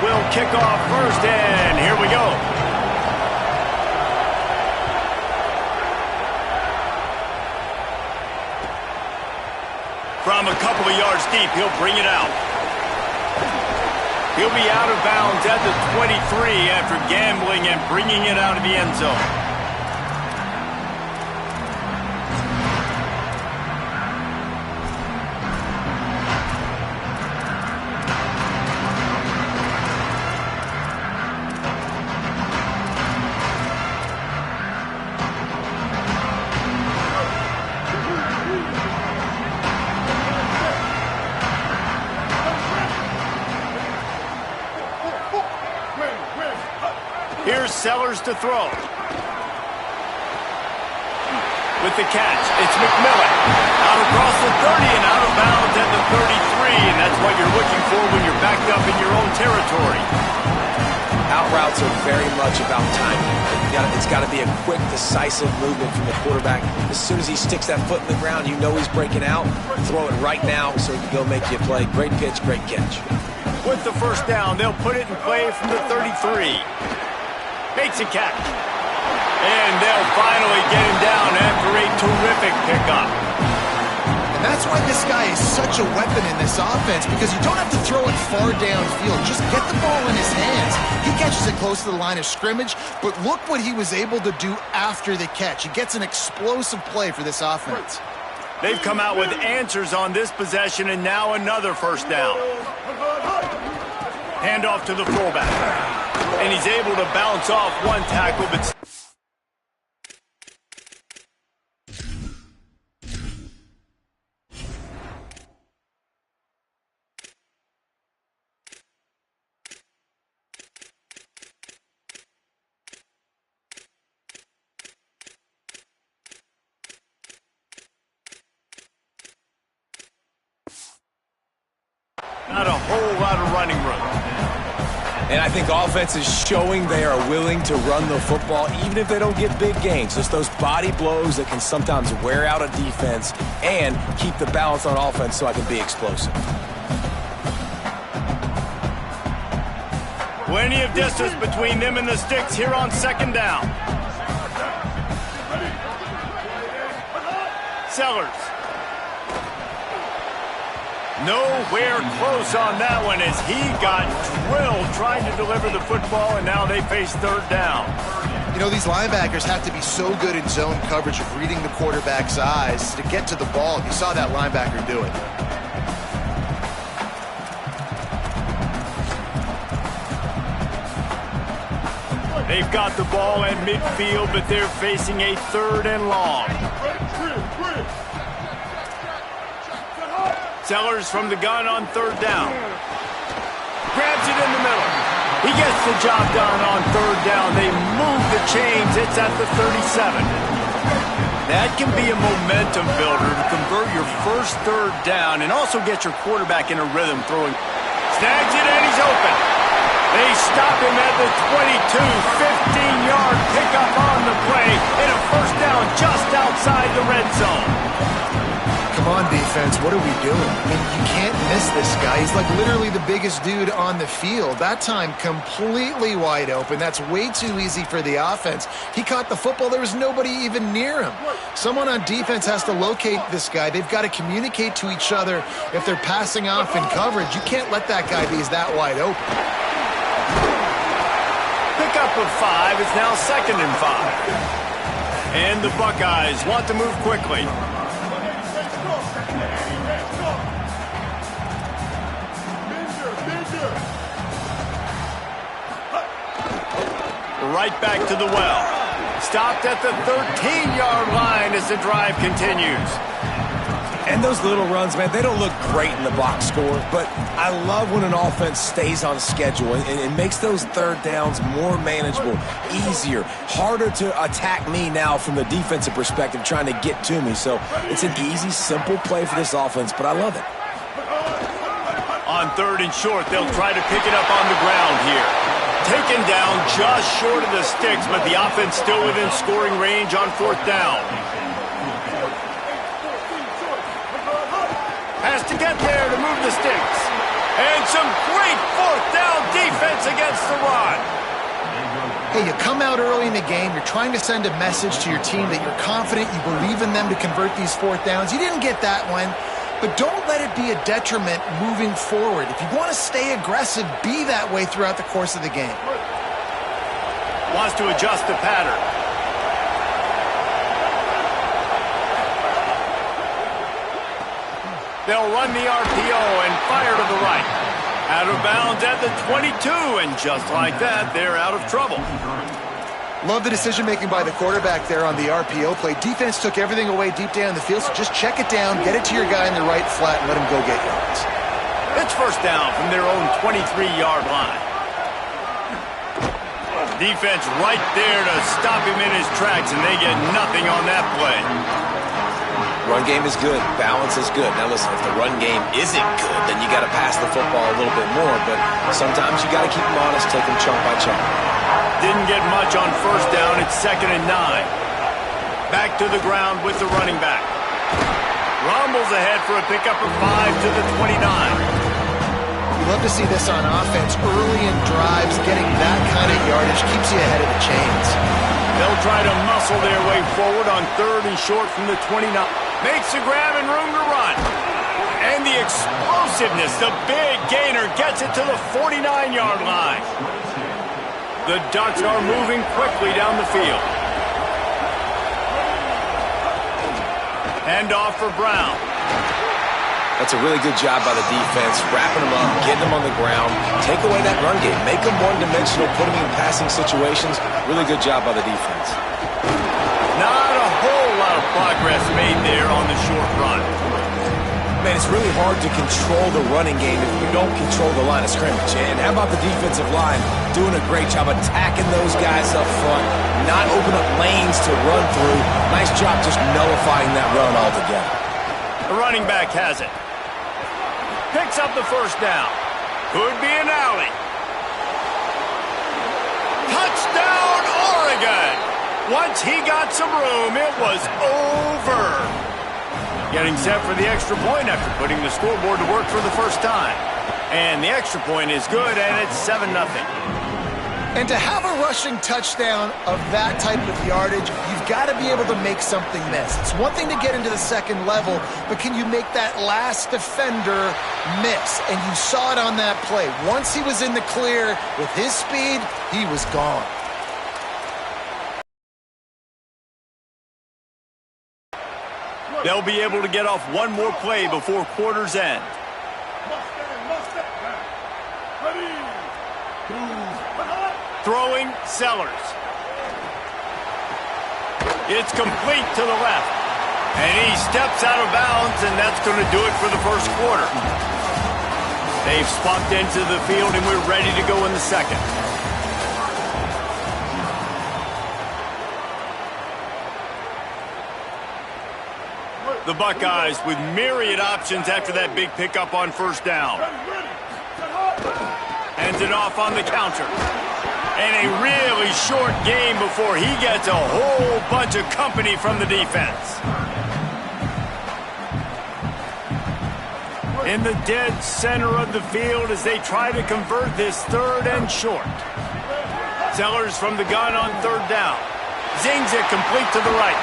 will kick off first, and here we go. From a couple of yards deep, he'll bring it out. He'll be out of bounds at the 23 after gambling and bringing it out of the end zone. Here's Sellers to throw. With the catch, it's McMillan. Out across the 30 and out of bounds at the 33, and that's what you're looking for when you're backed up in your own territory. Out routes are very much about timing. It's got to be a quick, decisive movement from the quarterback. As soon as he sticks that foot in the ground, you know he's breaking out. Throw it right now so he can go make you a play. Great pitch, great catch. With the first down, they'll put it in play from the 33. Makes a catch. And they'll finally get him down after a terrific pickup. And that's why this guy is such a weapon in this offense, because you don't have to throw it far downfield. Just get the ball in his hands. He catches it close to the line of scrimmage, but look what he was able to do after the catch. He gets an explosive play for this offense. They've come out with answers on this possession, and now another first down. Handoff to the fullback. And he's able to bounce off one tackle, but not a whole lot of running room. And I think offense is showing they are willing to run the football even if they don't get big gains. Just those body blows that can sometimes wear out a defense and keep the balance on offense so I can be explosive. Plenty of distance between them and the sticks here on second down. Sellers. Nowhere close on that one as he got drilled trying to deliver the football, and now they face third down. You know, these linebackers have to be so good in zone coverage of reading the quarterback's eyes to get to the ball. You saw that linebacker do it. They've got the ball at midfield, but they're facing a third and long. Sellers from the gun on third down. Grabs it in the middle. He gets the job done on third down. They move the chains. It's at the 37. That can be a momentum builder to convert your first third down and also get your quarterback in a rhythm throwing. Snags it and he's open. They stop him at the 22. 15-yard pickup on the play and a first down just outside the red zone. Come on, defense, what are we doing? I mean, you can't miss this guy. He's like literally the biggest dude on the field. That time, completely wide open. That's way too easy for the offense. He caught the football. There was nobody even near him. Someone on defense has to locate this guy. They've got to communicate to each other if they're passing off in coverage. You can't let that guy be that wide open. Pickup of 5 is now 2nd and 5. And the Buckeyes want to move quickly. Right back to the well. Stopped at the 13-yard line as the drive continues. And those little runs, man, they don't look great in the box score, but I love when an offense stays on schedule and it makes those third downs more manageable, easier, harder to attack me now from the defensive perspective trying to get to me. So it's an easy, simple play for this offense, but I love it. On third and short, they'll try to pick it up on the ground here. Taken down just short of the sticks, but the offense still within scoring range on fourth down. Has to get there to move the sticks. And some great fourth down defense. defense against the run. Hey, you come out early in the game, you're trying to send a message to your team that you're confident, you believe in them to convert these fourth downs. You didn't get that one, but don't let it be a detriment moving forward. If you want to stay aggressive, be that way throughout the course of the game. Wants to adjust the pattern. They'll run the RPO and fire to the right. Out of bounds at the 22, and just like that, they're out of trouble. Love the decision-making by the quarterback there on the RPO play. Defense took everything away deep down the field, so just check it down, get it to your guy in the right flat, and let him go get yards. It's first down from their own 23-yard line. Defense right there to stop him in his tracks, and they get nothing on that play. Run game is good. Balance is good. Now listen, if the run game isn't good, then you got to pass the football a little bit more. But sometimes you got to keep them honest, take them chunk by chunk. Didn't get much on first down. It's 2nd and 9. Back to the ground with the running back. Rumbles ahead for a pickup of 5 to the 29. You love to see this on offense. Early in drives, getting that kind of yardage keeps you ahead of the chains. They'll try to muscle their way forward on 3rd and short from the 29. Makes the grab and room to run. And the explosiveness, the big gainer, gets it to the 49-yard line. The Ducks are moving quickly down the field. Hand off for Brown. That's a really good job by the defense, wrapping them up, getting them on the ground, take away that run game, make them one-dimensional, put them in passing situations. Really good job by the defense. Not a whole lot of progress made there on the short run. Man, it's really hard to control the running game if you don't control the line of scrimmage. And how about the defensive line doing a great job attacking those guys up front, not open up lanes to run through. Nice job just nullifying that run altogether. The running back has it. Picks up the first down. Could be an alley. Touchdown, Oregon! Once he got some room, it was over. Getting set for the extra point after putting the scoreboard to work for the first time. And the extra point is good, and it's 7-0. And to have a rushing touchdown of that type of yardage, you've got to be able to make something miss. It's one thing to get into the second level, but can you make that last defender miss? And you saw it on that play. Once he was in the clear with his speed, he was gone. They'll be able to get off one more play before quarter's end. Throwing, Sellers. It's complete to the left. And he steps out of bounds, and that's going to do it for the first quarter. They've spunked into the field, and we're ready to go in the second. The Buckeyes with myriad options after that big pickup on first down. Hands it off on the counter. And a really short game before he gets a whole bunch of company from the defense. In the dead center of the field as they try to convert this 3rd and short. Sellers from the gun on 3rd down. Zings it complete to the right.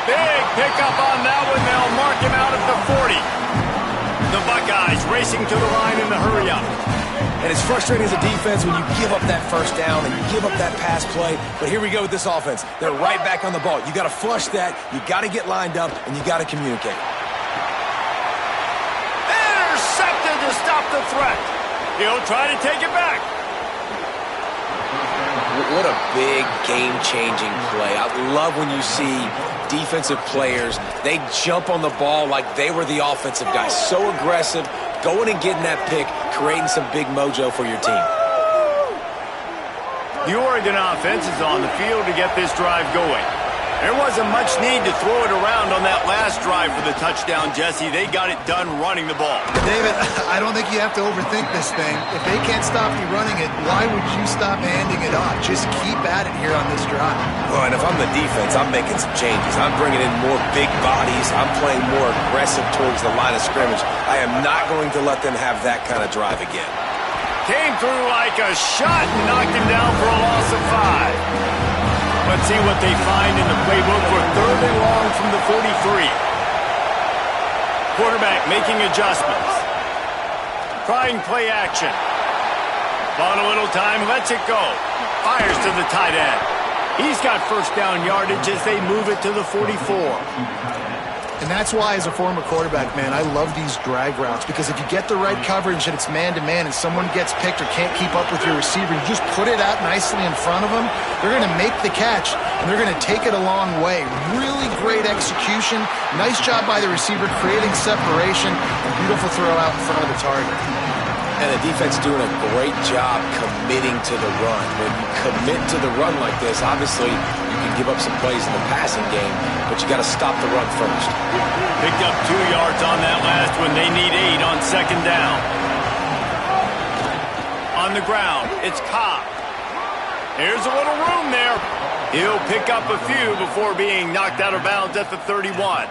Big pickup on that one. They'll mark him out at the 40. The Buckeyes racing to the line in the hurry-up. And it's frustrating as a defense when you give up that first down and you give up that pass play. But here we go with this offense. They're right back on the ball. You got to flush that. You got to get lined up, and you got to communicate. Intercepted to stop the threat. He'll try to take it back. What a big game-changing play. I love when you see defensive players, they jump on the ball like they were the offensive guys. So aggressive, going and getting that pick, creating some big mojo for your team. The Oregon offense is on the field to get this drive going. There wasn't much need to throw it around on that last drive for the touchdown, Jesse. They got it done running the ball. David, I don't think you have to overthink this thing. If they can't stop you running it, why would you stop handing it off? Just keep at it here on this drive. Well, and if I'm the defense, I'm making some changes. I'm bringing in more big bodies. I'm playing more aggressive towards the line of scrimmage. I am not going to let them have that kind of drive again. Came through like a shot and knocked him down for a loss of 5. Let's see what they find in the playbook for 3rd and long from the 43. Quarterback making adjustments. Trying play action. On a little time, lets it go. Fires to the tight end. He's got first down yardage as they move it to the 44. And that's why, as a former quarterback, man, I love these drag routes, because if you get the right coverage and it's man-to-man and someone gets picked or can't keep up with your receiver, you just put it out nicely in front of them, they're going to make the catch, and they're going to take it a long way. Really great execution. Nice job by the receiver creating separation. A beautiful throw out in front of the target. And the defense doing a great job committing to the run. When you commit to the run like this, obviously you can give up some plays in the passing game, but you got to stop the run first. Picked up 2 yards on that last one. They need 8 on 2nd down. On the ground, it's Cobb. Here's a little room there. He'll pick up a few before being knocked out of bounds at the 31.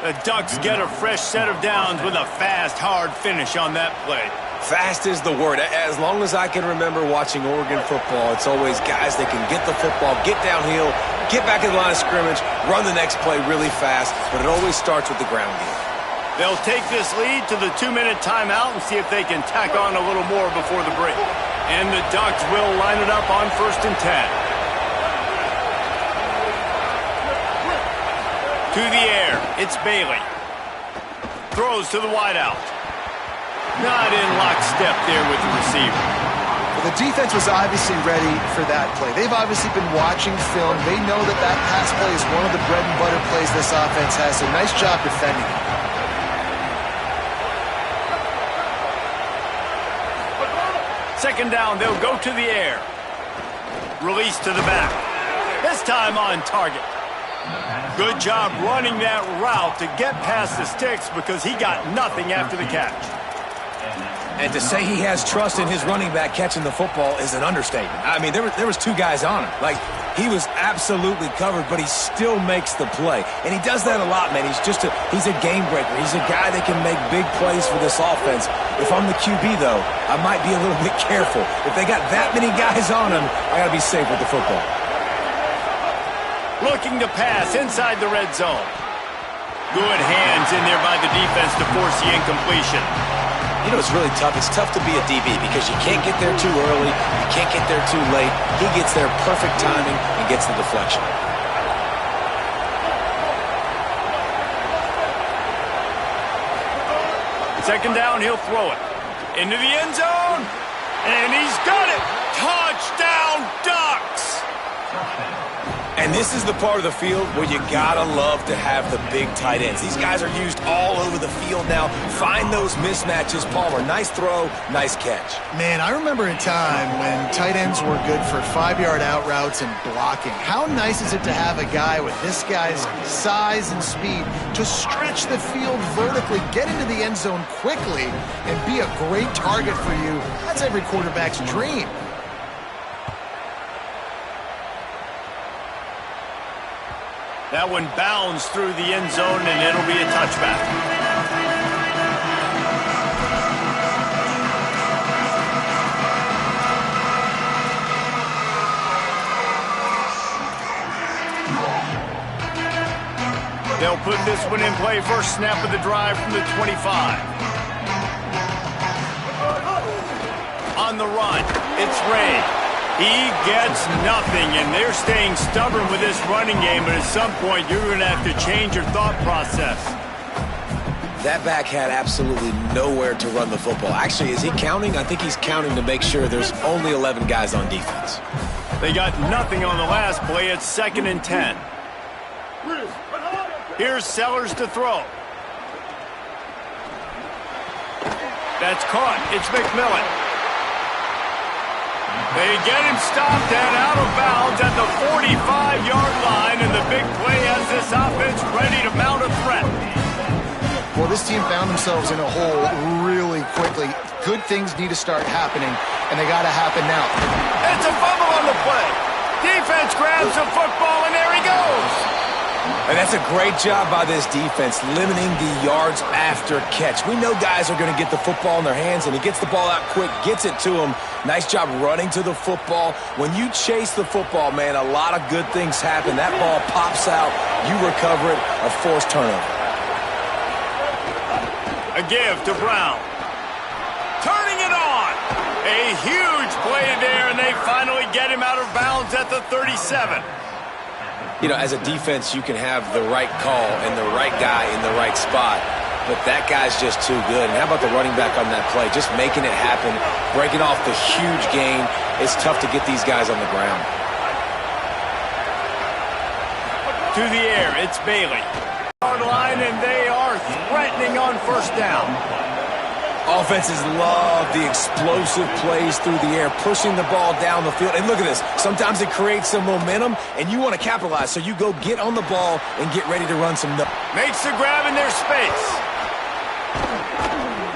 The Ducks get a fresh set of downs with a fast, hard finish on that play. Fast is the word. As long as I can remember watching Oregon football, it's always guys that can get the football, get downhill, get back in the line of scrimmage, run the next play really fast, but it always starts with the ground game. They'll take this lead to the 2-minute timeout and see if they can tack on a little more before the break. And the Ducks will line it up on 1st and 10. To the air, it's Bailey. Throws to the wideout. Not in lockstep there with the receiver. Well, the defense was obviously ready for that play. They've obviously been watching film. They know that that pass play is one of the bread and butter plays this offense has, so nice job defending it. Second down, they'll go to the air. Release to the back. This time on target. Good job running that route to get past the sticks because he got nothing after the catch. And to say he has trust in his running back catching the football is an understatement. I mean, there was 2 guys on him. Like, he was absolutely covered, but he still makes the play. And he does that a lot, man. He's a game breaker. He's a guy that can make big plays for this offense. If I'm the QB, though, I might be a little bit careful. If they got that many guys on him, I got to be safe with the football. Looking to pass inside the red zone. Good hands in there by the defense to force the incompletion. You know, it's really tough. It's tough to be a DB because you can't get there too early. You can't get there too late. He gets there perfect timing and gets the deflection. Second down, he'll throw it. Into the end zone. And he's got it. Touchdown, Ducks! And this is the part of the field where you gotta love to have the big tight ends. These guys are used all over the field now. Find those mismatches. Palmer, nice throw, nice catch. Man, I remember a time when tight ends were good for 5-yard out routes and blocking. How nice is it to have a guy with this guy's size and speed to stretch the field vertically, get into the end zone quickly, and be a great target for you? That's every quarterback's dream. That one bounds through the end zone, and it'll be a touchback. They'll put this one in play. First snap of the drive from the 25. On the run, it's Ray. He gets nothing, and they're staying stubborn with this running game, but at some point you're going to have to change your thought process. That back had absolutely nowhere to run the football. Actually, is he counting? I think he's counting to make sure there's only 11 guys on defense. They got nothing on the last play. It's 2nd and 10. Here's Sellers to throw. That's caught. It's McMillan. They get him stopped and out of bounds at the 45-yard line, and the big play has this offense ready to mount a threat. Well, this team found themselves in a hole really quickly. Good things need to start happening, and they got to happen now. It's a fumble on the play. Defense grabs the football, and there he goes. And that's a great job by this defense, limiting the yards after catch. We know guys are going to get the football in their hands, and he gets the ball out quick, gets it to him. Nice job running to the football. When you chase the football, man, a lot of good things happen. That ball pops out, you recover it, a forced turnover. A give to Brown. Turning it on. A huge play there, and they finally get him out of bounds at the 37. You know, as a defense, you can have the right call and the right guy in the right spot, but that guy's just too good. And how about the running back on that play? Just making it happen, breaking off the huge gain. It's tough to get these guys on the ground. To the air, it's Bailey. Line, and they are threatening on first down. Offenses love the explosive plays through the air, pushing the ball down the field. And look at this. Sometimes it creates some momentum, and you want to capitalize. So you go get on the ball and get ready to run some. Makes the grab in their space.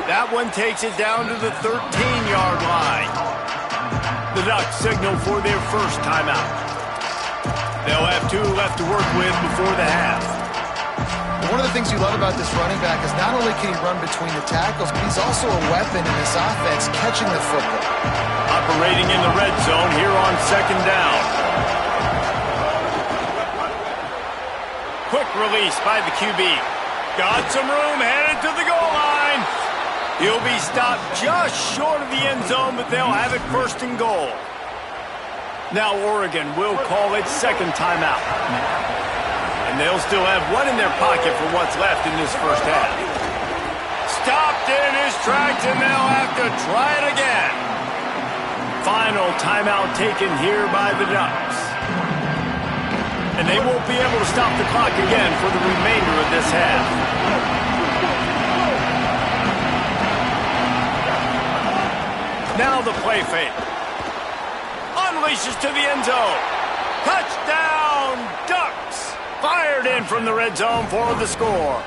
That one takes it down to the 13-yard line. The Ducks signal for their first timeout. They'll have 2 left to work with before the half. One of the things you love about this running back is not only can he run between the tackles, but he's also a weapon in this offense, catching the football. Operating in the red zone here on second down. Quick release by the QB. Got some room, headed to the goal line. He'll be stopped just short of the end zone, but they'll have it first and goal. Now Oregon will call its second timeout. And they'll still have one in their pocket for what's left in this first half. Stopped in his tracks, and they'll have to try it again. Final timeout taken here by the Ducks. And they won't be able to stop the clock again for the remainder of this half. Now the play fake. Unleashes to the end zone. Touchdown, Ducks! Fired in from the red zone for the score.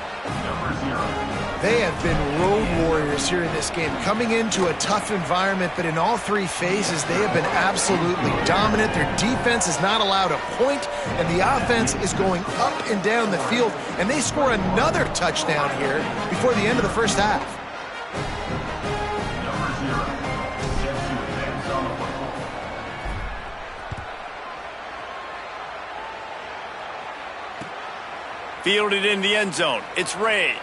They have been road warriors here in this game, coming into a tough environment, but in all 3 phases, they have been absolutely dominant. Their defense is not allowed a point, and the offense is going up and down the field, and they score another touchdown here before the end of the first half. Fielded in the end zone. It's Ray.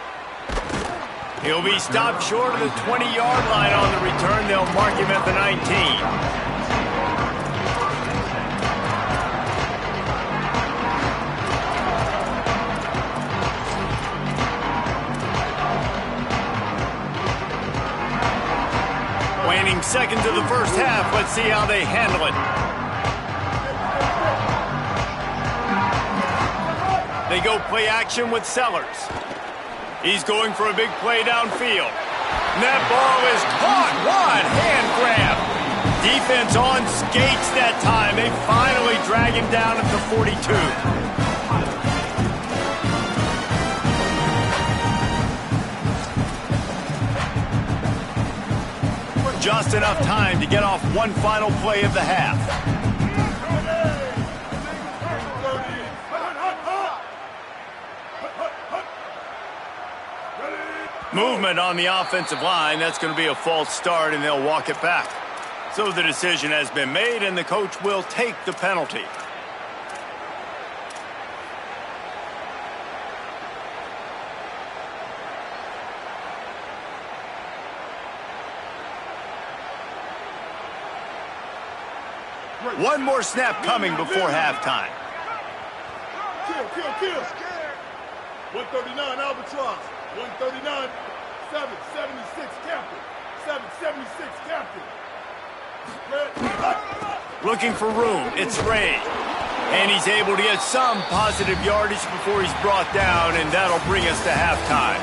He'll be stopped short of the 20-yard line on the return. They'll mark him at the 19. Waning seconds of the first half. Let's see how they handle it. They go play action with Sellers. He's going for a big play downfield. And that ball is caught. What hand grab. Defense on skates that time. They finally drag him down at the 42. Just enough time to get off one final play of the half. Movement on the offensive line. That's going to be a false start, and they'll walk it back. So the decision has been made, and the coach will take the penalty. One more snap coming before halftime. Kill. 139 Albatross. 139, 776 Captain. 776 Captain. Looking for room. It's Ray. And he's able to get some positive yardage before he's brought down, and that'll bring us to halftime.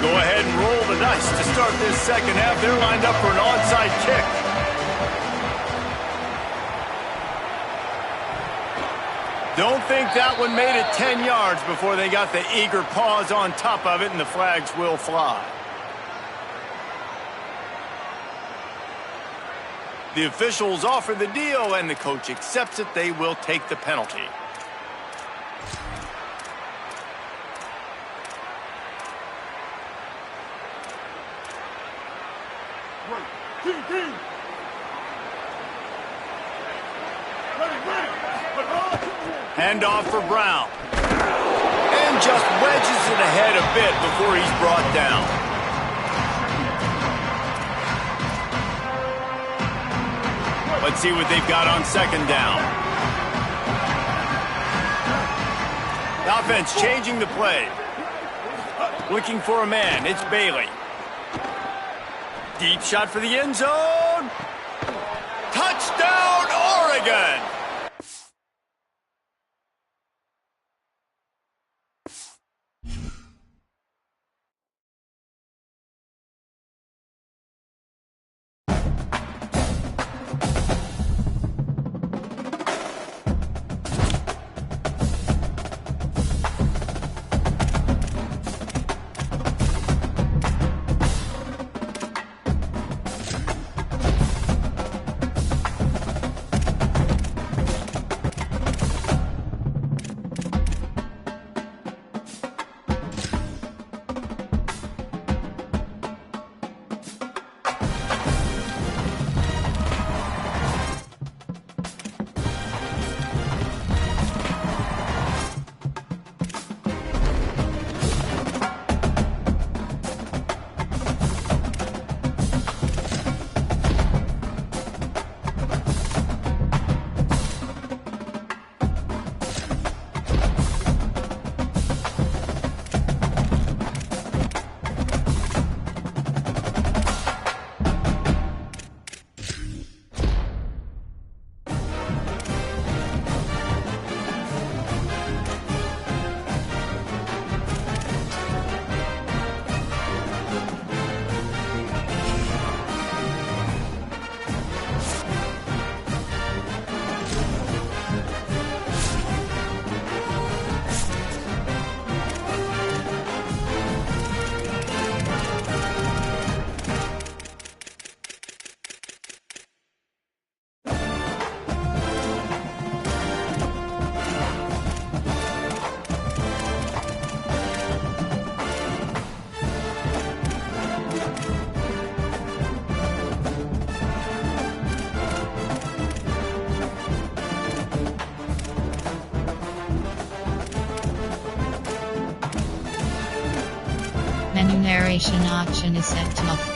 Go ahead and roll the dice to start this second half. They're lined up for an onside kick. Don't think that one made it 10 yards before they got the eager paws on top of it, and the flags will fly. The officials offer the deal, and the coach accepts it. They will take the penalty. Handoff for Brown. And just wedges it ahead a bit before he's brought down. Let's see what they've got on second down. The offense changing the play. Looking for a man. It's Bailey. Deep shot for the end zone. Touchdown, Oregon! Menu narration option is set to off.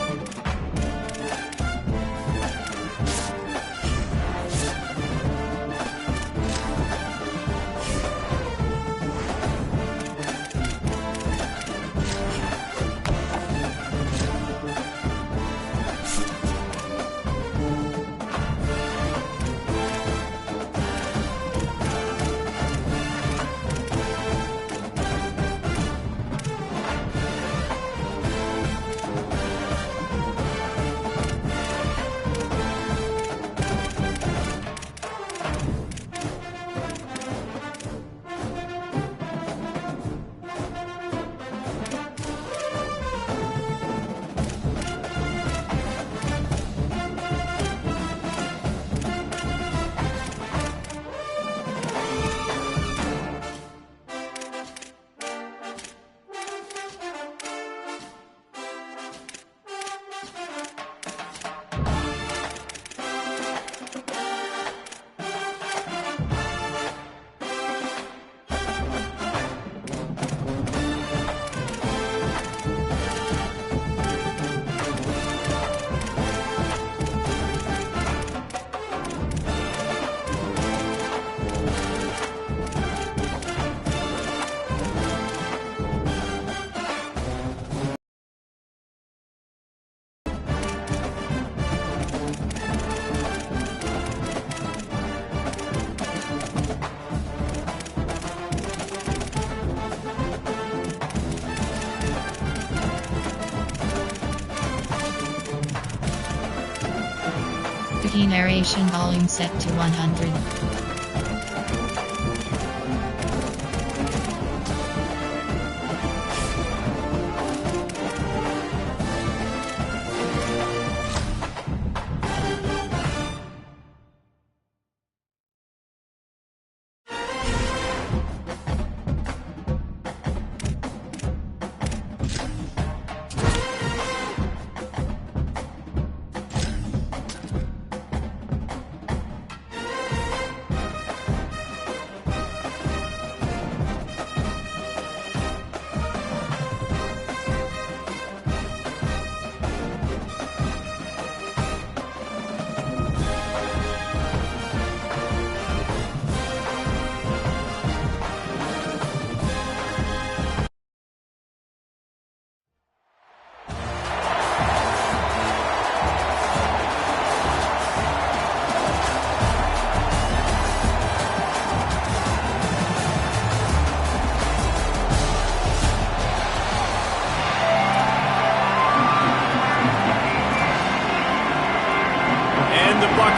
Key narration volume set to 100.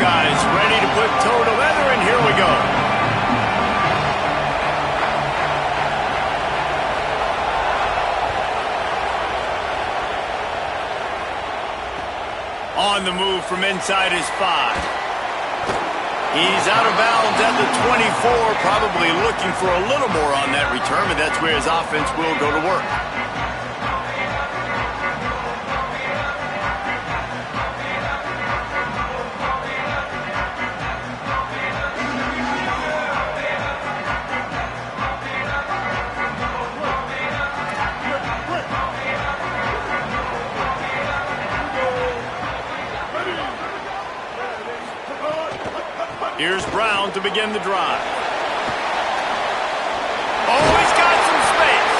guys ready to put toe to leather, and here we go. On the move from inside his 5. He's out of bounds at the 24, probably looking for a little more on that return, but that's where his offense will go to work. Here's Brown to begin the drive. Oh, he's got some space.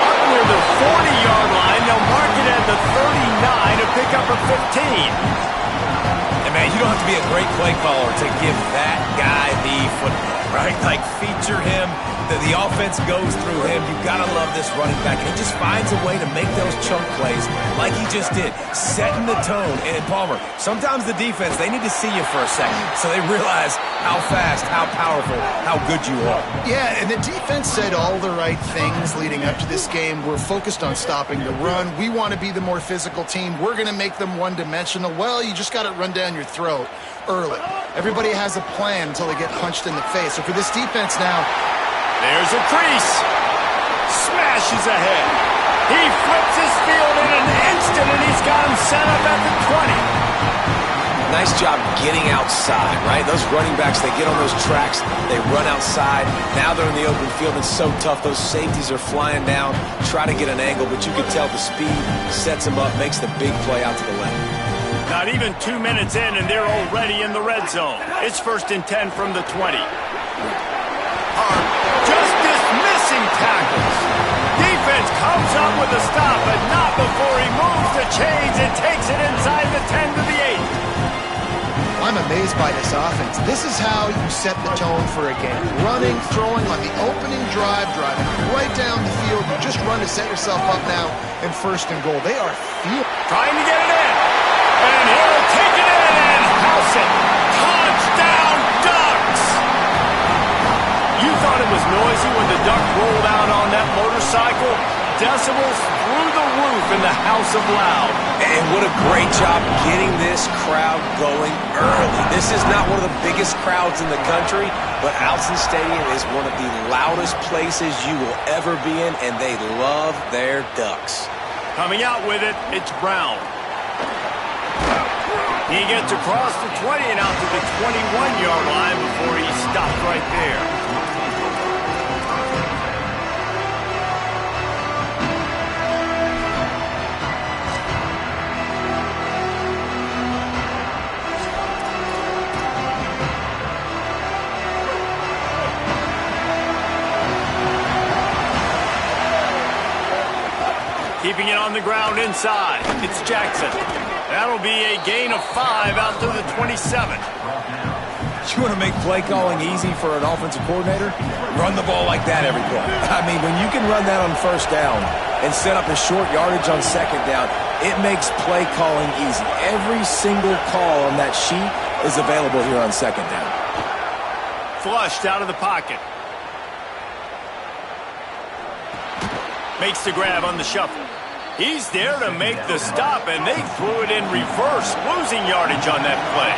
Up near the 40-yard line. They'll mark it at the 39 to pick up a 15. And, man, you don't have to be a great play caller to give that guy the football, right? Like, feature him. The offense goes through him. You've got to love this running back. And he just finds a way to make those chunk plays like he just did, setting the tone. And, Palmer, sometimes the defense, they need to see you for a second so they realize how fast, how powerful, how good you are. Yeah, and the defense said all the right things leading up to this game. We're focused on stopping the run. We want to be the more physical team. We're going to make them one-dimensional. Well, you just got to run down your throat early. Everybody has a plan until they get punched in the face. So for this defense now, there's a crease. Smashes ahead. He flips his field in an instant, and he's got him set up at the 20. Nice job getting outside, right? Those running backs, they get on those tracks, they run outside. Now they're in the open field. It's so tough. Those safeties are flying down, try to get an angle, but you can tell the speed sets them up, makes the big play out to the left. Not even 2 minutes in, and they're already in the red zone. It's 1st and 10 from the 20. Just dismissing tackles. Defense comes up with a stop, but not before he moves the chains and takes it inside the 10 to the 8. I'm amazed by this offense. This is how you set the tone for a game. Running, throwing on the opening drive, driving right down the field. You just run to set yourself up now in 1st and goal. They are trying to get it in. And he'll take it in and house it. Touchdown, Ducks! You thought it was noisy when the Duck rolled out on that motorcycle? Decibels through the roof in the House of Loud. And what a great job getting this crowd going early. This is not one of the biggest crowds in the country, but Alton Stadium is one of the loudest places you will ever be in, and they love their Ducks. Coming out with it, it's Brown. He gets across the 20 and out to the 21-yard line before he stopped right there. Keeping it on the ground inside. It's Jackson. That'll be a gain of 5 out to the 27. You want to make play calling easy for an offensive coordinator? Run the ball like that every play. I mean, when you can run that on 1st down and set up a short yardage on 2nd down, it makes play calling easy. Every single call on that sheet is available here on 2nd down. Flushed out of the pocket. Makes the grab on the shuffle. He's there to make the stop, and they threw it in reverse, losing yardage on that play.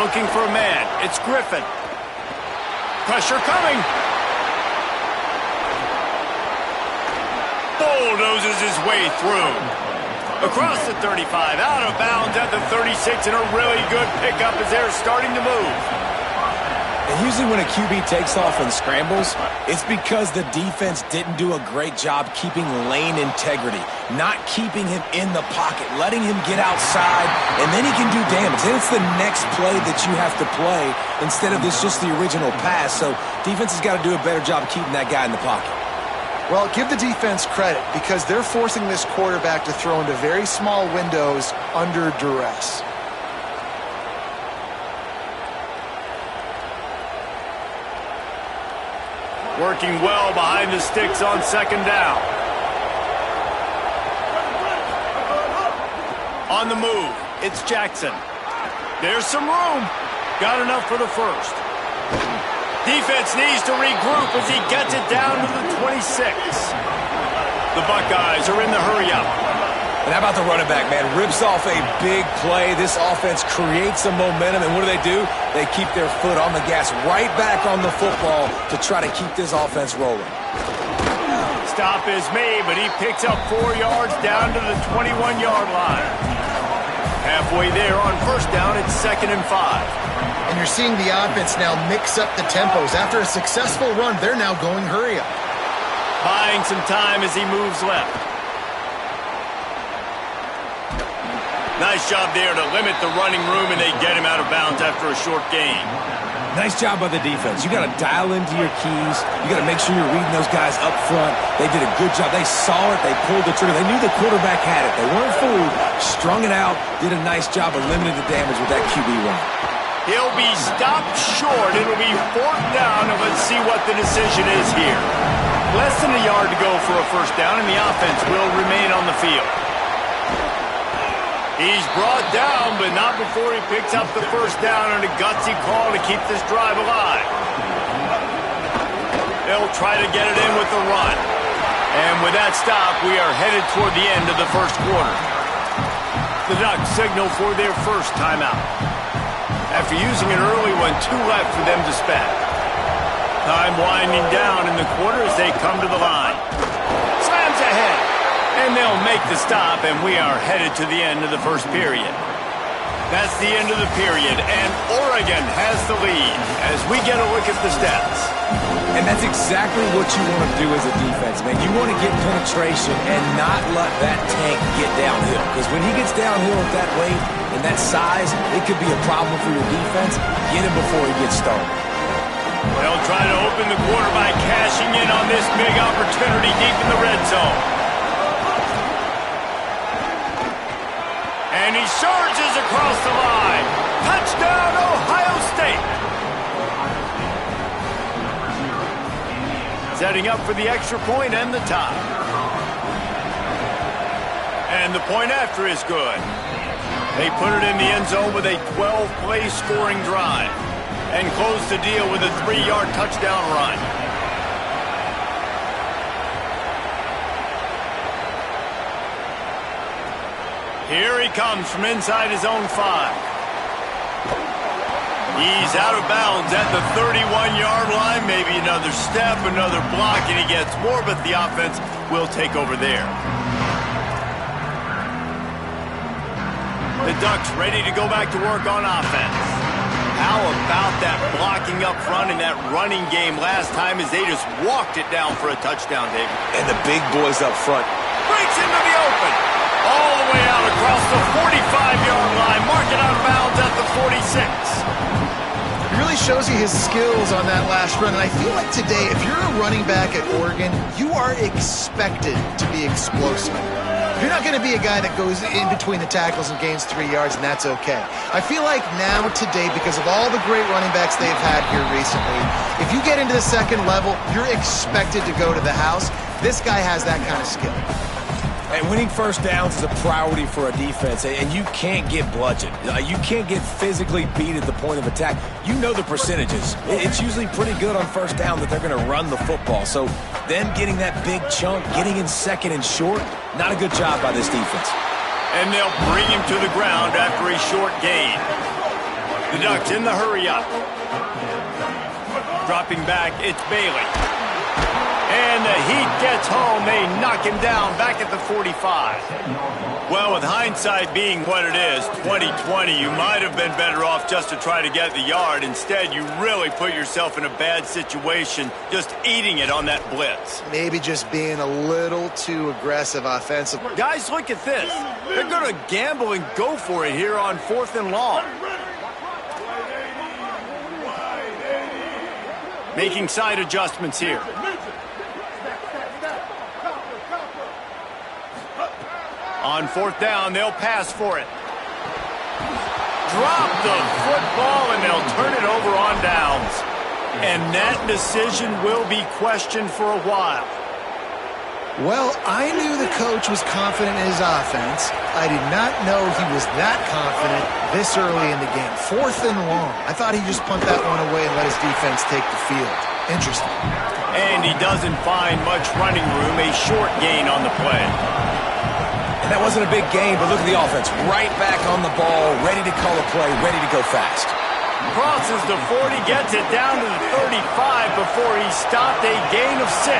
Looking for a man. It's Griffin. Pressure coming. Bulldozes his way through. Across the 35, out of bounds at the 36, and a really good pickup as they're starting to move. And usually when a QB takes off and scrambles, it's because the defense didn't do a great job keeping lane integrity, not keeping him in the pocket, letting him get outside, and then he can do damage. Then it's the next play that you have to play instead of this just the original pass. So defense has got to do a better job keeping that guy in the pocket. Well, give the defense credit because they're forcing this quarterback to throw into very small windows under duress. Working well behind the sticks on 2nd down. on the move. It's Jackson. There's some room. Got enough for the first. Defense needs to regroup as he gets it down to the 26. The Buckeyes are in the hurry-up. And how about the running back, man? Rips off a big play. This offense creates some momentum, and what do? They keep their foot on the gas, right back on the football to try to keep this offense rolling. Stop is made, but he picks up 4 yards down to the 21-yard line. Halfway there on first down, it's 2nd and 5. And you're seeing the offense now mix up the tempos. After a successful run, they're now going hurry up. Buying some time as he moves left. Nice job there to limit the running room, and they get him out of bounds after a short gain. Nice job by the defense. You got to dial into your keys. You got to make sure you're reading those guys up front. They did a good job. They saw it. They pulled the trigger. They knew the quarterback had it. They weren't fooled. Strung it out. Did a nice job of limiting the damage with that QB run. He'll be stopped short. It'll be 4th down, and let's see what the decision is here. Less than a yard to go for a first down, and the offense will remain on the field. He's brought down, but not before he picks up the first down on a gutsy call to keep this drive alive. They'll try to get it in with the run. And with that stop, we are headed toward the end of the first quarter. The Ducks signal for their first timeout. After using an early one, 2 left for them to spend. Time winding down in the quarter as they come to the line. Slams ahead. And they'll make the stop, and we are headed to the end of the first period. That's the end of the period, and Oregon has the lead as we get a look at the stats. And that's exactly what you want to do as a defense, man. You want to get penetration and not let that tank get downhill. Because when he gets downhill at that weight and that size, it could be a problem for your defense. Get him before he gets started. They'll try to open the quarter by cashing in on this big opportunity deep in the red zone. And he surges across the line. Touchdown, Ohio State. Setting up for the extra point and the tie. And the point after is good. They put it in the end zone with a 12-play scoring drive and close the deal with a 3-yard touchdown run. Here he comes from inside his own 5. He's out of bounds at the 31-yard line. Maybe another step, another block, and he gets more, but the offense will take over there. The Ducks ready to go back to work on offense. How about that blocking up front and that running game last time as they just walked it down for a touchdown, David? And the big boys up front. Breaks into the open. All the way out across the 45-yard line. Mark it out of bounds at the 46. It really shows you his skills on that last run. And I feel like today, if you're a running back at Oregon, you are expected to be explosive. You're not going to be a guy that goes in between the tackles and gains 3 yards, and that's okay. I feel like now, today, because of all the great running backs they've had here recently, if you get into the second level, you're expected to go to the house. This guy has that kind of skill. And winning first downs is a priority for a defense, and you can't get bludgeoned. You can't get physically beat at the point of attack. You know the percentages. It's usually pretty good on first down that they're going to run the football. So them getting that big chunk, getting in second and short, not a good job by this defense. And they'll bring him to the ground after a short gain. The Ducks in the hurry-up. Dropping back, it's Bailey. And the Heat gets home. They knock him down back at the 45. Well, with hindsight being what it is, 2020, you might have been better off just to try to get the yard. Instead, you really put yourself in a bad situation just eating it on that blitz. Maybe just being a little too aggressive offensively. Guys, look at this. They're going to gamble and go for it here on 4th and long. Making side adjustments here. On 4th down, they'll pass for it. Drop the football, and they'll turn it over on downs. And that decision will be questioned for a while. Well, I knew the coach was confident in his offense. I did not know he was that confident this early in the game. 4th and long. I thought he'd just punt that one away and let his defense take the field. Interesting. And he doesn't find much running room, a short gain on the play. And that wasn't a big gain, but look at the offense. Right back on the ball, ready to call a play, ready to go fast. Crosses the 40, gets it down to the 35 before he stopped, a gain of 6.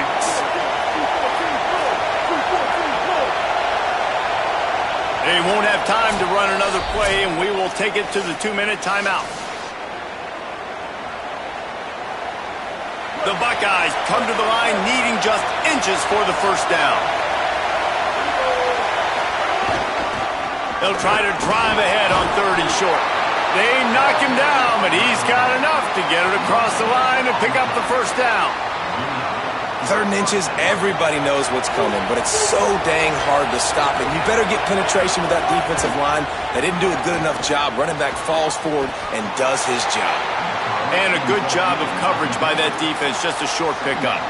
They won't have time to run another play, and we will take it to the 2-minute timeout. The Buckeyes come to the line needing just inches for the first down. They'll try to drive ahead on 3rd and short. They knock him down, but he's got enough to get it across the line and pick up the first down. 3rd and inches, everybody knows what's coming, but it's so dang hard to stop it. You better get penetration with that defensive line. They didn't do a good enough job. Running back falls forward and does his job. And a good job of coverage by that defense, just a short pickup.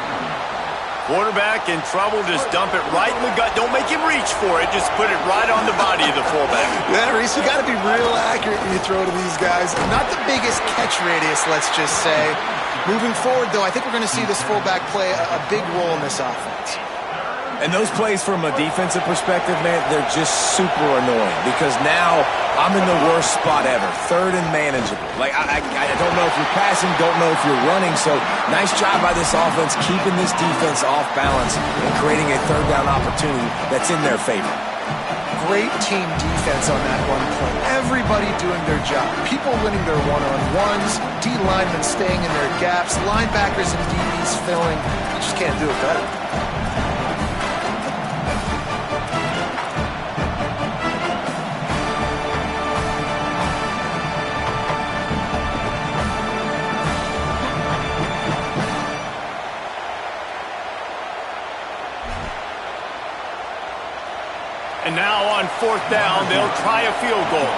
Quarterback in trouble, just dump it right in the gut. Don't make him reach for it. Just put it right on the body of the fullback. Yeah, Reese, you got to be real accurate when you throw to these guys. Not the biggest catch radius, let's just say. Moving forward, though, I think we're going to see this fullback play a big role in this offense. And those plays from a defensive perspective, man, they're just super annoying because now I'm in the worst spot ever. 3rd and manageable. Like, I don't know if you're passing, don't know if you're running. So nice job by this offense keeping this defense off balance and creating a 3rd down opportunity that's in their favor. Great team defense on that one play. Everybody doing their job. People winning their one-on-ones, D linemen staying in their gaps, linebackers and DBs filling. You just can't do it better. And now on 4th down, they'll try a field goal.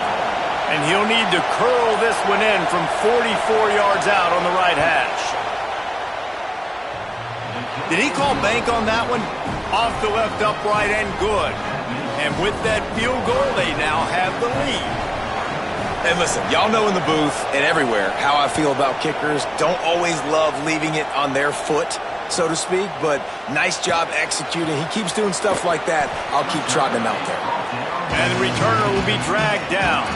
And he'll need to curl this one in from 44 yards out on the right hash. Did he call bank on that one? Off the left upright and good. And with that field goal, they now have the lead. And listen, y'all know in the booth and everywhere how I feel about kickers. Don't always love leaving it on their foot, so to speak, but nice job executing. He keeps doing stuff like that. I'll keep trotting him out there. And the returner will be dragged down.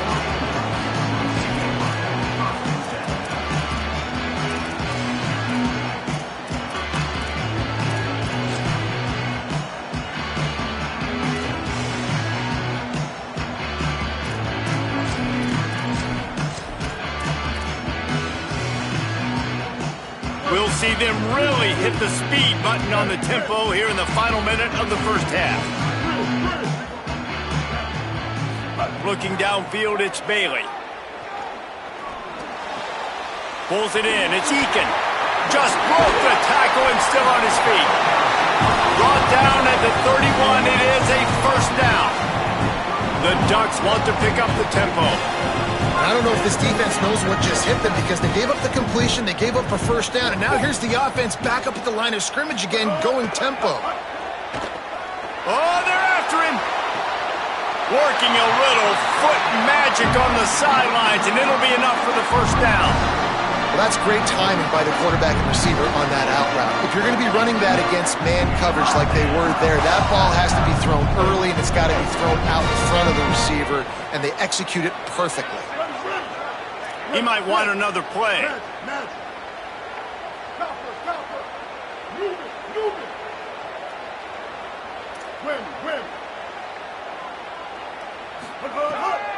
We'll see them really hit the speed button on the tempo here in the final minute of the first half. Looking downfield, it's Bailey. Pulls it in, it's Eakin. Just broke the tackle and still on his feet. Brought down at the 31, it is a first down. The Ducks want to pick up the tempo. I don't know if this defense knows what just hit them because they gave up the completion, they gave up a first down, and now here's the offense back up at the line of scrimmage again, going tempo. Oh, they're after him. Working a little foot magic on the sidelines, and it'll be enough for the first down. Well, that's great timing by the quarterback and receiver on that out route. If you're going to be running that against man coverage like they were there, that ball has to be thrown early, and it's got to be thrown out in front of the receiver, and they execute it perfectly. He might want another play.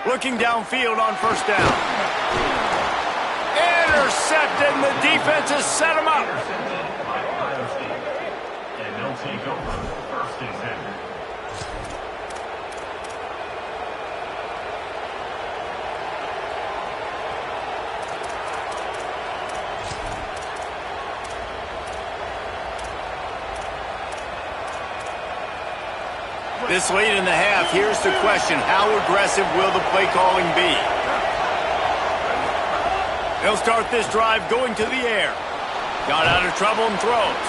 Looking downfield on first down. Intercepted, and the defense has set him up. And they'll take over first and 10. This late in the half, here's the question. How aggressive will the play calling be? They'll start this drive going to the air. Got out of trouble and throws.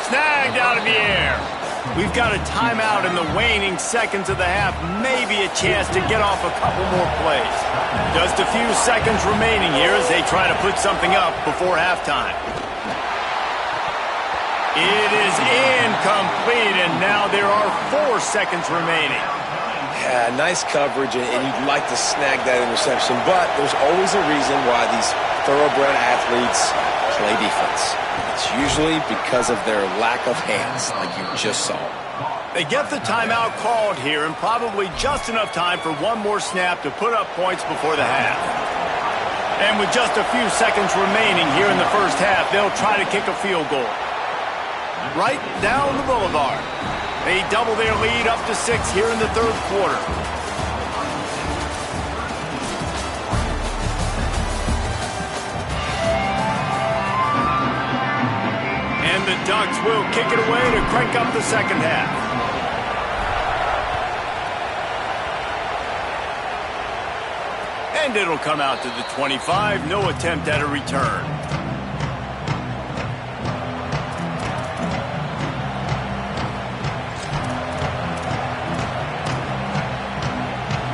Snagged out of the air. We've got a timeout in the waning seconds of the half. Maybe a chance to get off a couple more plays. Just a few seconds remaining here as they try to put something up before halftime. It is incomplete, and now there are 4 seconds remaining. Yeah, nice coverage, and you'd like to snag that interception, but there's always a reason why these thoroughbred athletes play defense. It's usually because of their lack of hands, like you just saw. They get the timeout called here, and probably just enough time for one more snap to put up points before the half. And with just a few seconds remaining here in the first half, they'll try to kick a field goal. Right down the boulevard. They double their lead up to 6 here in the third quarter. And the Ducks will kick it away to crank up the second half. And it'll come out to the 25. No attempt at a return.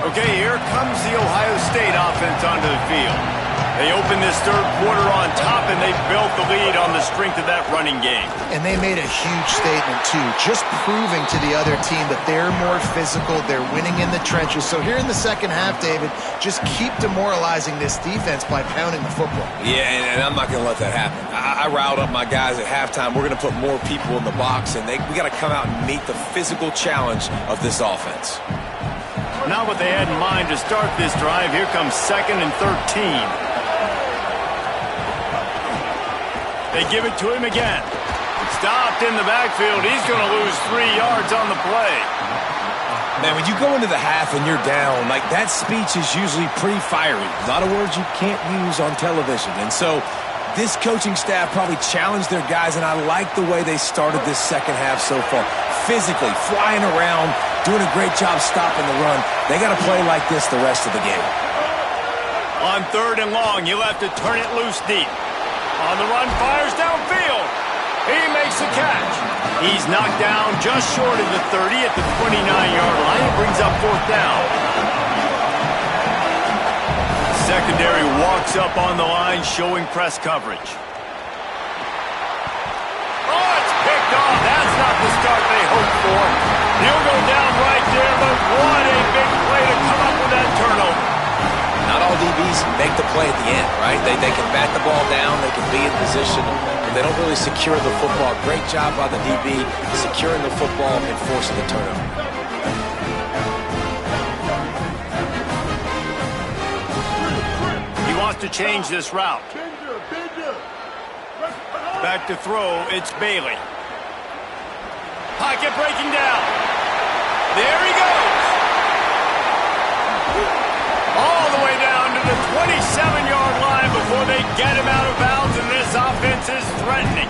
Okay, here comes the Ohio State offense onto the field. They open this third quarter on top, and they built the lead on the strength of that running game. And they made a huge statement, too, just proving to the other team that they're more physical, they're winning in the trenches. So here in the second half, David, just keep demoralizing this defense by pounding the football. Yeah, and I'm not going to let that happen. I riled up my guys at halftime. We're going to put more people in the box, and we got to come out and meet the physical challenge of this offense. Not what they had in mind to start this drive. Here comes 2nd and 13. They give it to him again. Stopped in the backfield. He's going to lose 3 yards on the play. Man, when you go into the half and you're down, like that speech is usually pretty fiery. A lot of words you can't use on television. And so this coaching staff probably challenged their guys, and I like the way they started this second half so far. Physically, flying around, doing a great job stopping the run. They got to play like this the rest of the game. On 3rd and long, you'll have to turn it loose deep. On the run, fires downfield. He makes the catch. He's knocked down just short of the 30 at the 29-yard line. It brings up 4th down. Secondary walks up on the line, showing press coverage. Oh, it's picked off. That's not the start they hoped for. He'll go down right there, but what a big play to come up with that turnover. Not all DBs make the play at the end, right? They can bat the ball down, they can be in position, but they don't really secure the football. Great job by the DB securing the football and forcing the turnover. He wants to change this route. Back to throw, it's Bailey. Pocket breaking down. There he goes. All the way down to the 27-yard line before they get him out of bounds, and this offense is threatening.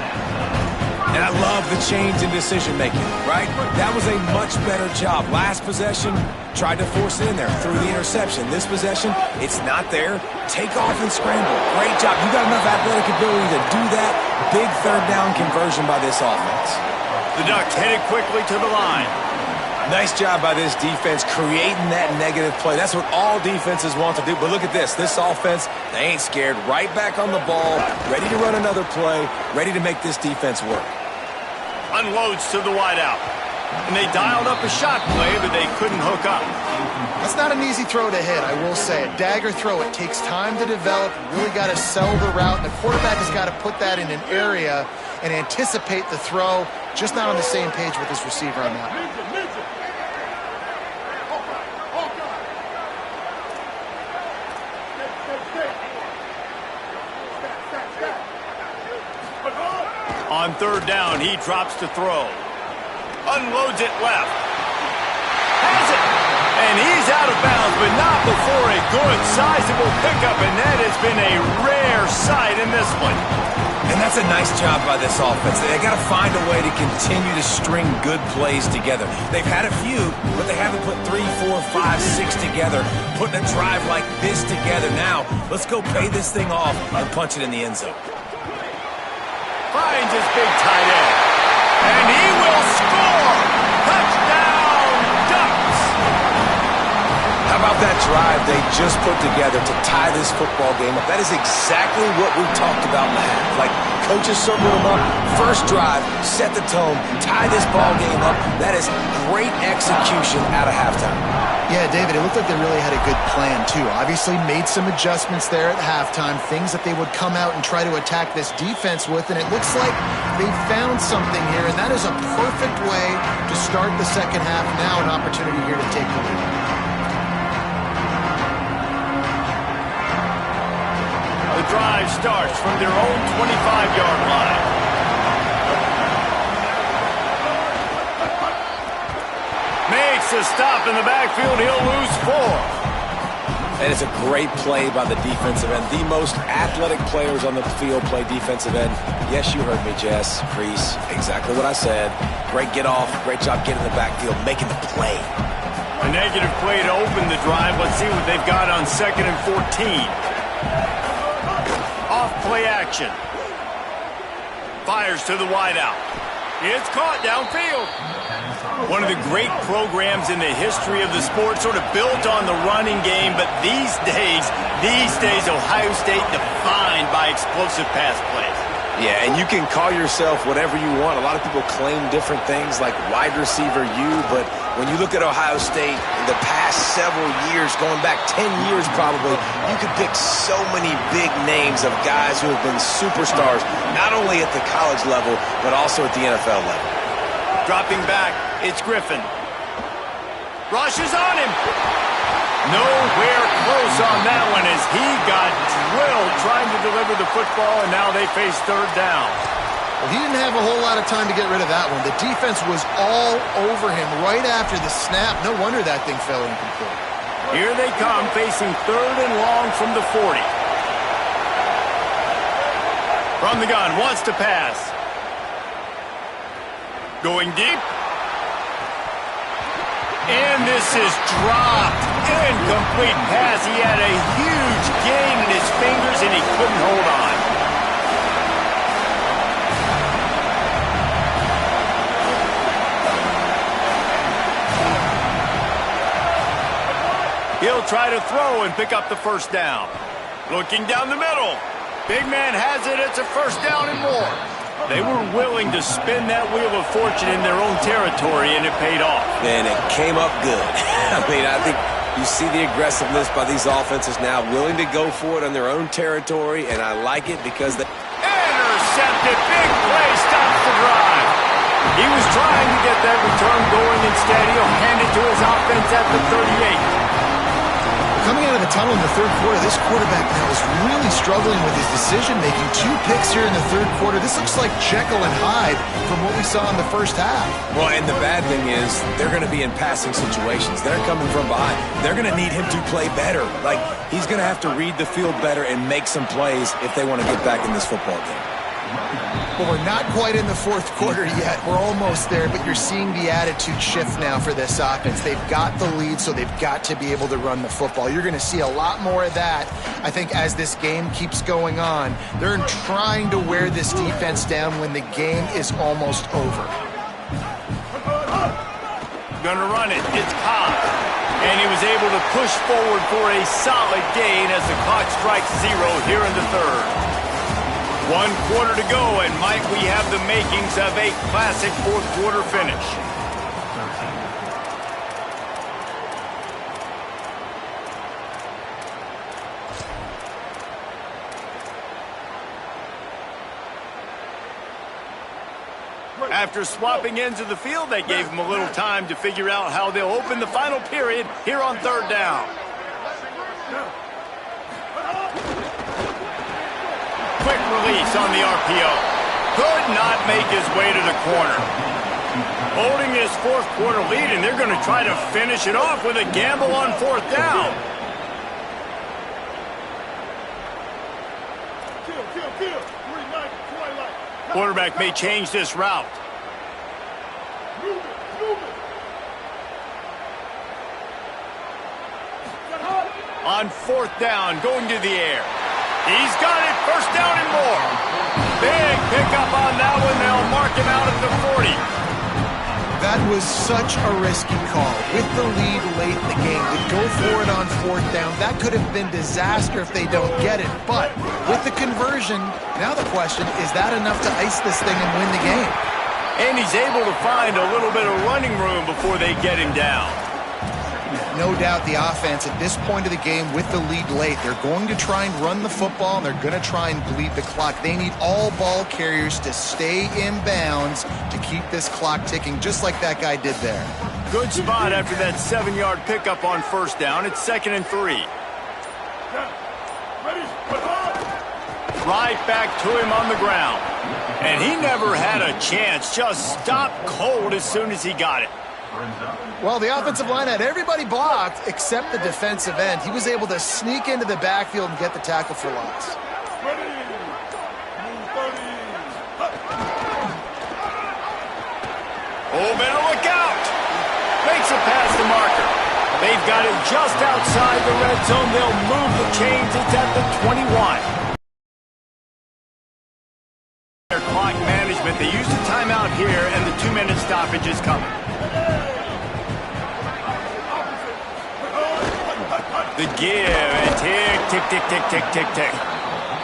And I love the change in decision-making, right? That was a much better job. Last possession, tried to force it in there, threw the interception. This possession, it's not there. Take off and scramble. Great job. You got enough athletic ability to do that. Big 3rd down conversion by this offense. The Ducks headed quickly to the line. Nice job by this defense creating that negative play. That's what all defenses want to do. But look at this. This offense, they ain't scared. Right back on the ball, ready to run another play, ready to make this defense work. Unloads to the wideout. And they dialed up a shot play, but they couldn't hook up. That's not an easy throw to hit, I will say. A dagger throw, it takes time to develop. You really got to sell the route. And the quarterback has got to put that in an area and anticipate the throw. Just not on the same page with his receiver on that. On 3rd down, he drops to throw. Unloads it left. Has it. And he's out of bounds, but not before a good, sizable pickup. And that has been a rare sight in this one. And that's a nice job by this offense. They got to find a way to continue to string good plays together. They've had a few, but they haven't put 3, 4, 5, 6 together, putting a drive like this together. Now, let's go pay this thing off and punch it in the end zone. Finds his big tight end. And he will score! that drive they just put together to tie this football game up. That is exactly what we talked about in the half. Like, coaches circled them up. First drive, set the tone, tie this ball game up. That is great execution out of halftime. Yeah, David, it looked like they really had a good plan, too. Obviously made some adjustments there at halftime, things that they would come out and try to attack this defense with, and it looks like they found something here, and that is a perfect way to start the second half. Now an opportunity here to take the lead. The drive starts from their own 25-yard line. Makes a stop in the backfield. He'll lose 4. And it's a great play by the defensive end. The most athletic players on the field play defensive end. Yes, you heard me, Jess, Reese. Exactly what I said. Great get off. Great job getting in the backfield, making the play. A negative play to open the drive. Let's see what they've got on 2nd and 14. Off play action. Fires to the wideout. It's caught downfield. One of the great programs in the history of the sport, sort of built on the running game, but these days, Ohio State defined by explosive pass plays. Yeah, and you can call yourself whatever you want. A lot of people claim different things like wide receiver U, but when you look at Ohio State in the past several years, going back 10 years probably, you could pick so many big names of guys who have been superstars, not only at the college level, but also at the NFL level. Dropping back, it's Griffin. Rushes on him. Nowhere close on that one as he got drilled trying to deliver the football, and now they face 3rd down. Well, he didn't have a whole lot of time to get rid of that one. The defense was all over him right after the snap. No wonder that thing fell incomplete. Here they come, facing 3rd and long from the 40. From the gun, wants to pass. Going deep. And this is dropped. Incomplete pass. He had a huge gain in his fingers, and he couldn't hold on. He'll try to throw and pick up the 1st down. Looking down the middle. Big man has it. It's a 1st down and more. They were willing to spin that wheel of fortune in their own territory, and it paid off. And it came up good. I mean, I think you see the aggressiveness by these offenses now, willing to go for it on their own territory, and I like it because they... Intercepted. Big play. Stops the drive. He was trying to get that return going. Instead, he'll hand it to his offense at the 38. Coming out of the tunnel in the 3rd quarter, this quarterback now is really struggling with his decision-making. 2 picks here in the 3rd quarter. This looks like Jekyll and Hyde from what we saw in the 1st half. Well, and the bad thing is they're going to be in passing situations. They're coming from behind. They're going to need him to play better. Like, he's going to have to read the field better and make some plays if they want to get back in this football game. Well, we're not quite in the 4th quarter yet. We're almost there, but you're seeing the attitude shift now for this offense. They've got the lead, so they've got to be able to run the football. You're going to see a lot more of that, I think, as this game keeps going on. They're trying to wear this defense down when the game is almost over. Gonna run it. It's Cobb. And he was able to push forward for a solid gain as the clock strikes 0 here in the 3rd. 1 quarter to go, and might we have the makings of a classic 4th quarter finish. After swapping ends of the field, that gave them a little time to figure out how they'll open the final period here on 3rd down. Quick release on the RPO. Could not make his way to the corner. Holding his 4th quarter lead, and they're going to try to finish it off with a gamble on 4th down. Quarterback may change this route. On 4th down, going to the air. He's got it, 1st down and more. Big pickup on that one. They'll mark him out at the 40. That was such a risky call. With the lead late in the game, to go for it on 4th down, that could have been disaster if they don't get it. But with the conversion, now the question, is that enough to ice this thing and win the game? And he's able to find a little bit of running room before they get him down. No doubt the offense at this point of the game with the lead late, they're going to try and run the football and they're going to try and bleed the clock. They need all ball carriers to stay in bounds to keep this clock ticking, just like that guy did there. Good spot after that 7-yard pickup on 1st down. It's 2nd and 3. Right back to him on the ground. And he never had a chance. Just stopped cold as soon as he got it. Well, the offensive line had everybody blocked except the defensive end. He was able to sneak into the backfield and get the tackle for loss. Oh, better look out. Makes it past the marker. They've got it just outside the red zone. They'll move the chains. It's at the 21. Their clock management. They use the timeout here, and the 2-minute stoppage is coming. The give, and tick, tick, tick, tick, tick, tick, tick.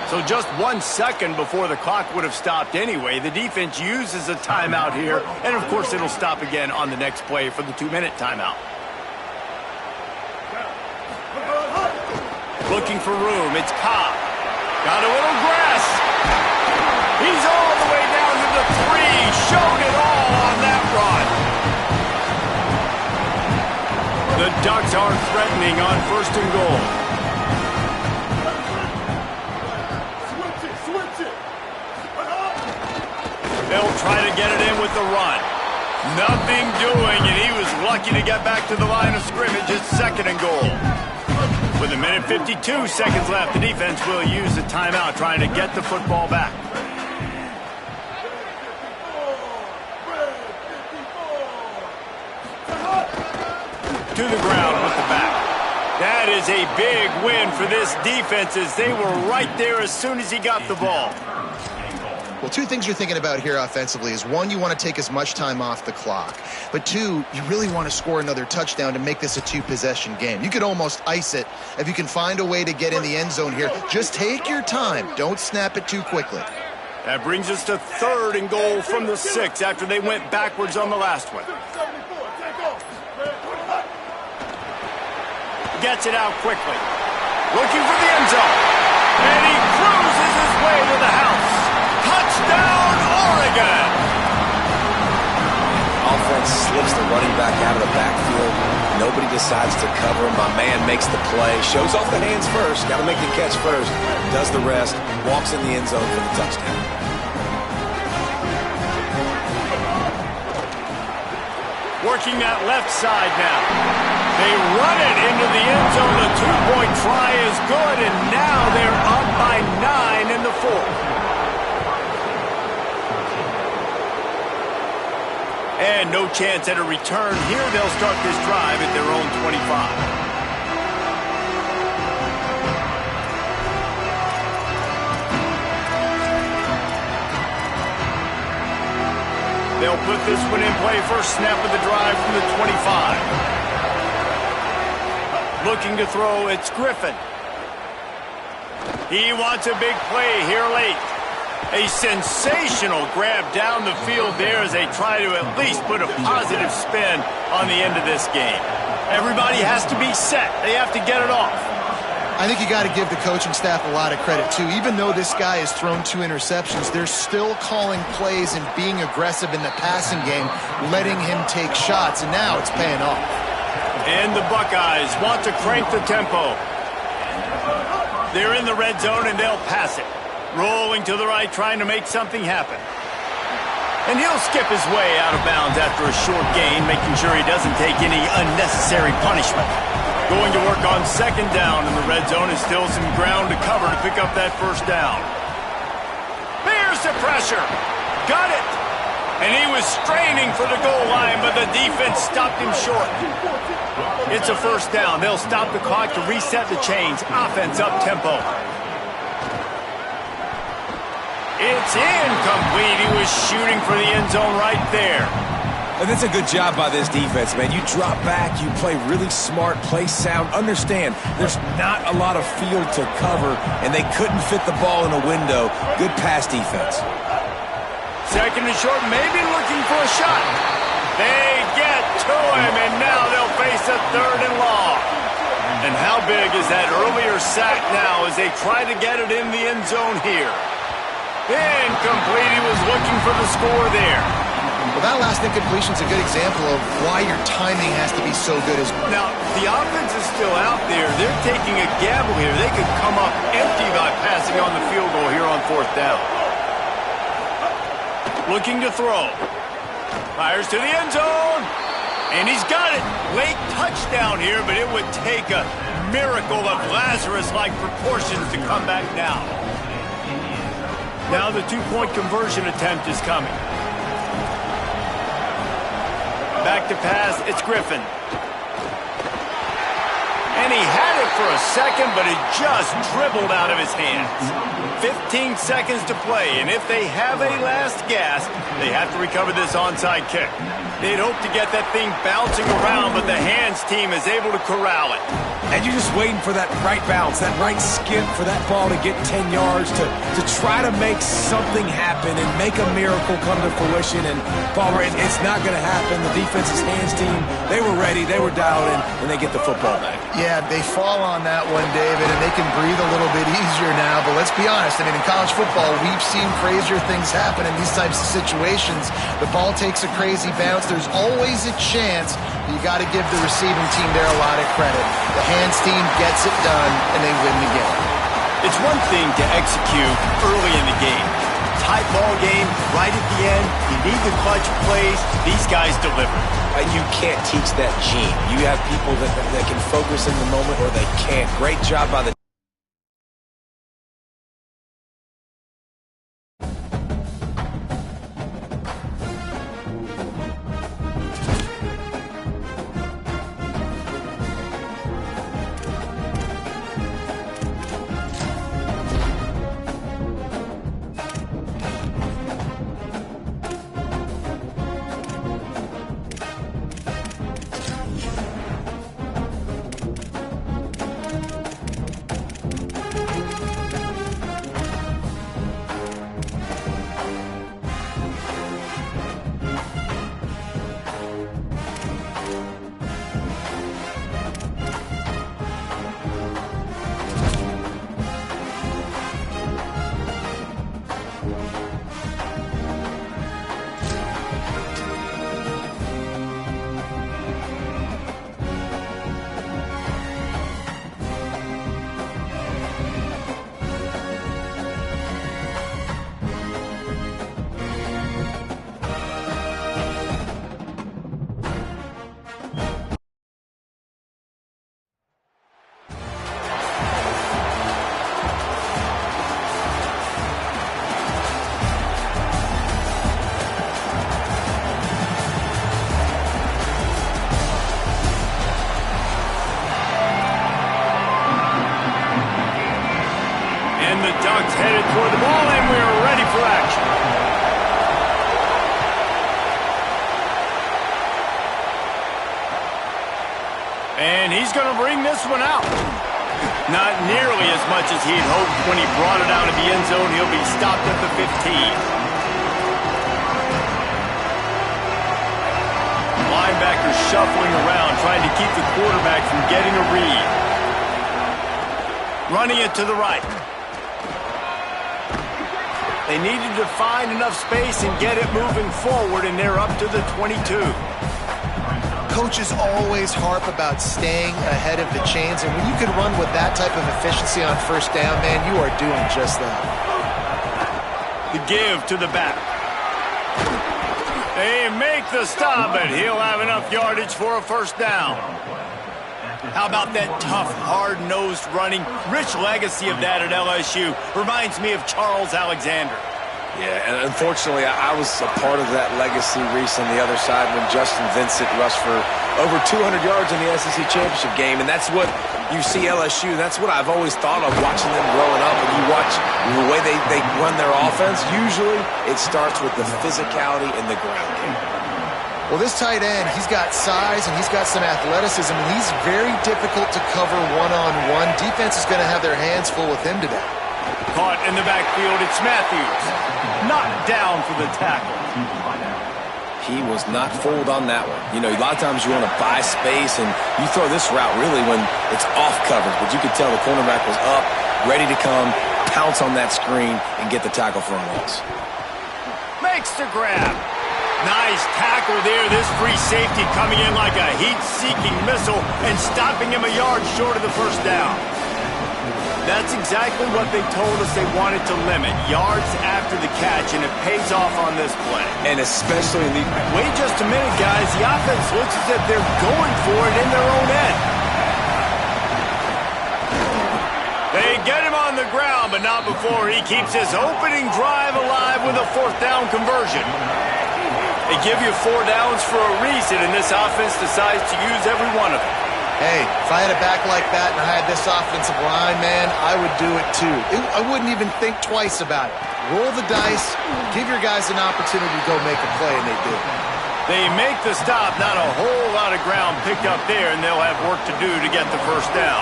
So just 1 second before the clock would have stopped anyway. The defense uses a timeout here, and of course it'll stop again on the next play for the 2-minute timeout. Looking for room, it's Cobb. Got a little grass. He's all the way down to the 3, showed it all on that run. The Ducks are threatening on 1st and goal. Switch it. They'll try to get it in with the run. Nothing doing, and he was lucky to get back to the line of scrimmage. It's 2nd and goal. With 1:52 seconds left, the defense will use the timeout trying to get the football back. To the ground with the back. That is a big win for this defense as they were right there as soon as he got the ball. Well, 2 things you're thinking about here offensively is, 1, you want to take as much time off the clock. But 2, you really want to score another touchdown to make this a 2-possession game. You could almost ice it if you can find a way to get in the end zone here. Just take your time. Don't snap it too quickly. That brings us to 3rd and goal from the 6 after they went backwards on the last one. Gets it out quickly. Looking for the end zone. And he cruises his way to the house. Touchdown, Oregon! Offense slips the running back out of the backfield. Nobody decides to cover him. My man makes the play. Shows off the hands first. Got to make the catch first. Does the rest. Walks in the end zone for the touchdown. Working that left side now. They run it into the end zone. The 2-point try is good, and now they're up by 9 in the 4th. And no chance at a return here. They'll start this drive at their own 25. They'll put this one in play. First snap of the drive from the 25. Looking to throw, it's Griffin. He wants a big play here late. A sensational grab down the field there as they try to at least put a positive spin on the end of this game. Everybody has to be set. They have to get it off. I think you got to give the coaching staff a lot of credit, too. Even though this guy has thrown 2 interceptions, they're still calling plays and being aggressive in the passing game, letting him take shots, and now it's paying off. And the Buckeyes want to crank the tempo. They're in the red zone, and they'll pass it. Rolling to the right, trying to make something happen. And he'll skip his way out of bounds after a short gain, making sure he doesn't take any unnecessary punishment. Going to work on 2nd down in the red zone, and still some ground to cover to pick up that 1st down. There's the pressure. Got it. And he was straining for the goal line, but the defense stopped him short. It's a 1st down. They'll stop the clock to reset the chains. Offense up tempo. It's incomplete. He was shooting for the end zone right there. And that's a good job by this defense, man. You drop back, you play really smart, play sound. Understand, there's not a lot of field to cover, and they couldn't fit the ball in a window. Good pass defense. Second and short, maybe looking for a shot. They get to him, and now they'll face a third and long. And how big is that earlier sack now as they try to get it in the end zone here? Incomplete. He was looking for the score there. Well, that last incompletion is a good example of why your timing has to be so good. Now, the offense is still out there. They're taking a gamble here. They could come up empty by passing on the field goal here on fourth down. Looking to throw. Fires to the end zone. And he's got it. Late touchdown here, but it would take a miracle of Lazarus-like proportions to come back down. Now the two-point conversion attempt is coming. Back to pass, it's Griffin. And he had it for a second, but it just dribbled out of his hands. 15 seconds to play, and if they have a last gasp, they have to recover this onside kick. They'd hope to get that thing bouncing around, but the hands team is able to corral it. And you're just waiting for that right bounce, that right skip for that ball to get 10 yards to try to make something happen and make a miracle come to fruition. And, Palmer, it's not going to happen. The defense's hands team, they were ready, they were dialed in, and they get the football back. Yeah, they fall on that one, David, and they can breathe a little bit easier now. But let's be honest, I mean, in college football, we've seen crazier things happen in these types of situations. The ball takes a crazy bounce. There's always a chance. You got to give the receiving team there a lot of credit. The hands team gets it done, and they win the game. It's one thing to execute early in the game. Tight ball game, right at the end. You need the clutch plays. These guys deliver. You can't teach that gene. You have people that can focus in the moment or they can't. Great job by the headed toward the ball, and we're ready for action. And he's going to bring this one out. Not nearly as much as he'd hoped when he brought it out of the end zone. He'll be stopped at the 15. Linebacker shuffling around, trying to keep the quarterback from getting a read. Running it to the right. They needed to find enough space and get it moving forward, and they're up to the 22. Coaches always harp about staying ahead of the chains, and when you can run with that type of efficiency on first down, man, you are doing just that. The give to the back. They make the stop, but he'll have enough yardage for a first down. How about that tough, hard-nosed running? Rich legacy of that at LSU. Reminds me of Charles Alexander. Yeah, and unfortunately, I was a part of that legacy, Reese, on the other side when Justin Vincent rushed for over 200 yards in the SEC Championship game, and that's what you see LSU. That's what I've always thought of watching them growing up, and you watch the way they run their offense. Usually, it starts with the physicality in the ground game. Well, this tight end, he's got size and he's got some athleticism, and he's very difficult to cover one-on-one. Defense is going to have their hands full with him today. Caught in the backfield, it's Matthews. Knocked down for the tackle. He was not fooled on that one. You know, a lot of times you want to buy space, and you throw this route really when it's off coverage, but you could tell the cornerback was up, ready to come, pounce on that screen, and get the tackle for a loss. Makes the grab. Nice tackle there. This free safety coming in like a heat-seeking missile and stopping him a yard short of the first down. That's exactly what they told us they wanted to limit. Yards after the catch, and it pays off on this play. And especially in the... Wait just a minute, guys. The offense looks as if they're going for it in their own end. They get him on the ground, but not before he keeps his opening drive alive with a fourth down conversion. They give you 4 downs for a reason, and this offense decides to use every one of them. Hey, if I had a back like that and I had this offensive line, man, I would do it too. I wouldn't even think twice about it. Roll the dice, give your guys an opportunity to go make a play, and they do. They make the stop, not a whole lot of ground picked up there, and they'll have work to do to get the first down.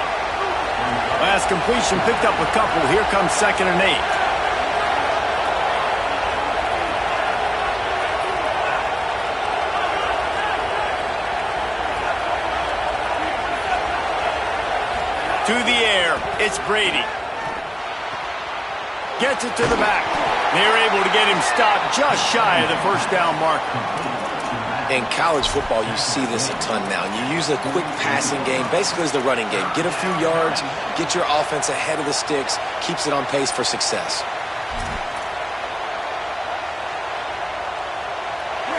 Last completion picked up a couple. Here comes 2nd and 8. To the air, it's Brady. Gets it to the back. They're able to get him stopped just shy of the first down mark. In college football, you see this a ton now. You use a quick passing game, basically as the running game. Get a few yards, get your offense ahead of the sticks, keeps it on pace for success.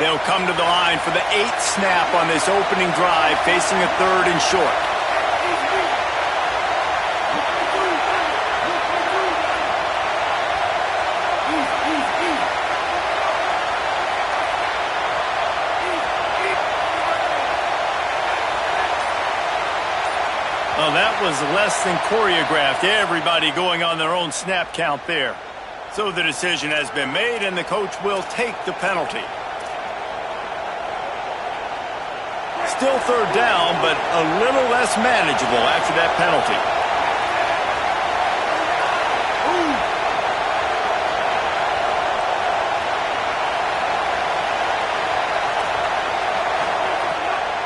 They'll come to the line for the 8th snap on this opening drive, facing a 3rd and short. Well, that was less than choreographed. Everybody going on their own snap count there. So the decision has been made, and the coach will take the penalty. Still 3rd down, but a little less manageable after that penalty.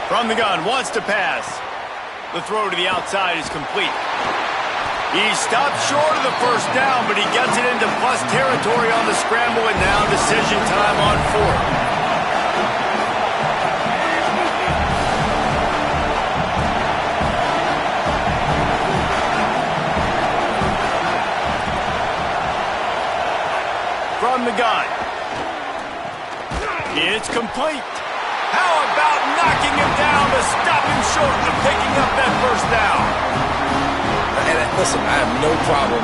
From the gun, wants to pass. The throw to the outside is complete. He stopped short of the first down, but he gets it into plus territory on the scramble, and now decision time on 4th. From the gun. It's complete. How about knocking him down to stop him short of picking up that first down? And listen, I have no problem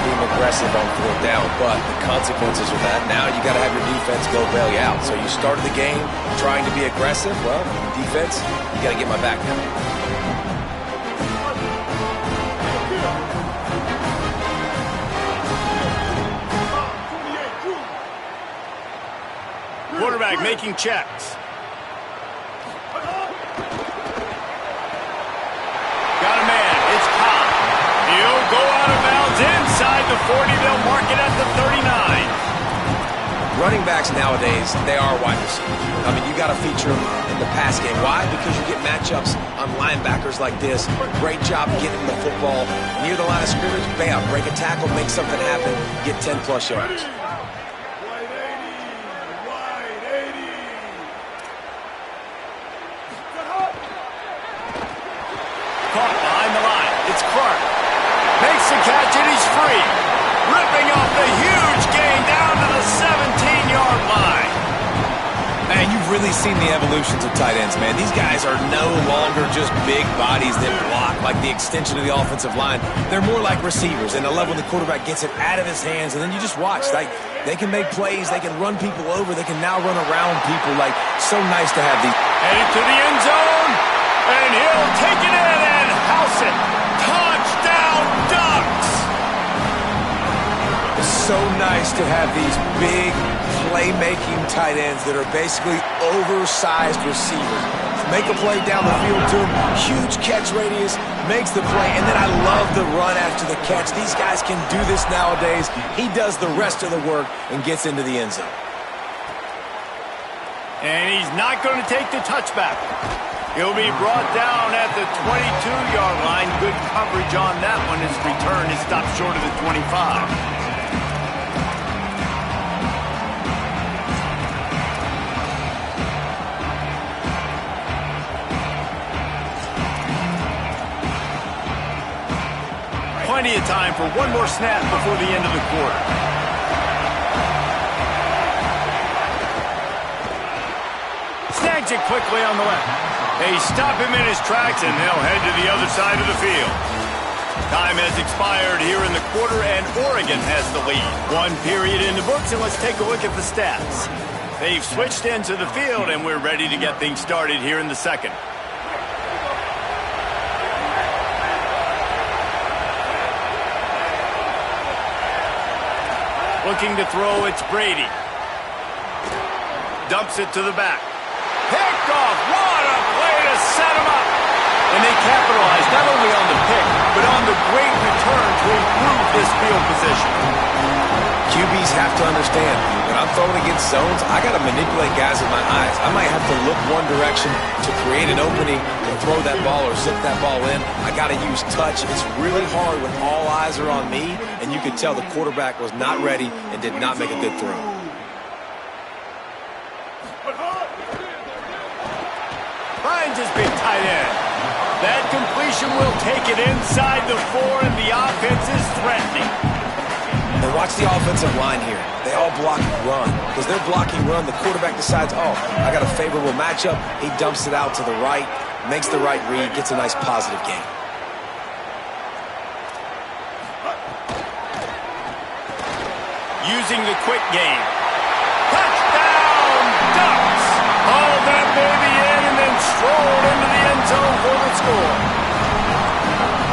being aggressive on 4th down, but the consequences of that, now you got to have your defense go bail you out. So you started the game trying to be aggressive. Well, defense, you got to get my back now. Quarterback making checks. Got a man. It's Cobb. He'll go out of bounds inside the 40. They'll mark it at the 39. Running backs nowadays, they are wide receivers. I mean, you got to feature them in the pass game. Why? Because you get matchups on linebackers like this. Great job getting the football near the line of scrimmage. Bam, break a tackle, make something happen, get 10-plus yards. Caught behind the line. It's Clark. Makes the catch, and he's free. Ripping off the huge gain down to the 17-yard line. Man, you've really seen the evolutions of tight ends, man. These guys are no longer just big bodies that block like the extension of the offensive line. They're more like receivers, and I love when the quarterback gets it out of his hands, and then you just watch. Like, they can make plays. They can run people over. They can now run around people. Like, so nice to have these. Headed to the end zone, and he'll take it in and house it. Touchdown, Ducks! It's so nice to have these big playmaking tight ends that are basically oversized receivers. Make a play down the field to him, huge catch radius, makes the play, and then I love the run after the catch. These guys can do this nowadays. He does the rest of the work and gets into the end zone. And he's not going to take the touchback. He'll be brought down at the 22-yard line. Good coverage on that one. His return is stopped short of the 25. Plenty of time for one more snap before the end of the quarter. Snags it quickly on the left. They stop him in his tracks, and they'll head to the other side of the field. Time has expired here in the quarter, and Oregon has the lead. One period in the books, and let's take a look at the stats. They've switched into the field, and we're ready to get things started here in the second. Looking to throw, it's Brady. Dumps it to the back. Picked off. What a play to set him up. And they capitalize not only on the pick, but on the great return to improve this field position. QBs have to understand, when I'm throwing against zones, I got to manipulate guys with my eyes. I might have to look one direction to create an opening and throw that ball or zip that ball in. I got to use touch. It's really hard when all eyes are on me, and you could tell the quarterback was not ready and did not make a good throw. Finds his big tight end. That completion will take it inside the 4, and the offense is threatening. And watch the offensive line here. They all block run. Because they're blocking run, the quarterback decides, oh, I got a favorable matchup. He dumps it out to the right, makes the right read, gets a nice positive gain. Using the quick game. Touchdown, Ducks! Haul that baby in and then strolled into the end zone for the score.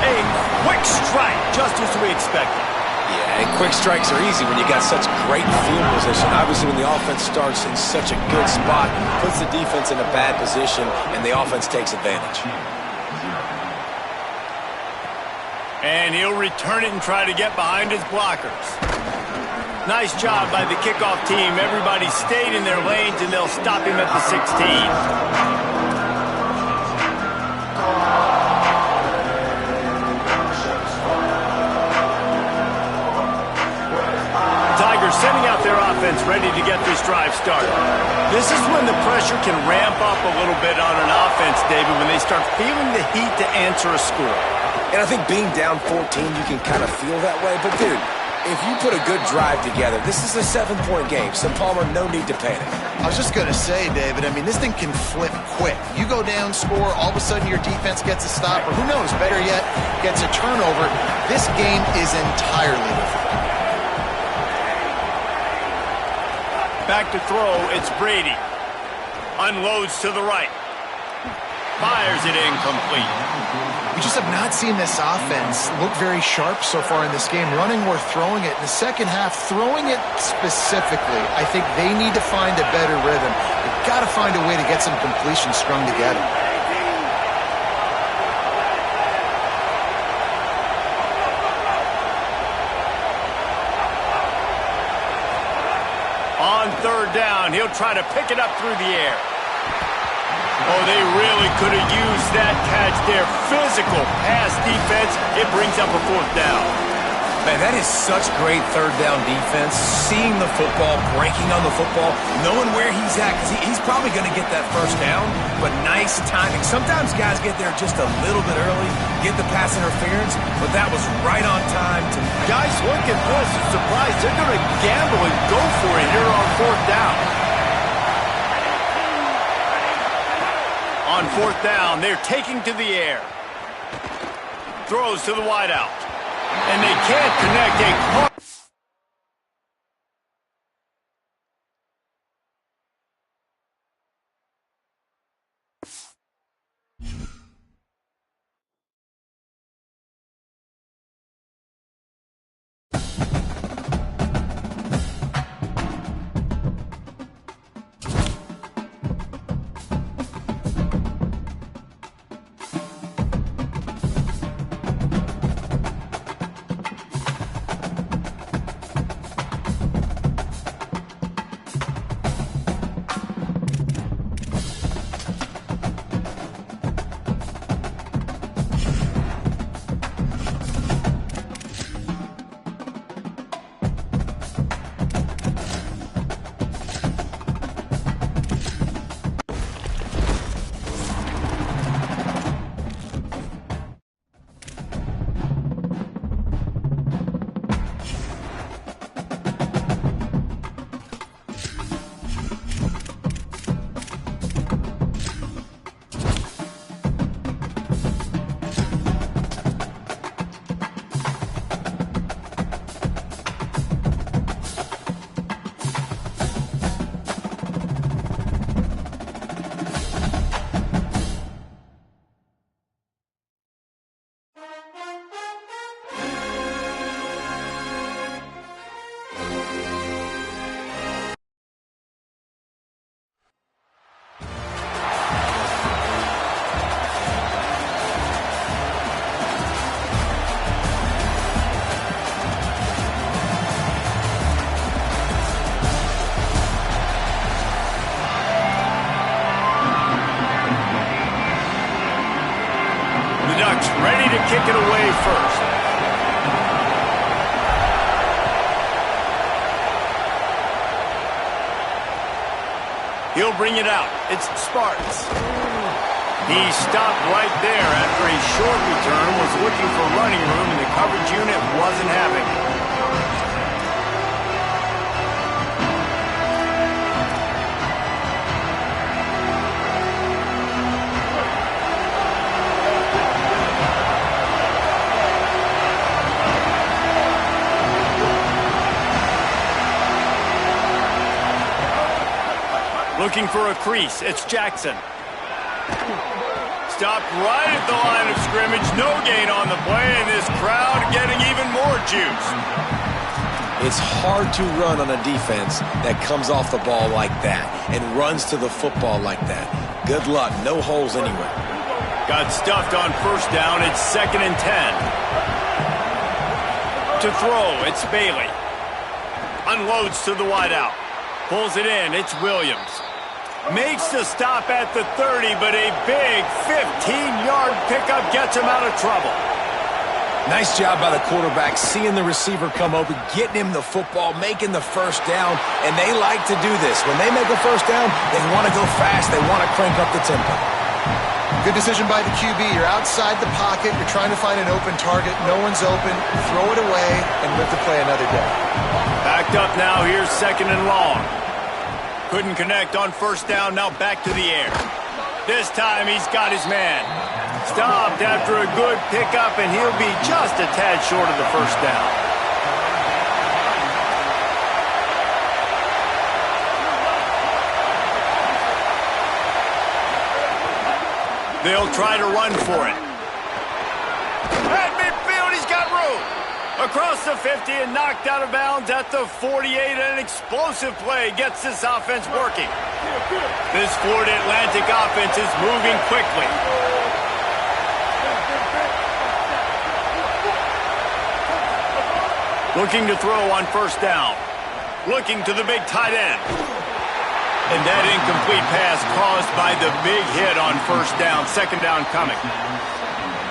A quick strike, just as we expected. Yeah, and quick strikes are easy when you got such great field position. Obviously, when the offense starts in such a good spot, puts the defense in a bad position, and the offense takes advantage. And he'll return it and try to get behind his blockers. Nice job by the kickoff team. Everybody stayed in their lanes, and they'll stop him at the 16. Sending out their offense ready to get this drive started. This is when the pressure can ramp up a little bit on an offense, David, when they start feeling the heat to answer a score. And I think being down 14, you can kind of feel that way. But, dude, if you put a good drive together, this is a 7-point game. So, Palmer, no need to panic. I was just going to say, David, I mean, this thing can flip quick. You go down, score, all of a sudden your defense gets a stop, or who knows, better yet, gets a turnover. This game is entirely different. Back to throw, it's Brady. Unloads to the right. Fires it incomplete. We just have not seen this offense look very sharp so far in this game, running or throwing it. In the second half, throwing it specifically, I think they need to find a better rhythm. They've got to find a way to get some completions strung together. On third down, he'll try to pick it up through the air. Oh, they really could have used that catch there. Physical pass defense. It brings up a fourth down. Man, that is such great third down defense. Seeing the football, breaking on the football, knowing where he's at, because he's probably going to get that first down, but nice timing. Sometimes guys get there just a little bit early, get the pass interference, but that was right on time. Guys, look at this. Surprise. They're going to gamble and go for it here on fourth down. On fourth down, they're taking to the air. Throws to the wideout. And they can't connect a... looks ready to kick it away first. He'll bring it out. It's Sparks. He stopped right there after a short return, was looking for running room, and the coverage unit wasn't having it. Looking for a crease. It's Jackson. Stopped right at the line of scrimmage. No gain on the play, and this crowd getting even more juice. It's hard to run on a defense that comes off the ball like that and runs to the football like that. Good luck. No holes anywhere. Got stuffed on first down. It's 2nd and 10. To throw, it's Bailey. Unloads to the wideout. Pulls it in. It's Williams. Makes the stop at the 30, but a big 15-yard pickup gets him out of trouble. Nice job by the quarterback, seeing the receiver come open, getting him the football, making the first down, and they like to do this. When they make a first down, they want to go fast. They want to crank up the tempo. Good decision by the QB. You're outside the pocket. You're trying to find an open target. No one's open. Throw it away and live to play another day. Backed up now. Here's 2nd and long. Couldn't connect on first down. Now back to the air. This time he's got his man. Stopped after a good pickup, and he'll be just a tad short of the first down. They'll try to run for it. At midfield, he's got room. Across the 50 and knocked out of bounds at the 48. An explosive play gets this offense working. This Florida Atlantic offense is moving quickly. Looking to throw on first down. Looking to the big tight end. And that incomplete pass caused by the big hit on first down. 2nd down coming.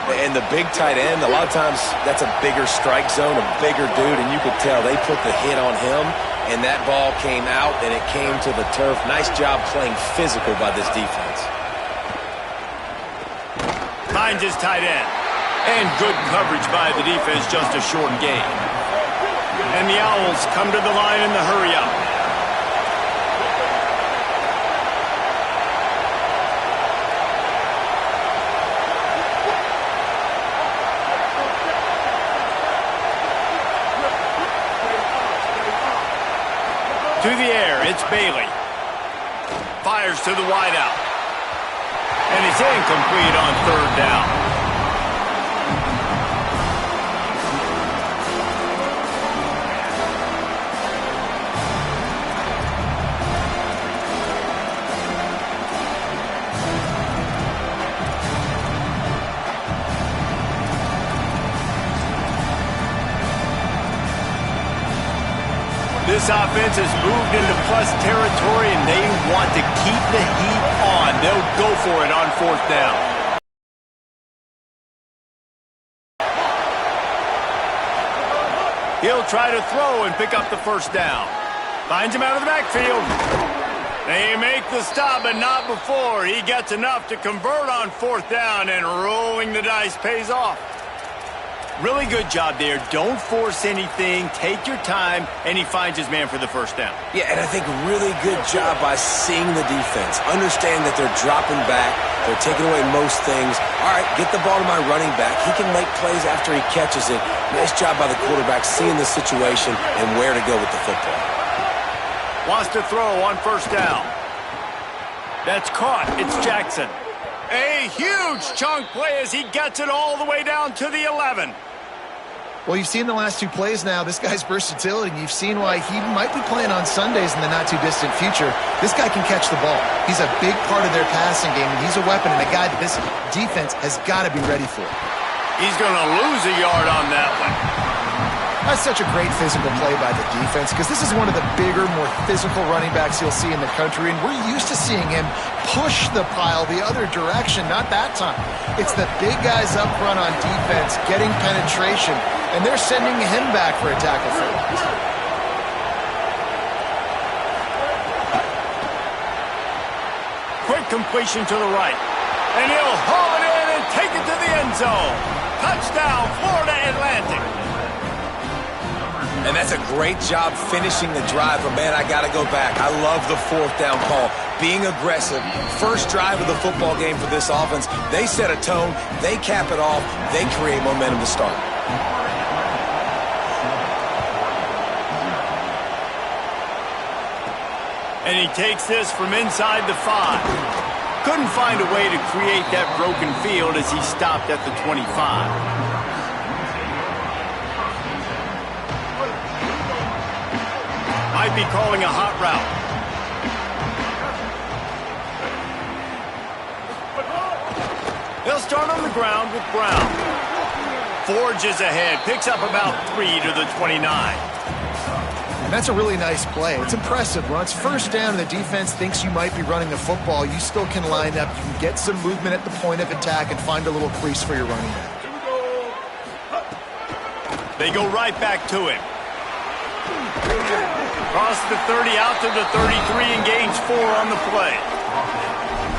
And the big tight end, a lot of times that's a bigger strike zone, a bigger dude, and you could tell they put the hit on him, and that ball came out, and it came to the turf. Nice job playing physical by this defense. Finds his tight end. And good coverage by the defense, just a short gain. And the Owls come to the line in the hurry-up. To the air, it's Bailey. Fires to the wideout. And it's incomplete on 3rd down. This offense has moved into plus territory, and they want to keep the heat on. They'll go for it on 4th down. He'll try to throw and pick up the first down. Finds him out of the backfield. They make the stop, but not before. He gets enough to convert on 4th down, and rolling the dice pays off. Really good job there. Don't force anything. Take your time, and he finds his man for the first down. Yeah, and I think really good job by seeing the defense. Understand that they're dropping back. They're taking away most things. All right, get the ball to my running back. He can make plays after he catches it. Nice job by the quarterback seeing the situation and where to go with the football. Wants to throw on first down. That's caught. It's Jackson. A huge chunk play as he gets it all the way down to the 11. Well, you've seen the last 2 plays now. This guy's versatility. You've seen why he might be playing on Sundays in the not-too-distant future. This guy can catch the ball. He's a big part of their passing game, and he's a weapon and a guy that this defense has got to be ready for. He's going to lose a yard on that one. That's such a great physical play by the defense because this is one of the bigger, more physical running backs you'll see in the country, and we're used to seeing him push the pile the other direction, not that time. It's the big guys up front on defense getting penetration, and they're sending him back for a tackle for loss. Quick completion to the right. And he'll haul it in and take it to the end zone. Touchdown, Florida Atlantic. And that's a great job finishing the drive, but man, I got to go back. I love the fourth down call. Being aggressive, first drive of the football game for this offense. They set a tone, they cap it off, they create momentum to start. And he takes this from inside the 5. Couldn't find a way to create that broken field as he stopped at the 25. Might be calling a hot route. They'll start on the ground with Brown. Forges ahead, picks up about 3 to the 29. And that's a really nice play. It's impressive. When it's first down and the defense thinks you might be running the football, you still can line up. You can get some movement at the point of attack and find a little crease for your running back. They go right back to him. Cross the 30 out to the 33 and gains 4 on the play.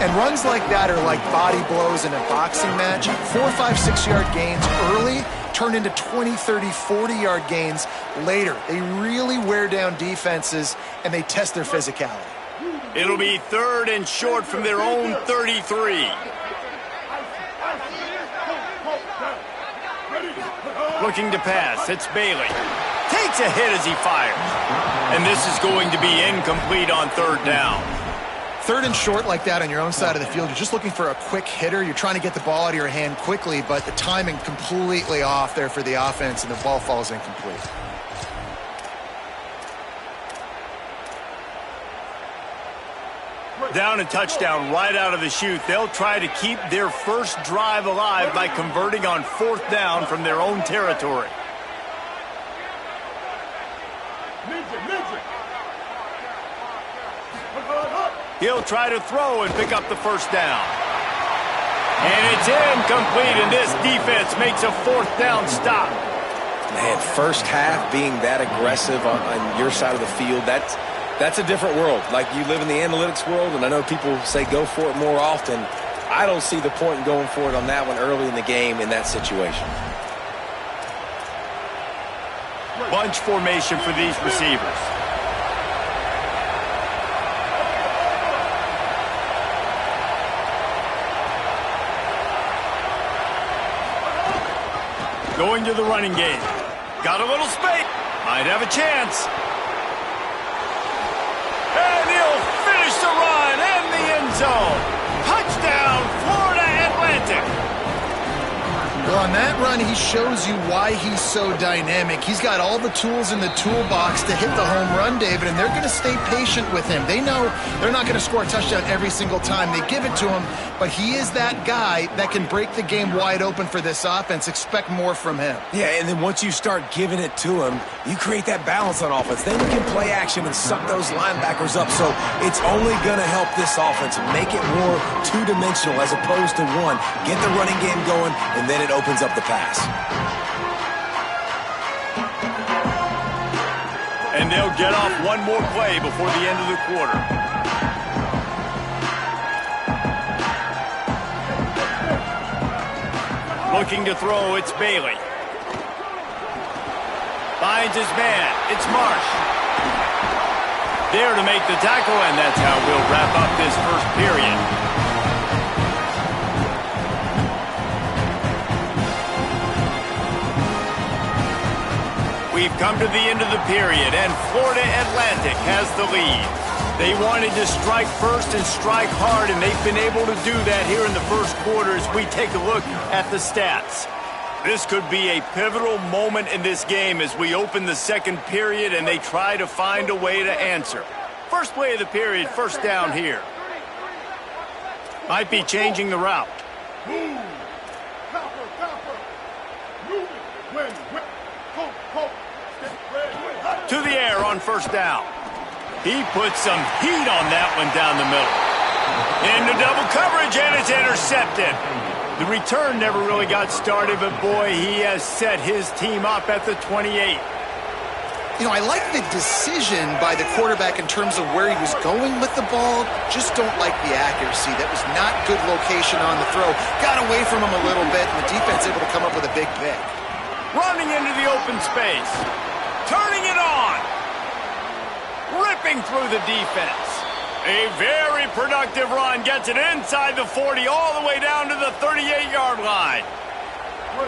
And runs like that are like body blows in a boxing match. 4, 5, 6-yard gains early turn into 20, 30, 40-yard gains later. They really wear down defenses, and they test their physicality. It'll be 3rd and short from their own 33. Looking to pass. It's Bailey. Takes a hit as he fires. And this is going to be incomplete on 3rd down. 3rd and short like that on your own side of the field, you're just looking for a quick hitter. You're trying to get the ball out of your hand quickly, but the timing completely off there for the offense, and the ball falls incomplete. Down and touchdown right out of the chute. They'll try to keep their first drive alive by converting on 4th down from their own territory. He'll try to throw and pick up the first down. And it's incomplete, and this defense makes a 4th down stop. Man, first half being that aggressive on your side of the field, that's a different world. Like, you live in the analytics world, and I know people say go for it more often. I don't see the point in going for it on that one early in the game in that situation. Bunch formation for these receivers. Going to the running game. Got a little space. Might have a chance. And he'll finish the run in the end zone. Touchdown, Florida Atlantic. Well, on that run, he shows you why he's so dynamic. He's got all the tools in the toolbox to hit the home run, David, and they're going to stay patient with him. They know they're not going to score a touchdown every single time they give it to him, but he is that guy that can break the game wide open for this offense. Expect more from him. Yeah, and then once you start giving it to him, you create that balance on offense. Then you can play action and suck those linebackers up. So it's only going to help this offense make it more two-dimensional as opposed to one. Get the running game going, and then it opens up the pass. And they'll get off one more play before the end of the quarter. Looking to throw, it's Bailey. Finds his man, it's Marsh. There to make the tackle, and that's how we'll wrap up this first period. We've come to the end of the period, and Florida Atlantic has the lead. They wanted to strike first and strike hard, and they've been able to do that here in the first quarter as we take a look at the stats. This could be a pivotal moment in this game as we open the second period and they try to find a way to answer. First play of the period, first down here. Might be changing the route. Move. Copper. Move it. Win. Hope. To the air on first down. He puts some heat on that one down the middle. Into double coverage, and it's intercepted. The return never really got started, but boy, he has set his team up at the 28. You know, I like the decision by the quarterback in terms of where he was going with the ball. Just don't like the accuracy. That was not good location on the throw. Got away from him a little bit, and the defense able to come up with a big pick. Running into the open space. Turning it on. Ripping through the defense. A very productive run. Gets it inside the 40 all the way down to the 38-yard line.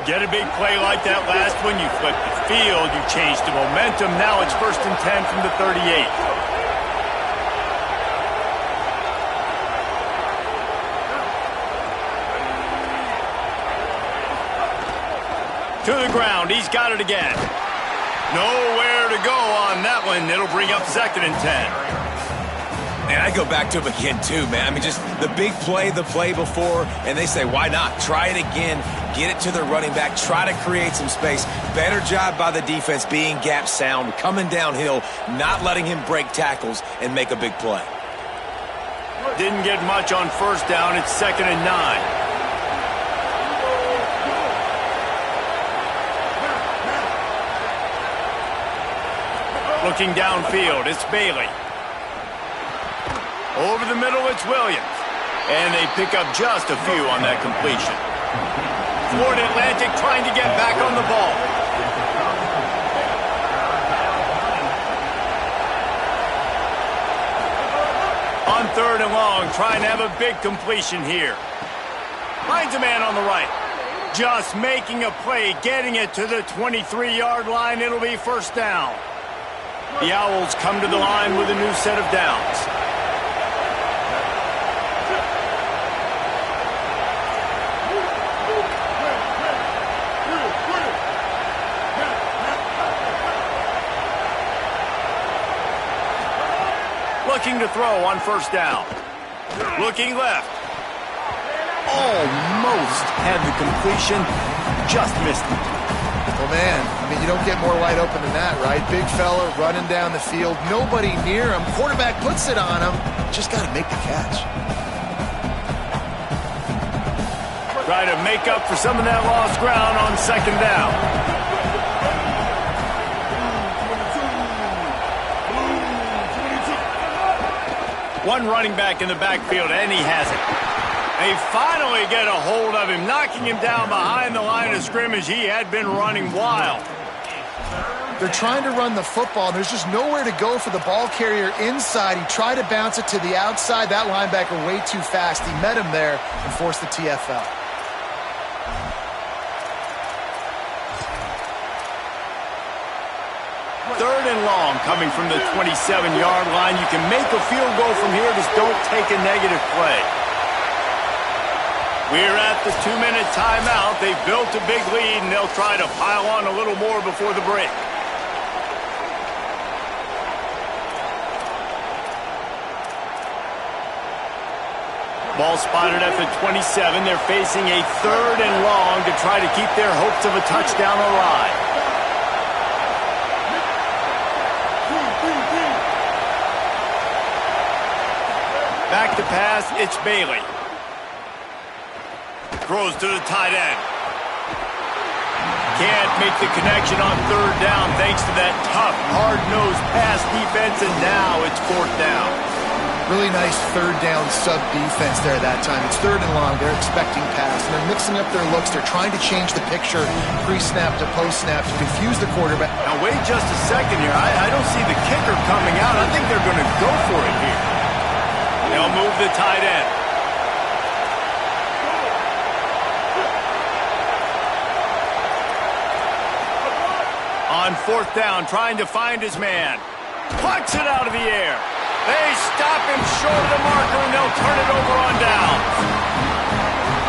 Get a big play like that last one, you flip the field, you change the momentum. Now it's 1st and 10 from the 38. To the ground, he's got it again. Nowhere to go on that one. It'll bring up 2nd and 10. And I go back to him again, too, man. I mean, just the big play, the play before, and they say, why not? Try it again. Get it to the running back. Try to create some space. Better job by the defense being gap sound, coming downhill, not letting him break tackles and make a big play. Didn't get much on first down. It's 2nd and 9. Looking downfield, it's Bailey. Over the middle, it's Williams. And they pick up just a few on that completion. Florida Atlantic trying to get back on the ball. On 3rd and long, trying to have a big completion here. Finds a man on the right. Just making a play, getting it to the 23-yard line. It'll be 1st down. The Owls come to the line with a new set of downs. Looking to throw on 1st down. Looking left. Almost had the completion. Just missed it. Well, man, I mean, you don't get more wide open than that, right? Big fella running down the field. Nobody near him. Quarterback puts it on him. Just got to make the catch. Try to make up for some of that lost ground on 2nd down. One running back in the backfield, and he has it. They finally get a hold of him, knocking him down behind the line of scrimmage. He had been running wild. They're trying to run the football. There's just nowhere to go for the ball carrier inside. He tried to bounce it to the outside. That linebacker way too fast. He met him there and forced the TFL. Third and long coming from the 27-yard line. You can make a field goal from here. Just don't take a negative play. We're at the 2-minute timeout. They've built a big lead, and they'll try to pile on a little more before the break. Ball spotted at the 27. They're facing a 3rd and long to try to keep their hopes of a touchdown alive. Back to pass, it's Bailey. Throws to the tight end. Can't make the connection on 3rd down thanks to that tough, hard-nosed pass defense, and now it's 4th down. Really nice 3rd down sub-defense there that time. It's 3rd and long. They're expecting pass, and they're mixing up their looks. They're trying to change the picture pre-snap to post-snap to confuse the quarterback. Now, wait just a second here. I don't see the kicker coming out. I think they're going to go for it here. They'll move the tight end. On 4th down, trying to find his man. Plucks it out of the air. They stop him short of the marker, and they'll turn it over on down.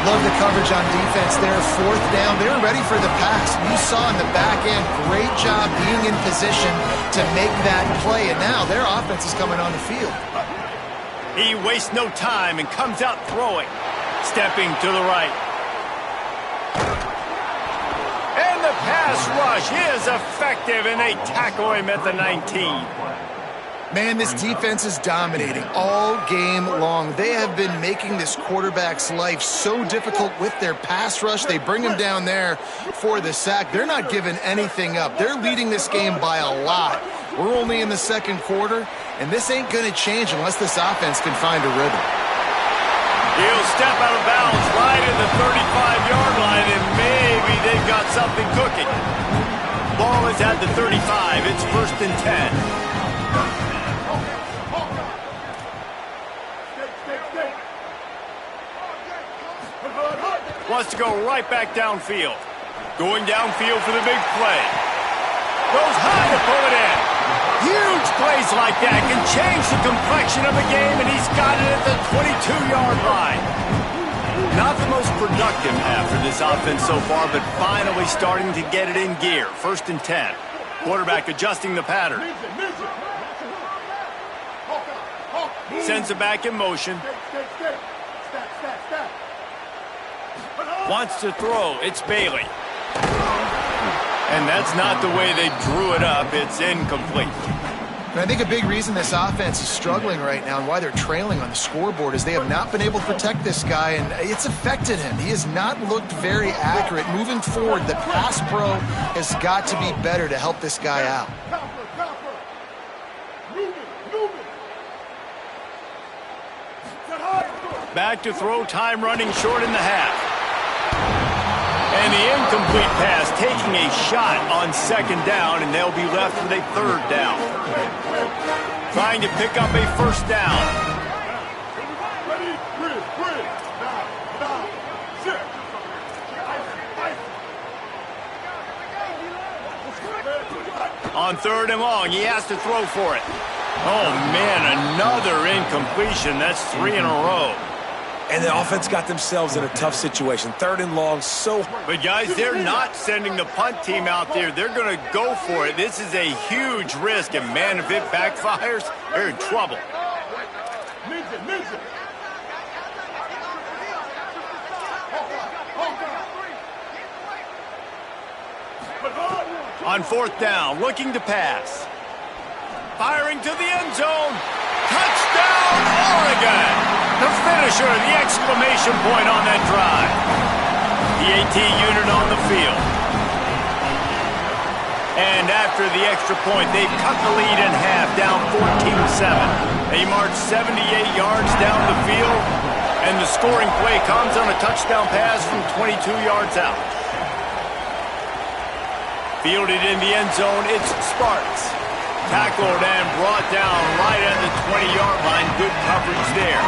Love the coverage on defense there. 4th down. They were ready for the pass. You saw in the back end, great job being in position to make that play. And now their offense is coming on the field. He wastes no time and comes out throwing. Stepping to the right. And the pass pass rush is effective, and they tackle him at the 19. Man, this defense is dominating all game long. They have been making this quarterback's life so difficult with their pass rush. They bring him down there for the sack. They're not giving anything up. They're leading this game by a lot. We're only in the second quarter, and this ain't going to change unless this offense can find a rhythm. He'll step out of bounds right at the 35-yard line, and maybe they've got something cooking. Ball is at the 35. It's 1st and 10. Wants to go right back downfield. Going downfield for the big play. Goes high to pull it in. Huge plays like that can change the complexion of a game, and he's got it at the 22-yard line. Not the most productive half for this offense so far, but finally starting to get it in gear. 1st and 10. Quarterback adjusting the pattern. Sends it back in motion. Wants to throw. It's Bailey. And that's not the way they drew it up. It's incomplete. And I think a big reason this offense is struggling right now and why they're trailing on the scoreboard is they have not been able to protect this guy, and it's affected him. He has not looked very accurate. Moving forward, the pass pro has got to be better to help this guy out. Back to throw, time running short in the half. And the incomplete pass taking a shot on 2nd down, and they'll be left with a 3rd down. Trying to pick up a 1st down. On 3rd and long, he has to throw for it. Oh, man, another incompletion. That's 3 in a row. And the offense got themselves in a tough situation. 3rd and long, But, guys, they're not sending the punt team out there. They're going to go for it. This is a huge risk, and, man, if it backfires, they're in trouble. On 4th down, looking to pass. Firing to the end zone. Touchdown, Oregon! The finisher, the exclamation point on that drive. The AT unit on the field. And after the extra point, they've cut the lead in half, down 14-7. They march 78 yards down the field, and the scoring play comes on a touchdown pass from 22 yards out. Fielded in the end zone, it's Sparks. Tackled and brought down right at the 20-yard line. Good coverage there.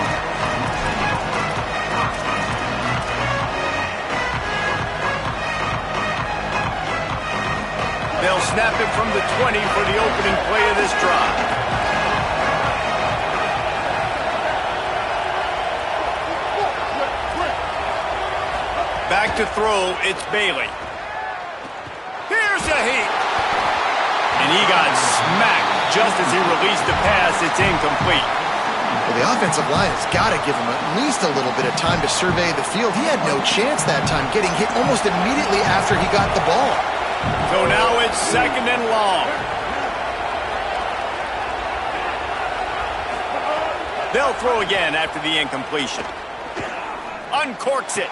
They'll snap it from the 20 for the opening play of this drive. Back to throw, it's Bailey. Here's a heat. And he got smacked just as he released the pass. It's incomplete. Well, the offensive line has got to give him at least a little bit of time to survey the field. He had no chance that time, getting hit almost immediately after he got the ball. So now it's 2nd and long. They'll throw again after the incompletion. Uncorks it.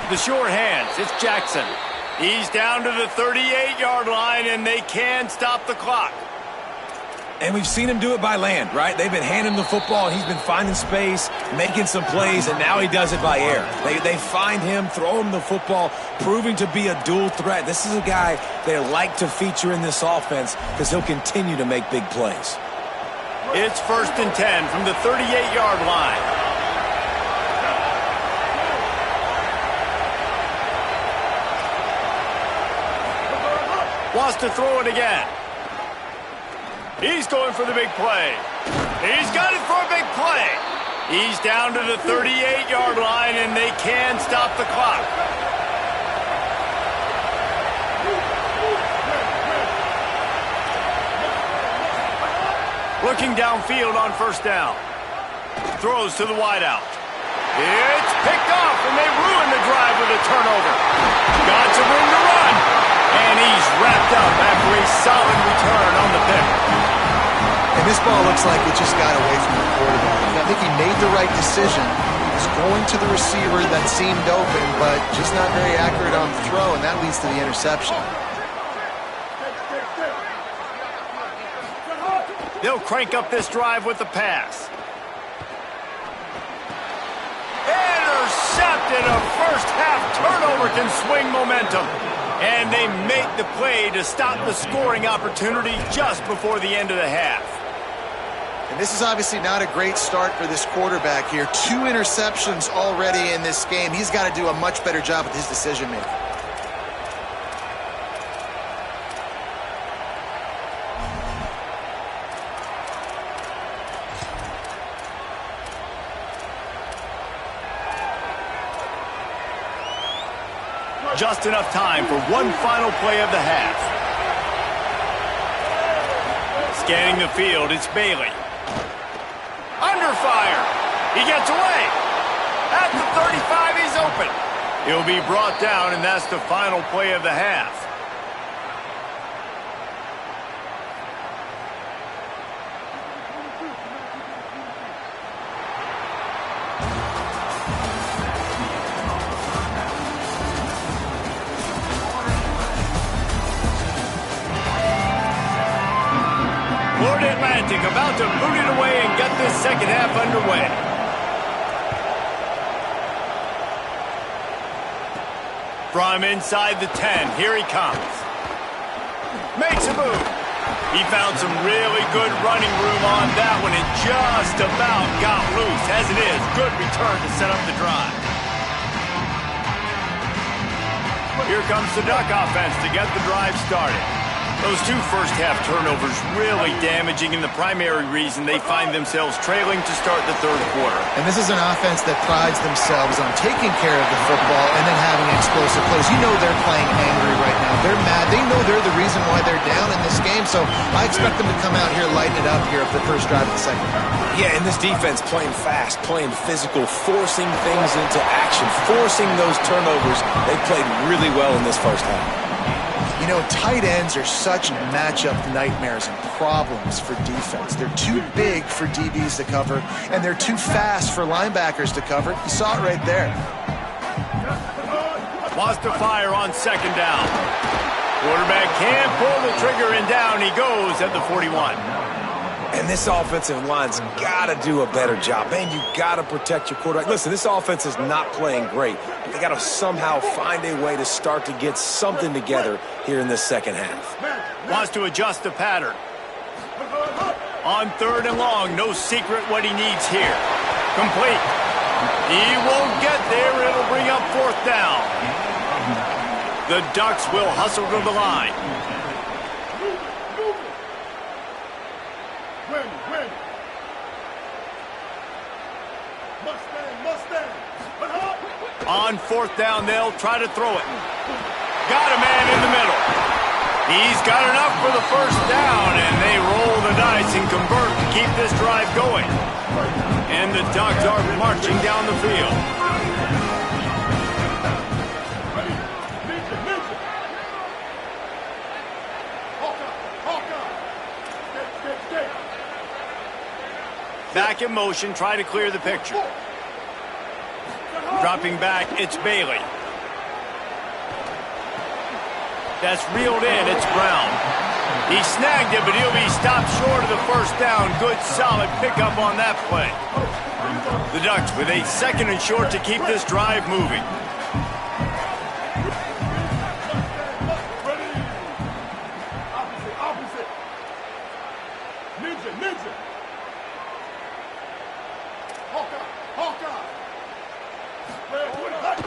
The short hands, it's Jackson. He's down to the 38-yard line, and they can stop the clock. And we've seen him do it by land, right? They've been handing the football, and he's been finding space, making some plays, and now he does it by air. They find him, throw him the football, proving to be a dual threat. This is a guy they like to feature in this offense because he'll continue to make big plays. It's 1st and 10 from the 38-yard line. Wants to throw it again. He's going for the big play. He's got it for a big play. He's down to the 38-yard line, and they can stop the clock. Looking downfield on 1st down. Throws to the wideout. It's picked off, and they ruin the drive with a turnover. Got some room to run. And ball looks like it just got away from the quarterback. I think he made the right decision. He was going to the receiver that seemed open, but just not very accurate on the throw, and that leads to the interception. They'll crank up this drive with the pass. Intercepted. A first-half turnover can swing momentum. And they make the play to stop the scoring opportunity just before the end of the half. And this is obviously not a great start for this quarterback here. 2 interceptions already in this game. He's got to do a much better job with his decision-making. Just enough time for one final play of the half. Scanning the field, it's Bailey. Under fire. He gets away. At the 35, he's open. He'll be brought down, and that's the final play of the half. About to boot it away and get this second half underway. From inside the 10, here he comes. Makes a move. He found some really good running room on that one and just about got loose. As it is, good return to set up the drive. Here comes the Duck offense to get the drive started. Those 2 first-half turnovers really damaging, and the primary reason they find themselves trailing to start the third quarter. And this is an offense that prides themselves on taking care of the football and then having explosive plays. You know they're playing angry right now. They're mad. They know they're the reason why they're down in this game, so I expect them to come out here, lighten it up here for the first drive of the second half. Yeah, and this defense playing fast, playing physical, forcing things into action, forcing those turnovers. They played really well in this first half. You know, tight ends are such matchup nightmares and problems for defense. They're too big for DBs to cover, and they're too fast for linebackers to cover. You saw it right there. Wants to fire on second down. Quarterback can't pull the trigger, and down he goes at the 41. And this offensive line's got to do a better job. Man, you got to protect your quarterback. Listen, this offense is not playing great, but they got to somehow find a way to start to get something together here in this second half. Wants to adjust the pattern. On third and long, no secret what he needs here. Complete. He won't get there. It'll bring up fourth down. The Ducks will hustle to the line. On fourth down, they'll try to throw it. Got a man in the middle. He's got enough for the first down, and they roll the dice and convert to keep this drive going. And the Ducks are marching down the field. Back in motion, try to clear the picture. Dropping back, it's Bailey. That's reeled in, it's Brown. He snagged it, but he'll be stopped short of the first down. Good, solid pickup on that play. The Ducks with a second and short to keep this drive moving.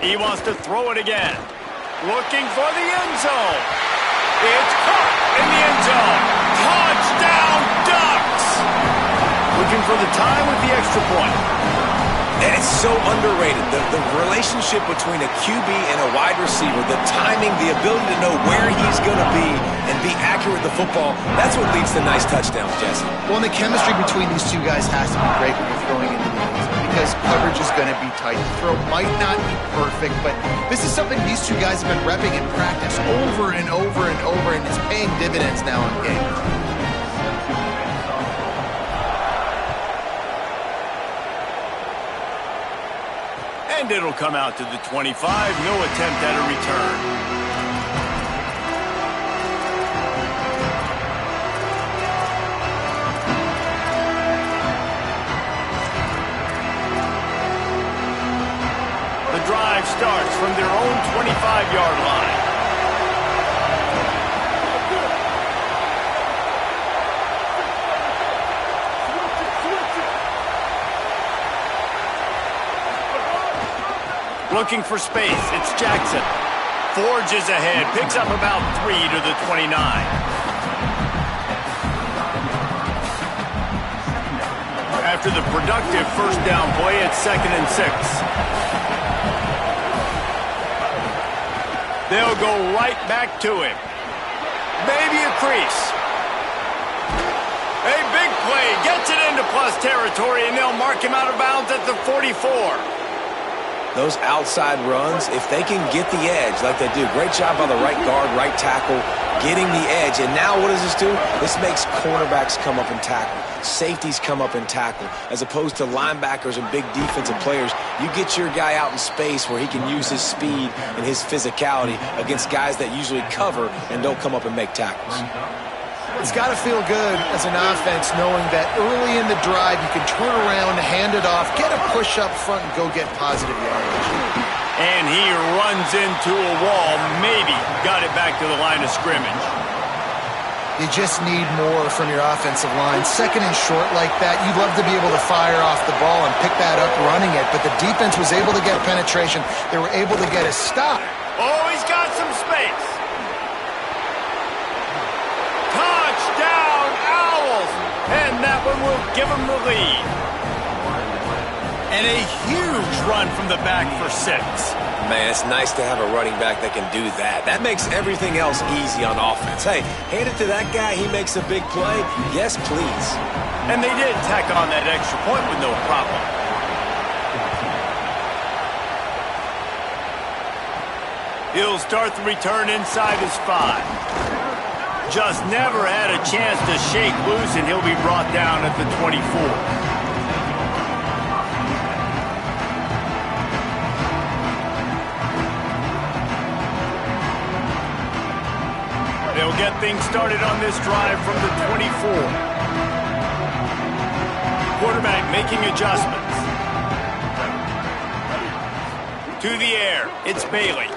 He wants to throw it again. Looking for the end zone. It's caught in the end zone. Touchdown, Ducks! Looking for the tie with the extra point. And it's so underrated. The relationship between a QB and a wide receiver, the timing, the ability to know where he's going to be and be accurate with the football, that's what leads to nice touchdowns, Jesse. Well, and the chemistry between these two guys has to be great when you're throwing into the end zone because coverage is going to be tight. The throw might not be perfect, but this is something these two guys have been repping in practice over and over and over, and it's paying dividends now in games. And it'll come out to the 25. No attempt at a return. The drive starts from their own 25-yard line. Looking for space, it's Jackson. Forges ahead, picks up about 3 to the 29. After the productive first down play, it's 2nd and 6. They'll go right back to him. Maybe a crease. A big play, gets it into plus territory, and they'll mark him out of bounds at the 44. Those outside runs, if they can get the edge like they do, great job by the right guard, right tackle, getting the edge. And now what does this do? This makes cornerbacks come up and tackle. Safeties come up and tackle. As opposed to linebackers and big defensive players, you get your guy out in space where he can use his speed and his physicality against guys that usually cover and don't come up and make tackles. It's got to feel good as an offense knowing that early in the drive you can turn around, hand it off, get a push up front, and go get positive yardage. And he runs into a wall, maybe got it back to the line of scrimmage. You just need more from your offensive line. 2nd and short like that, you'd love to be able to fire off the ball and pick that up running it, but the defense was able to get penetration. They were able to get a stop. Oh, he's got some space. And that one will give him the lead. And a huge run from the back for 6. Man, it's nice to have a running back that can do that. That makes everything else easy on offense. Hey, hand it to that guy. He makes a big play. Yes, please. And they did tack on that extra point with no problem. He'll start the return inside his 5. Just never had a chance to shake loose, and he'll be brought down at the 24. They'll get things started on this drive from the 24. Quarterback making adjustments. To the air, it's Bailey.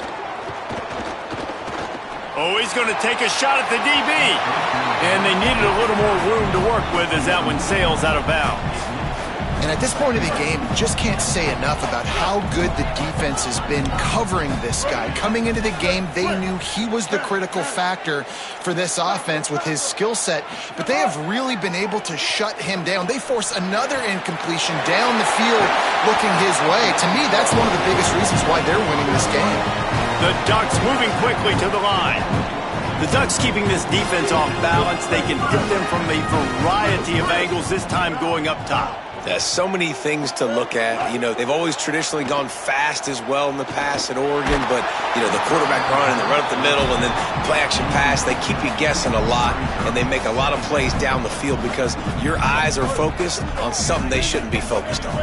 Oh, he's going to take a shot at the DB. And they needed a little more room to work with as that one sails out of bounds. And at this point of the game, you just can't say enough about how good the defense has been covering this guy. Coming into the game, they knew he was the critical factor for this offense with his skill set, but they have really been able to shut him down. They force another incompletion down the field looking his way. To me, that's one of the biggest reasons why they're winning this game. The Ducks moving quickly to the line. The Ducks keeping this defense off balance. They can hit them from a variety of angles, this time going up top. There's so many things to look at. You know, they've always traditionally gone fast as well in the past at Oregon, but, you know, the quarterback run and the run up the middle and then play-action pass, they keep you guessing a lot, and they make a lot of plays down the field because your eyes are focused on something they shouldn't be focused on.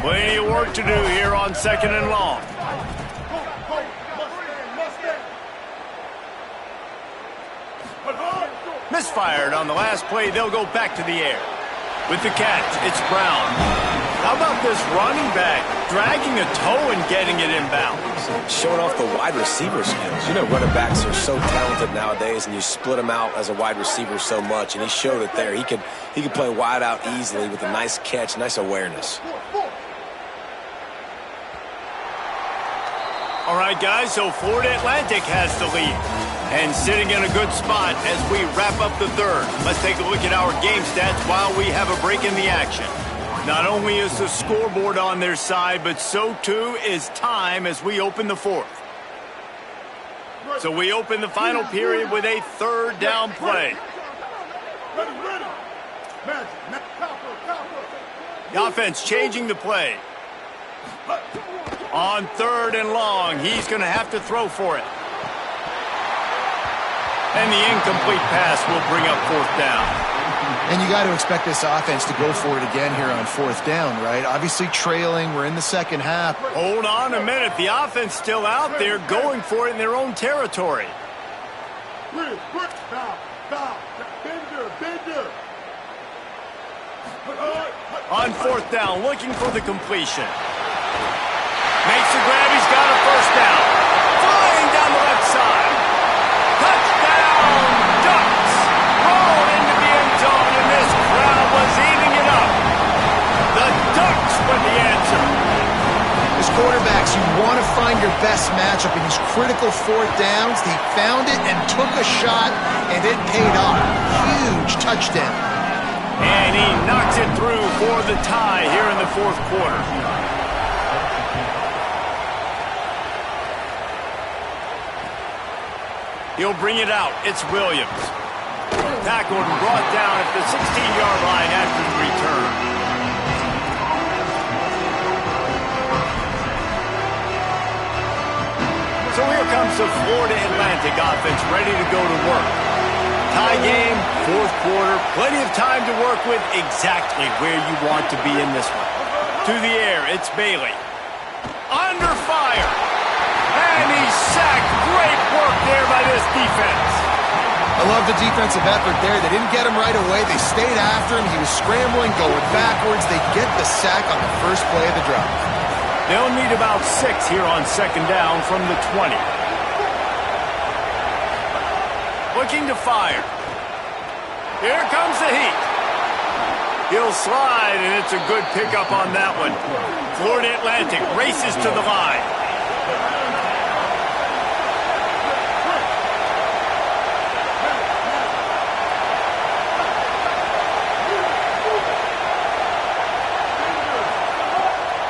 Plenty of work to do here on 2nd and long. Misfired on the last play. They'll go back to the air. With the catch, it's Brown. How about this running back dragging a toe and getting it inbounds? Showing off the wide receiver skills. You know, running backs are so talented nowadays, and you split them out as a wide receiver so much, and he showed it there. He could play wide out easily with a nice catch, nice awareness. All right, guys, so Florida Atlantic has the lead. And sitting in a good spot as we wrap up the 3rd. Let's take a look at our game stats while we have a break in the action. Not only is the scoreboard on their side, but so too is time as we open the 4th. So we open the final period with a 3rd down play. The offense changing the play. On 3rd and long, he's going to have to throw for it. And the incomplete pass will bring up 4th down. And you got to expect this offense to go for it again here on 4th down, right? Obviously trailing. We're in the second half. Hold on a minute. The offense still out there going for it in their own territory. On 4th down, looking for the completion. Makes the grab. He's got a first down. Flying down the left side. Touchdown, Ducks. Roll into the end zone, and this crowd was eating it up. The Ducks with the answer. As quarterbacks, you want to find your best matchup in these critical 4th downs. He found it and took a shot, and it paid off. Huge touchdown. And he knocks it through for the tie here in the 4th quarter. He'll bring it out. It's Williams. Tackled and brought down at the 16-yard line after the return. So here comes the Florida Atlantic offense ready to go to work. Tie game, 4th quarter, plenty of time to work with, exactly where you want to be in this one. To the air, it's Bailey. Under fire. And he's sacked. Great work there by this defense. I love the defensive effort there. They didn't get him right away. They stayed after him. He was scrambling, going backwards. They get the sack on the first play of the drive. They'll need about 6 here on 2nd down from the 20. Looking to fire. Here comes the heat. He'll slide, and it's a good pickup on that one. Florida Atlantic races to the line.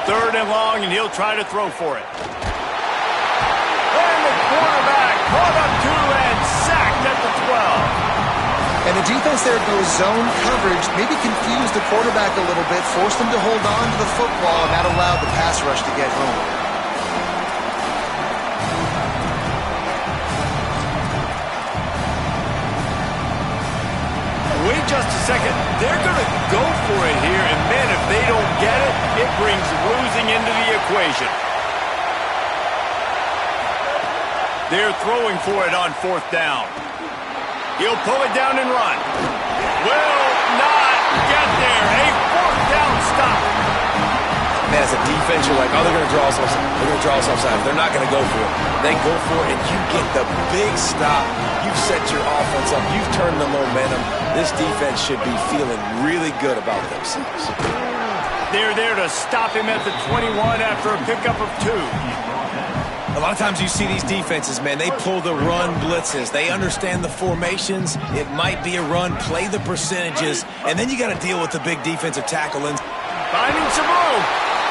Third and long, and he'll try to throw for it. And the quarterback caught up to and sacked at the 12. And the defense there goes zone coverage, maybe confused the quarterback a little bit, forced him to hold on to the football, and that allowed the pass rush to get home. Wait just a second. They're going to go for it here, and man, if they don't get it, it brings losing into the equation. They're throwing for it on 4th down. He'll pull it down and run. Will not get there. A 4th down stop. Man, as a defense, you're like, oh, they're going to draw us offside. They're going to draw us offside. They're not going to go for it. They go for it, and you get the big stop. You've set your offense up. You've turned the momentum. This defense should be feeling really good about themselves. They're there to stop him at the 21 after a pickup of 2. A lot of times you see these defenses, man, they pull the run blitzes. They understand the formations. It might be a run, play the percentages, and then you got to deal with the big defensive tackle. Finding some room.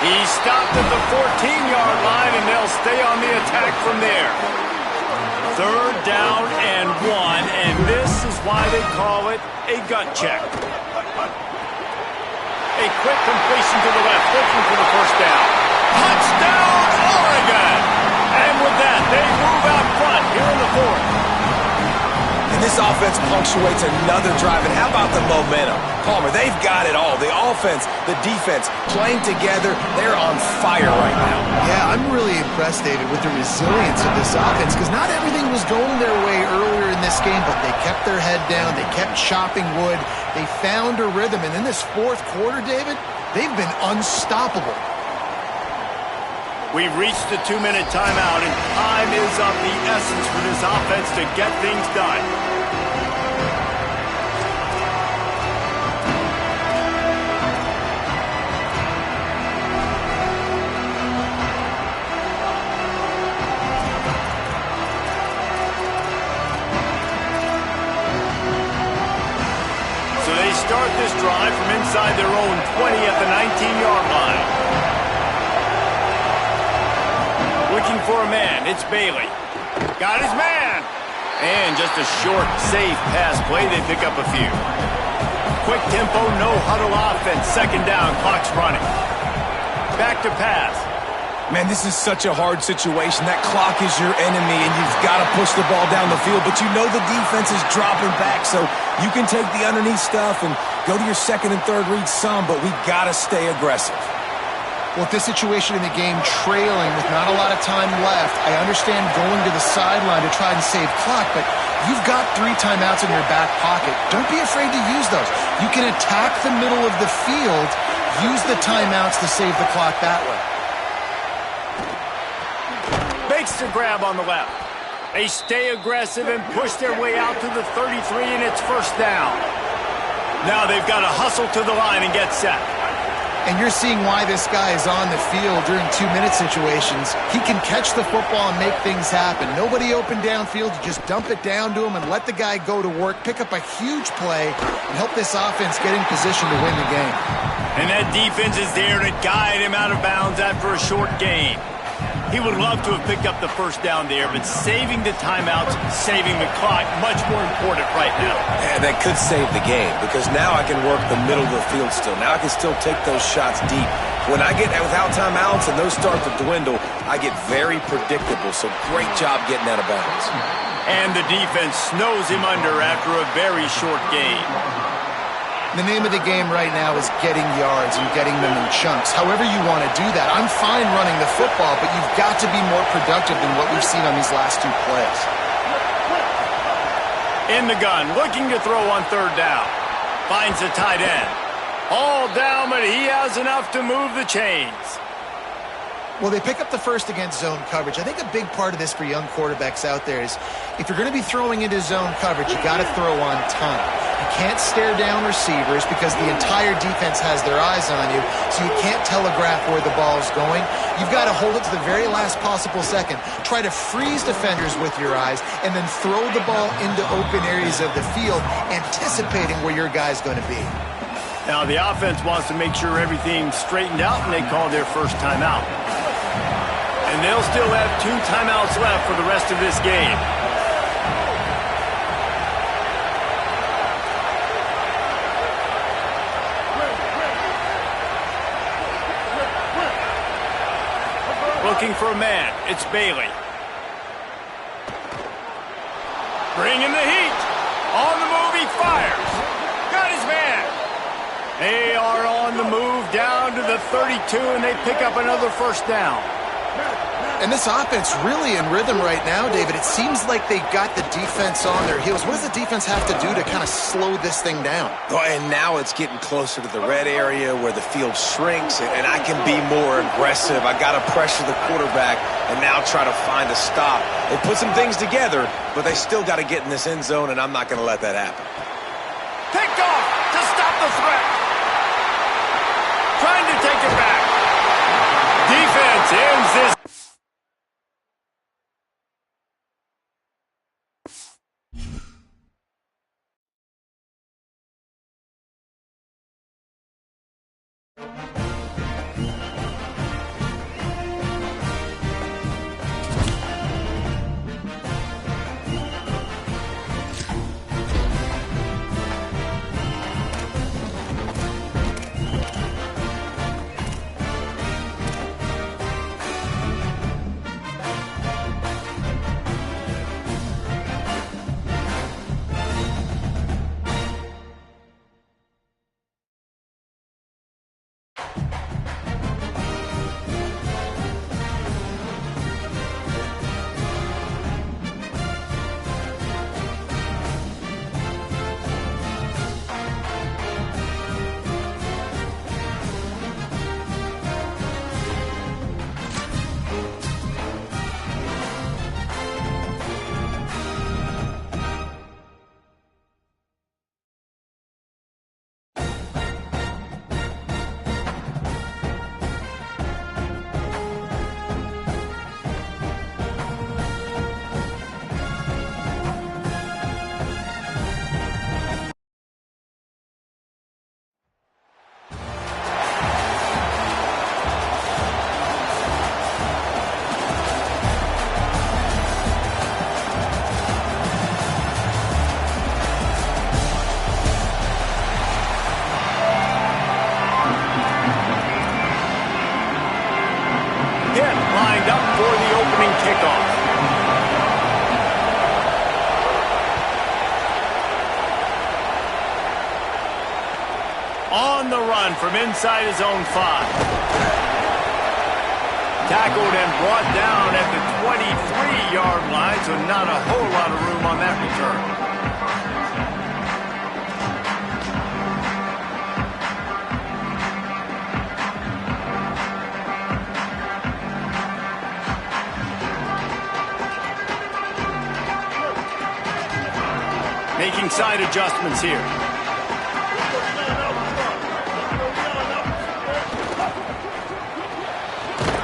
He stopped at the 14-yard line, and they'll stay on the attack from there. 3rd down and 1, and this is why they call it a gut check. A quick completion to the left, looking for the first down. Touchdown, Oregon! And with that, they move out front here in the 4th. And this offense punctuates another drive. And how about the momentum? Palmer, they've got it all. The offense, the defense, playing together. They're on fire right now. Yeah, I'm really impressed, David, with the resilience of this offense, because not everything was going their way earlier in this game, but they kept their head down. They kept chopping wood. They found a rhythm. And in this 4th quarter, David, they've been unstoppable. We've reached the 2-minute timeout, and time is of the essence for this offense to get things done. So they start this drive from inside their own 20 at the 19-yard line. Looking for a man, it's Bailey. Got his man! And just a short, safe pass play, they pick up a few. Quick tempo, no huddle offense, 2nd down, clock's running. Back to pass. Man, this is such a hard situation. That clock is your enemy, and you've got to push the ball down the field. But you know the defense is dropping back, so you can take the underneath stuff and go to your second and third read some, but we got to stay aggressive. Well, with this situation in the game, trailing with not a lot of time left, I understand going to the sideline to try and save clock, but you've got 3 timeouts in your back pocket. Don't be afraid to use those. You can attack the middle of the field, use the timeouts to save the clock that way. Makes the grab on the left. They stay aggressive and push their way out to the 33, and it's first down. Now they've got to hustle to the line and get set. And you're seeing why this guy is on the field during 2-minute situations. He can catch the football and make things happen. Nobody open downfield. You just dump it down to him and let the guy go to work, pick up a huge play, and help this offense get in position to win the game. And that defense is there to guide him out of bounds after a short gain. He would love to have picked up the first down there, but saving the timeouts, saving the clock, much more important right now. Yeah, that could save the game, because now I can work the middle of the field still. Now I can still take those shots deep. When I get without timeouts and those start to dwindle, I get very predictable. So great job getting out of bounds. And the defense snows him under after a very short game. The name of the game right now is getting yards and getting them in chunks. However you want to do that. I'm fine running the football, but you've got to be more productive than what we've seen on these last 2 plays. In the gun, looking to throw on third down. Finds the tight end. All down, but he has enough to move the chains. Well, they pick up the first against zone coverage. I think a big part of this for young quarterbacks out there is if you're going to be throwing into zone coverage, you got to throw on time. You can't stare down receivers because the entire defense has their eyes on you, so you can't telegraph where the ball's going. You've got to hold it to the very last possible second. Try to freeze defenders with your eyes and then throw the ball into open areas of the field, anticipating where your guy's going to be. Now, the offense wants to make sure everything's straightened out, and they call their first timeout. And they'll still have 2 timeouts left for the rest of this game. Looking for a man. It's Bailey. Bringing the heat. On the move, he fires. Got his man. They are on the move down to the 32, and they pick up another first down. And this offense really in rhythm right now, David. It seems like they got the defense on their heels. What does the defense have to do to kind of slow this thing down? Oh, and now it's getting closer to the red area where the field shrinks, and I can be more aggressive. I got to pressure the quarterback and now try to find a stop. They put some things together, but they still got to get in this end zone, and I'm not going to let that happen. Picked off to stop the threat. Trying to take it back. Defense ends this. run from inside his own 5. Tackled and brought down at the 23-yard line, so not a whole lot of room on that return. Making side adjustments here.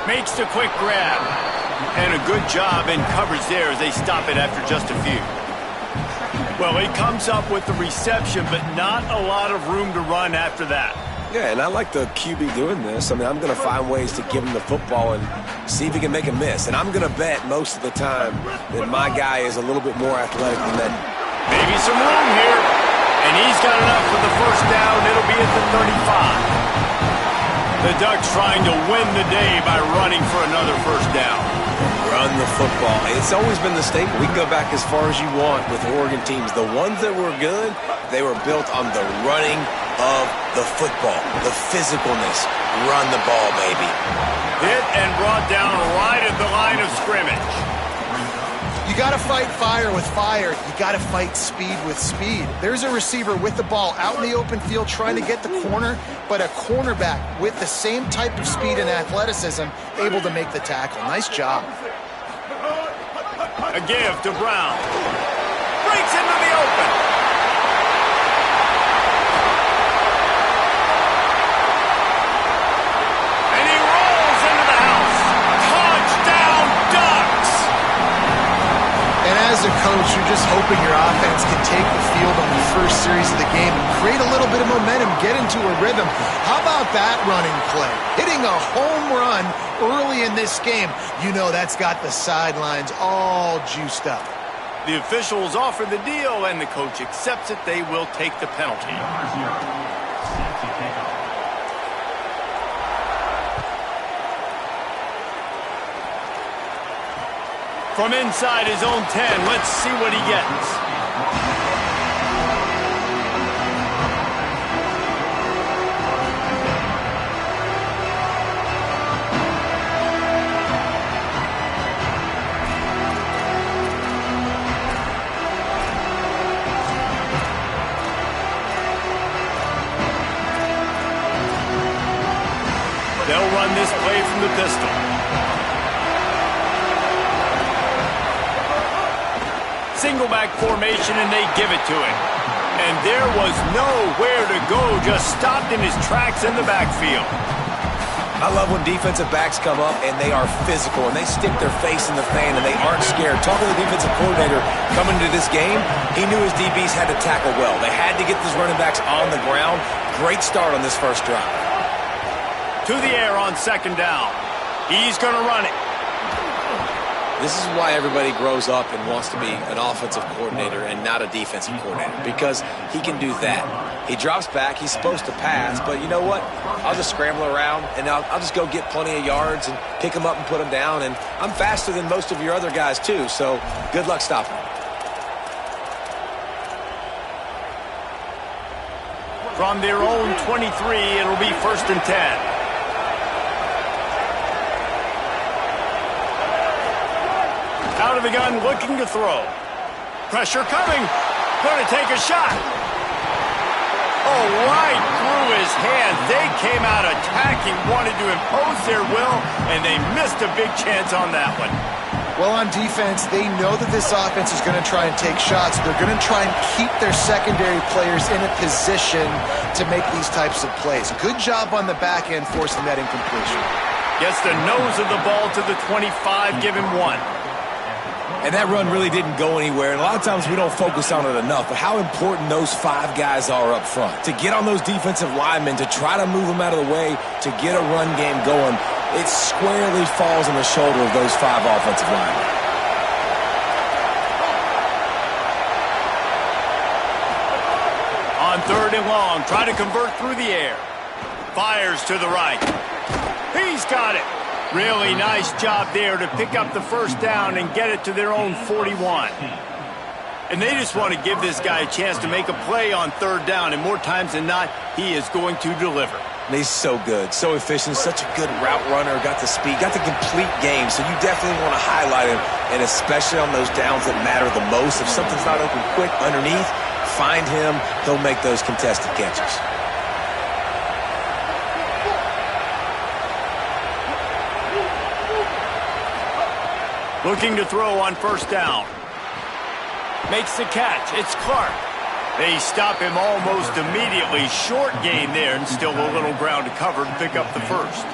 Makes the quick grab. And a good job in coverage there as they stop it after just a few. Well, he comes up with the reception, but not a lot of room to run after that. Yeah, and I like the QB doing this. I mean, I'm going to find ways to give him the football and see if he can make a miss. And I'm going to bet most of the time that my guy is a little bit more athletic than that. Maybe some room here. And he's got enough for the first down. It'll be at the 35. The Ducks trying to win the day by running for another first down. Run the football. It's always been the staple. We can go back as far as you want with Oregon teams. The ones that were good, they were built on the running of the football, the physicalness. Run the ball, baby. Hit and brought down right at the line of scrimmage. You got to fight fire with fire. You got to fight speed with speed. There's a receiver with the ball out in the open field trying to get the corner, but a cornerback with the same type of speed and athleticism able to make the tackle. Nice job. A give to Brown. Breaks into the open. And he rolls into the house. Touchdown, Ducks! And as a coach, you're just hoping your offense can take the field on the first series of the game and create a little bit of momentum, get into a rhythm. How about that running play? Hitting a home run early in this game. You know that's got the sidelines all juiced up. The officials offer the deal, and the coach accepts it. They will take the penalty. From inside his own 10, let's see what he gets. They'll run this play from the pistol. Single back formation, and they give it to him. And there was nowhere to go, just stopped in his tracks in the backfield. I love when defensive backs come up and they are physical and they stick their face in the fan and they aren't scared. Talking to the defensive coordinator coming into this game, he knew his DBs had to tackle well. They had to get those running backs on the ground. Great start on this first drive. To the air on second down. He's going to run it. This is why everybody grows up and wants to be an offensive coordinator and not a defensive coordinator, because he can do that. He drops back. He's supposed to pass, but you know what? I'll just scramble around, and I'll just go get plenty of yards and pick them up and put them down, and I'm faster than most of your other guys too, so good luck stopping him. From their own 23, it'll be 1st and 10. Out of the gun, looking to throw. Pressure coming. Going to take a shot. Oh, right through his hand. They came out attacking, wanted to impose their will, and they missed a big chance on that one. Well, on defense, they know that this offense is going to try and take shots. They're going to try and keep their secondary players in a position to make these types of plays. Good job on the back end forcing that incompletion. Gets the nose of the ball to the 25, give him 1. And that run really didn't go anywhere. And a lot of times we don't focus on it enough. But how important those 5 guys are up front. To get on those defensive linemen, to try to move them out of the way, to get a run game going, it squarely falls on the shoulder of those 5 offensive linemen. On 3rd and long, try to convert through the air. Fires to the right. He's got it. Really nice job there to pick up the first down and get it to their own 41. And they just want to give this guy a chance to make a play on 3rd down, and more times than not, he is going to deliver. And he's so good, so efficient, such a good route runner, got the speed, got the complete game. So you definitely want to highlight him, and especially on those downs that matter the most. If something's not open quick underneath, find him. He'll make those contested catches. Looking to throw on first down. Makes the catch. It's Clark. They stop him almost immediately. Short gain there, and still a little ground to cover to pick up the first.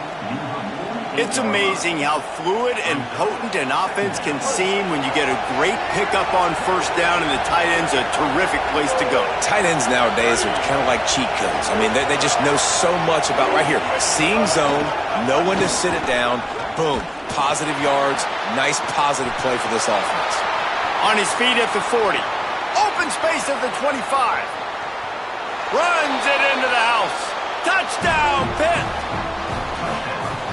It's amazing how fluid and potent an offense can seem when you get a great pickup on first down, and the tight end's a terrific place to go. Tight ends nowadays are kind of like cheat codes. I mean, they just know so much about right here. Seeing zone, know when to sit it down, boom, positive yards, nice positive play for this offense. On his feet at the 40. Open space at the 25. Runs it into the house. Touchdown, Pitt.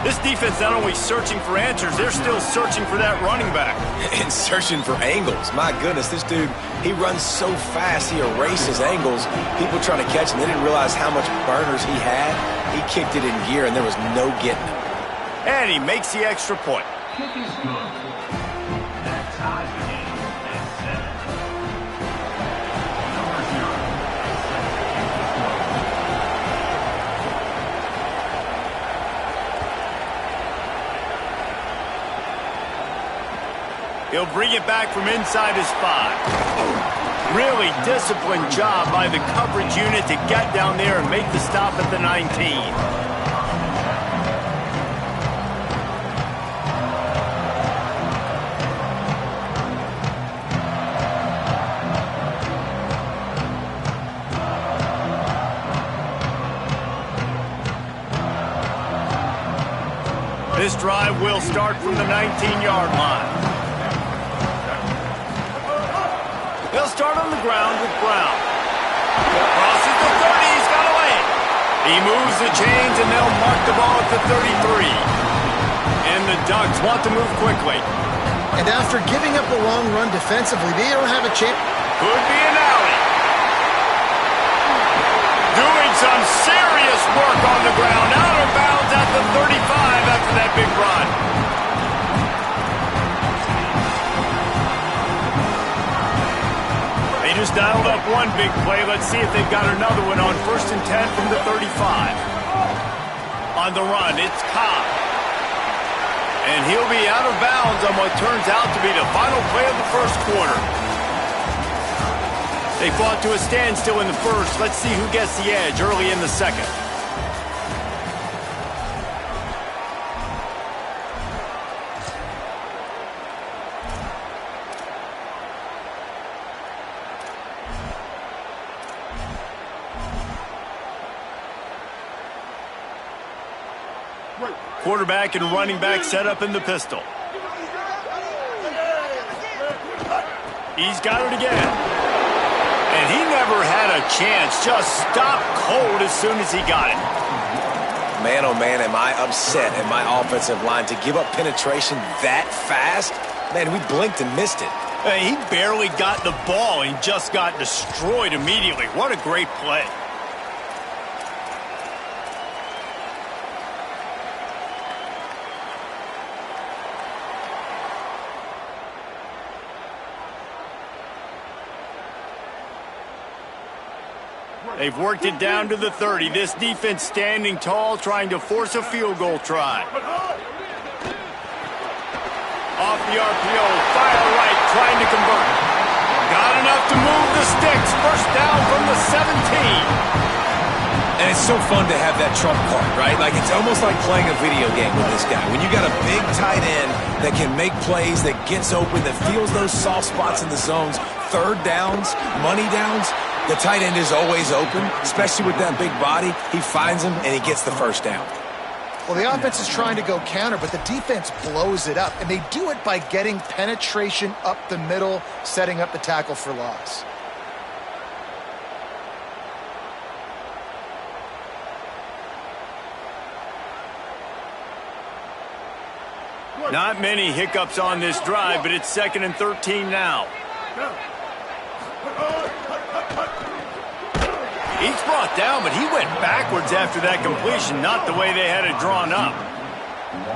This defense not only searching for answers, they're still searching for that running back. And searching for angles. My goodness, this dude, he runs so fast, he erases angles. People trying to catch him, they didn't realize how much burners he had. He kicked it in gear, and there was no getting him. And he makes the extra point. Kick is good. That ties the game at 7. Number 0. He'll bring it back from inside his 5. Really disciplined job by the coverage unit to get down there and make the stop at the 19. This drive will start from the 19-yard line. They'll start on the ground with Brown. Crosses the 30, he's got away. He moves the chains, and they'll mark the ball at the 33. And the Ducks want to move quickly. And after giving up a long run defensively, they don't have a chance. Could be an alley. Doing some serious work on the ground. Out of bounds at the 35 after that big run. They just dialed up one big play. Let's see if they've got another one on 1st and 10 from the 35. On the run, it's Cobb. And he'll be out of bounds on what turns out to be the final play of the first quarter. They fought to a standstill in the first. Let's see who gets the edge early in the second. Quarterback and running back set up in the pistol. He's got it again. And he never had a chance. Just stopped cold as soon as he got it. Man, oh man, am I upset at my offensive line to give up penetration that fast? Man, we blinked and missed it. He barely got the ball and just got destroyed immediately. What a great play. They've worked it down to the 30. This defense standing tall, trying to force a field goal try. Off the RPO, fire right, trying to convert. Got enough to move the sticks. First down from the 17. And it's so fun to have that trump card, right? Like, it's almost like playing a video game with this guy. When you got a big tight end that can make plays, that gets open, that feels those soft spots in the zones, third downs, money downs, the tight end is always open, especially with that big body. He finds him, and he gets the first down. Well, the offense is trying to go counter, but the defense blows it up, and they do it by getting penetration up the middle, setting up the tackle for loss. Not many hiccups on this drive, but it's 2nd and 13 now. He's brought down, but he went backwards after that completion, not the way they had it drawn up.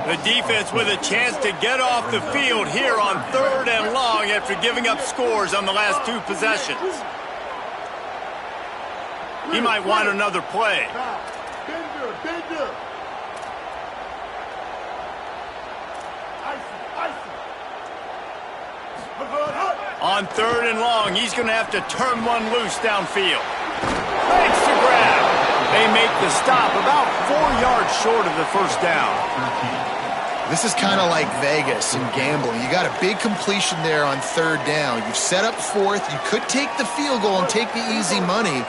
The defense with a chance to get off the field here on 3rd and long after giving up scores on the last 2 possessions. He might want another play. Bender. On 3rd and long, he's going to have to turn one loose downfield. Makes the grab. They make the stop about 4 yards short of the first down. This is kind of like Vegas in gambling. You got a big completion there on 3rd down. You've set up 4th. You could take the field goal and take the easy money,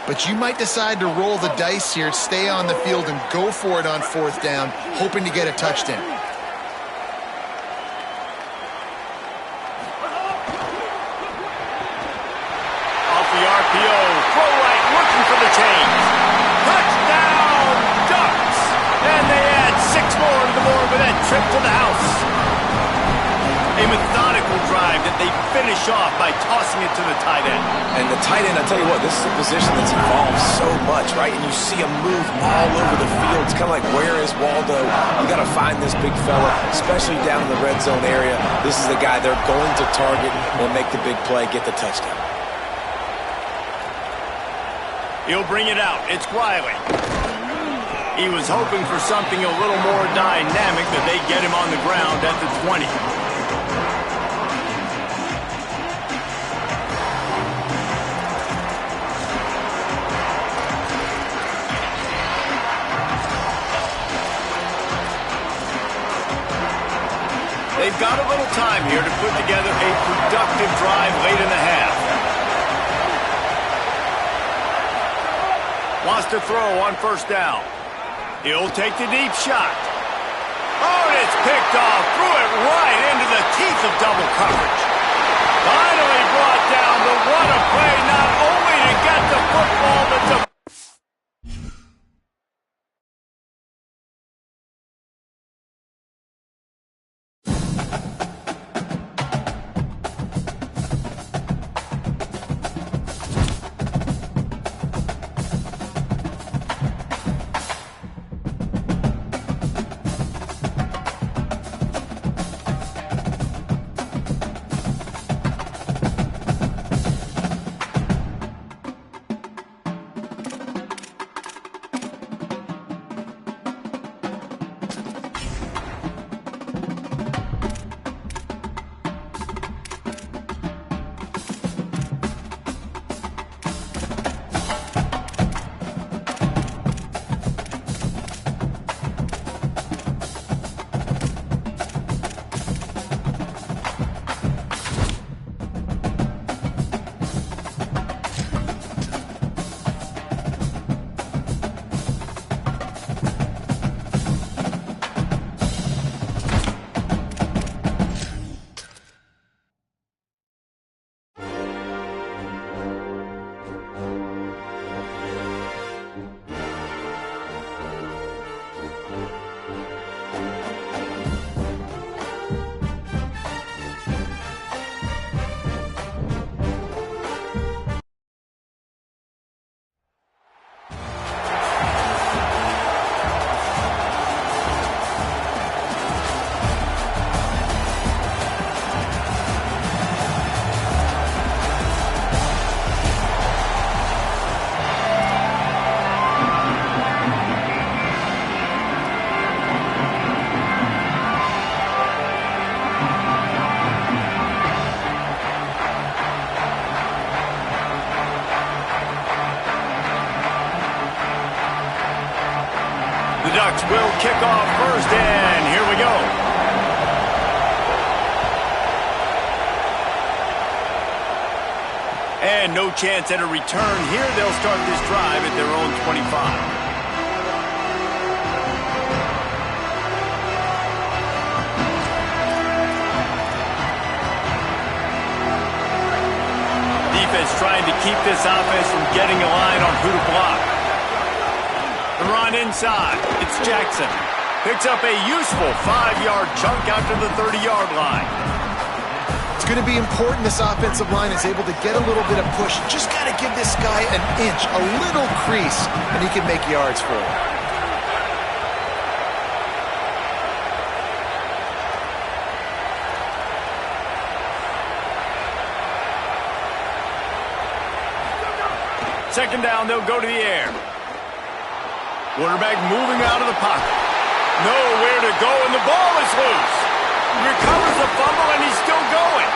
but you might decide to roll the dice here, stay on the field, and go for it on 4th down, hoping to get a touchdown. Off the RPO, throw right, looking for the change. Touchdown, Ducks! And they add 6 more to the board with that trip to the house. A methodical drive that they finish off by tossing it to the tight end. And the tight end, I tell you what, this is a position that's evolved so much, right? And you see him move all over the field. It's kind of like, where is Waldo? You got to find this big fella, especially down in the red zone area. This is the guy they're going to target and make the big play, get the touchdown. He'll bring it out. It's Riley. He was hoping for something a little more dynamic, that they get him on the ground at the 20. They've got a little time here to put together a productive drive late in the half. Wants to throw on 1st down. He'll take the deep shot. Oh, and it's picked off. Threw it right into the teeth of double coverage. Finally brought down, but what a play, not only to get the football, but to... The Ducks will kick off first, and here we go. And no chance at a return here. They'll start this drive at their own 25. Defense trying to keep this offense from getting a line on who to block. The run inside. It's Jackson. Picks up a useful 5-yard chunk out to the 30-yard line. It's going to be important this offensive line is able to get a little bit of push. Just got to give this guy an inch, a little crease, and he can make yards for it. Second down, they'll go to the air. Quarterback moving out of the pocket. Nowhere to go, and the ball is loose. Recovers the fumble, and he's still going.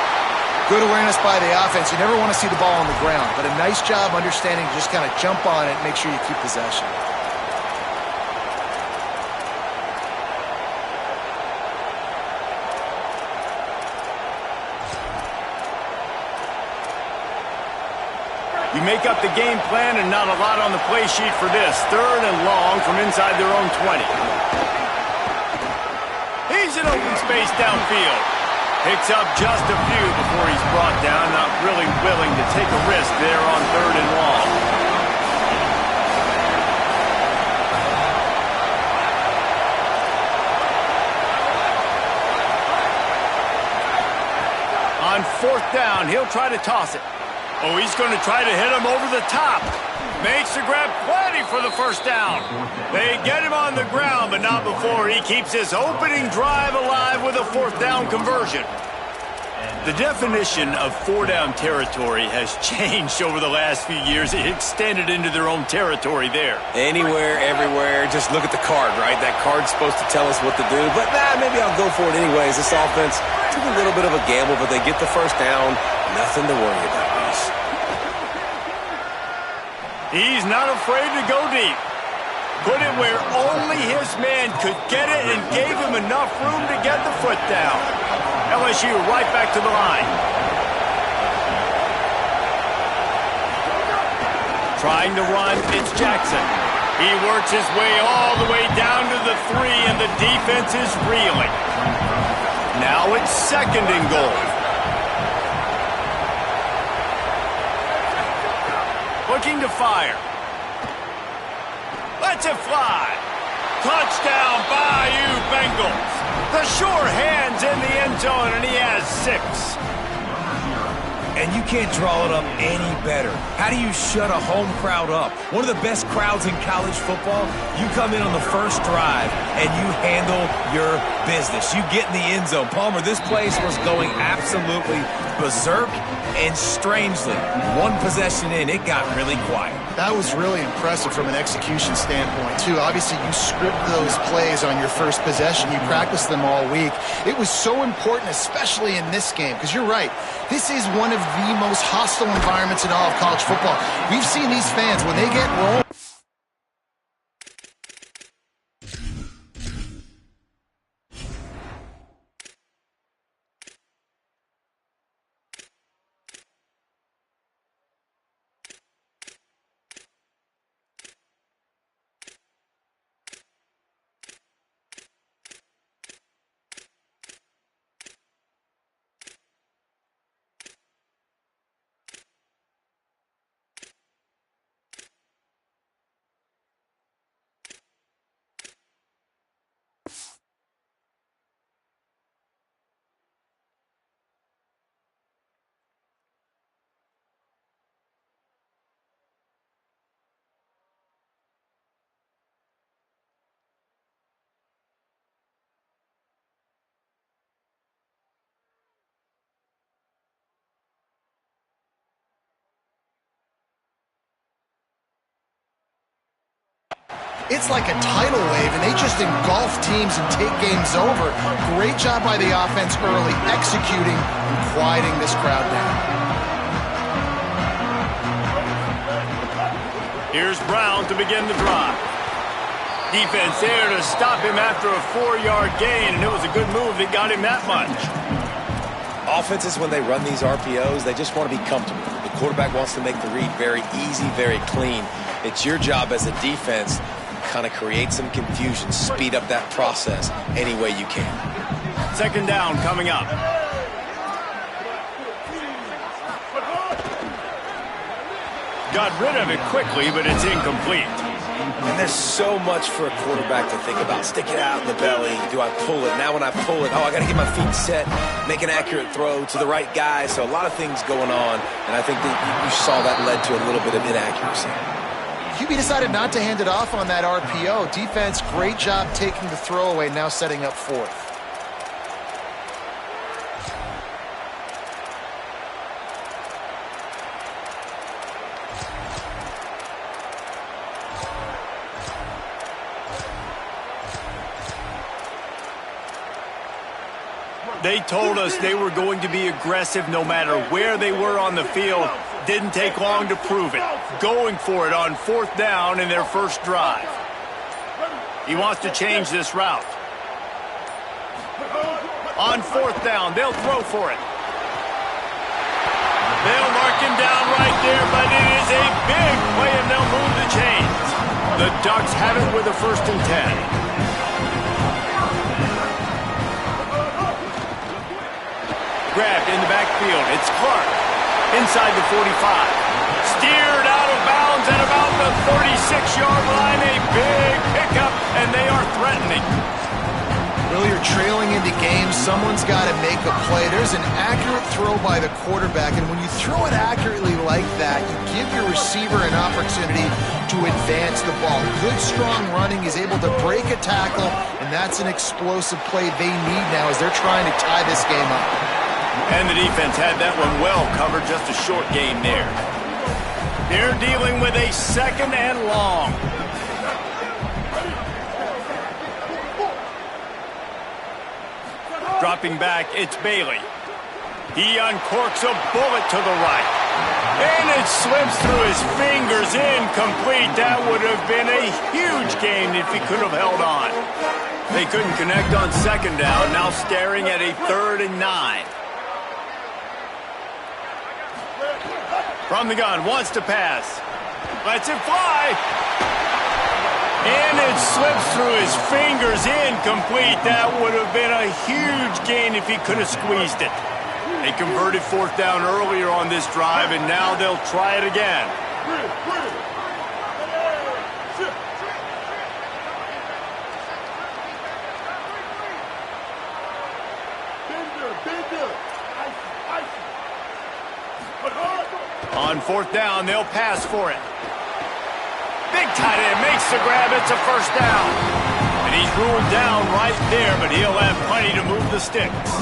Good awareness by the offense. You never want to see the ball on the ground, but a nice job understanding to just kind of jump on it and make sure you keep possession. You make up the game plan and not a lot on the play sheet for this. Third and long from inside their own 20. He's in open space downfield. Picks up just a few before he's brought down. Not really willing to take a risk there on third and long. On fourth down, he'll try to toss it. Oh, he's going to try to hit him over the top. Makes the grab plenty for the first down. They get him on the ground, but not before he keeps his opening drive alive with a fourth down conversion. The definition of four-down territory has changed over the last few years. It extended into their own territory there. Anywhere, everywhere, just look at the card, right? That card's supposed to tell us what to do, but maybe I'll go for it anyways. This offense took a little bit of a gamble, but they get the first down. Nothing to worry about, Reese. He's not afraid to go deep. Put it where only his man could get it and gave him enough room to get the foot down. LSU right back to the line. Trying to run, it's Jackson. He works his way all the way down to the 3, and the defense is reeling. Now it's second and goal. Looking to fire. Lets it fly. Touchdown, Bayou Bengals. The sure hands in the end zone, and he has 6. And you can't draw it up any better. How do you shut a home crowd up? One of the best crowds in college football. You come in on the first drive, and you handle your business. You get in the end zone. Palmer, this place was going absolutely berserk, and strangely, one possession in, it got really quiet. That was really impressive from an execution standpoint, too. Obviously, you script those plays on your first possession. You practice them all week. It was so important, especially in this game, because you're right. This is one of the most hostile environments in all of college football. We've seen these fans, when they get rolled. It's like a tidal wave, and they just engulf teams and take games over. Great job by the offense early, executing and quieting this crowd down. Here's Brown to begin the drive. Defense there to stop him after a 4-yard gain, and it was a good move that got him that much. Offenses, when they run these RPOs, they just want to be comfortable. The quarterback wants to make the read very easy, very clean. It's your job as a defense kind of create some confusion, speed up that process any way you can. Second down coming up. Got rid of it quickly, but it's incomplete. And there's so much for a quarterback to think about. Stick it out in the belly. Do I pull it? Now when I pull it, I got to get my feet set, make an accurate throw to the right guy. So a lot of things going on, and I think that you saw that led to a little bit of inaccuracy. QB decided not to hand it off on that RPO. Defense, great job taking the throwaway, now setting up fourth. They told us they were going to be aggressive no matter where they were on the field. Didn't take long to prove it. Going for it on 4th down in their first drive. He wants to change this route. On 4th down, they'll throw for it. They'll mark him down right there, but it is a big play, and they'll move the chains. The Ducks have it with a 1st and 10. Grabbed in the backfield. It's Clark. Inside the 45. Steered out of bounds at about the 36-yard line. A big pickup, and they are threatening. Well, you're trailing into games. Someone's got to make a play. There's an accurate throw by the quarterback, and when you throw it accurately like that, you give your receiver an opportunity to advance the ball. Good, strong running. He's able to break a tackle, and that's an explosive play they need now as they're trying to tie this game up. And the defense had that one well covered, just a short gain there. They're dealing with a 2nd and long. Dropping back, it's Bailey. He uncorks a bullet to the right. And it slips through his fingers, incomplete. That would have been a huge gain if he could have held on. They couldn't connect on 2nd down, now staring at a 3rd and 9. From the gun, wants to pass. Lets it fly. And it slips through his fingers, incomplete. That would have been a huge gain if he could have squeezed it. They converted 4th down earlier on this drive, and now they'll try it again. On 4th down, they'll pass for it. Big tight end makes the grab. It's a 1st down. And he's ruled down right there, but he'll have plenty to move the sticks.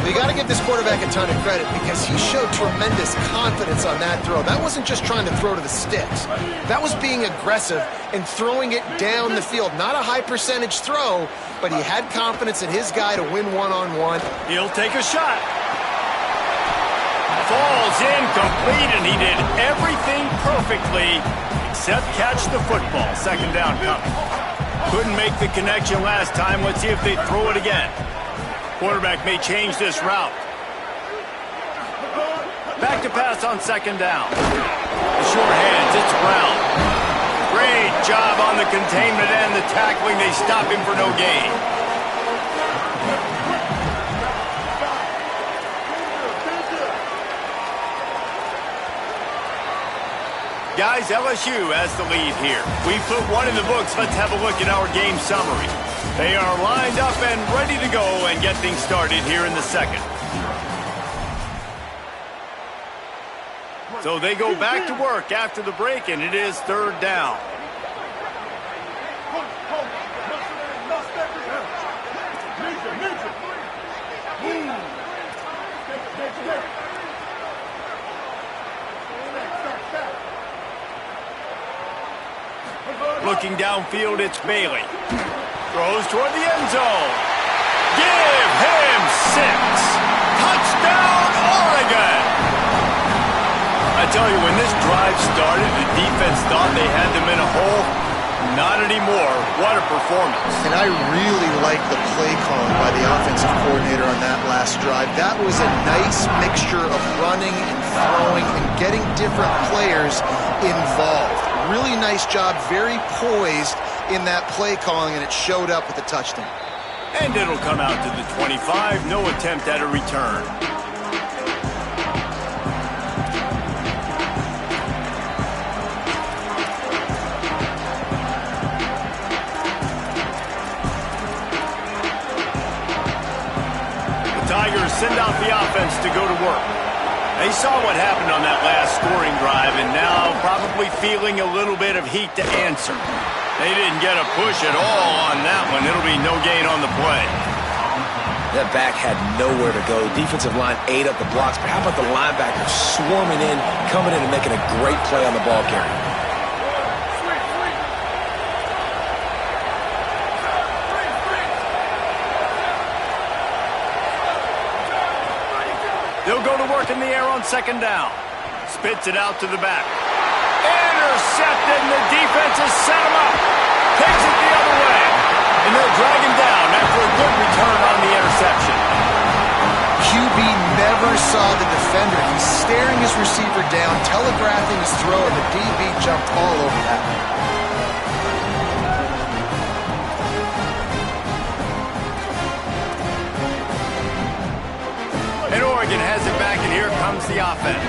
You got to give this quarterback a ton of credit because he showed tremendous confidence on that throw. That wasn't just trying to throw to the sticks. That was being aggressive and throwing it down the field. Not a high percentage throw, but he had confidence in his guy to win one-on-one. He'll take a shot. Falls incomplete, and he did everything perfectly except catch the football. 2nd down coming. Couldn't make the connection last time. Let's see if they throw it again. Quarterback may change this route. Back to pass on 2nd down. The short hands, it's Brown. Great job on the containment and the tackling. They stop him for no gain. Guys, LSU has the lead here. We put one in the books. Let's have a look at our game summary. They are lined up and ready to go and get things started here in the 2nd. So they go back to work after the break, and it is 3rd down. Looking downfield, it's Bailey. Throws toward the end zone. Give him 6. Touchdown, Oregon! I tell you, when this drive started, the defense thought they had them in a hole. Not anymore. What a performance. And I really like the play calling by the offensive coordinator on that last drive. That was a nice mixture of running and throwing and getting different players involved. Really nice job, very poised in that play calling, and it showed up with a touchdown. And it'll come out to the 25. No attempt at a return. They saw what happened on that last scoring drive and now probably feeling a little bit of heat to answer. They didn't get a push at all on that one. It'll be no gain on the play. That back had nowhere to go. Defensive line ate up the blocks, but how about the linebacker swarming in, coming in and making a great play on the ball carrier? They'll go to work in the air on second down. Spits it out to the back. Intercepted, and the defense has set him up. Takes it the other way. And they'll drag him down after a good return on the interception. QB never saw the defender. He's staring his receiver down, telegraphing his throw, and the DB jumped all over that. And Oregon has it back, and here comes the offense.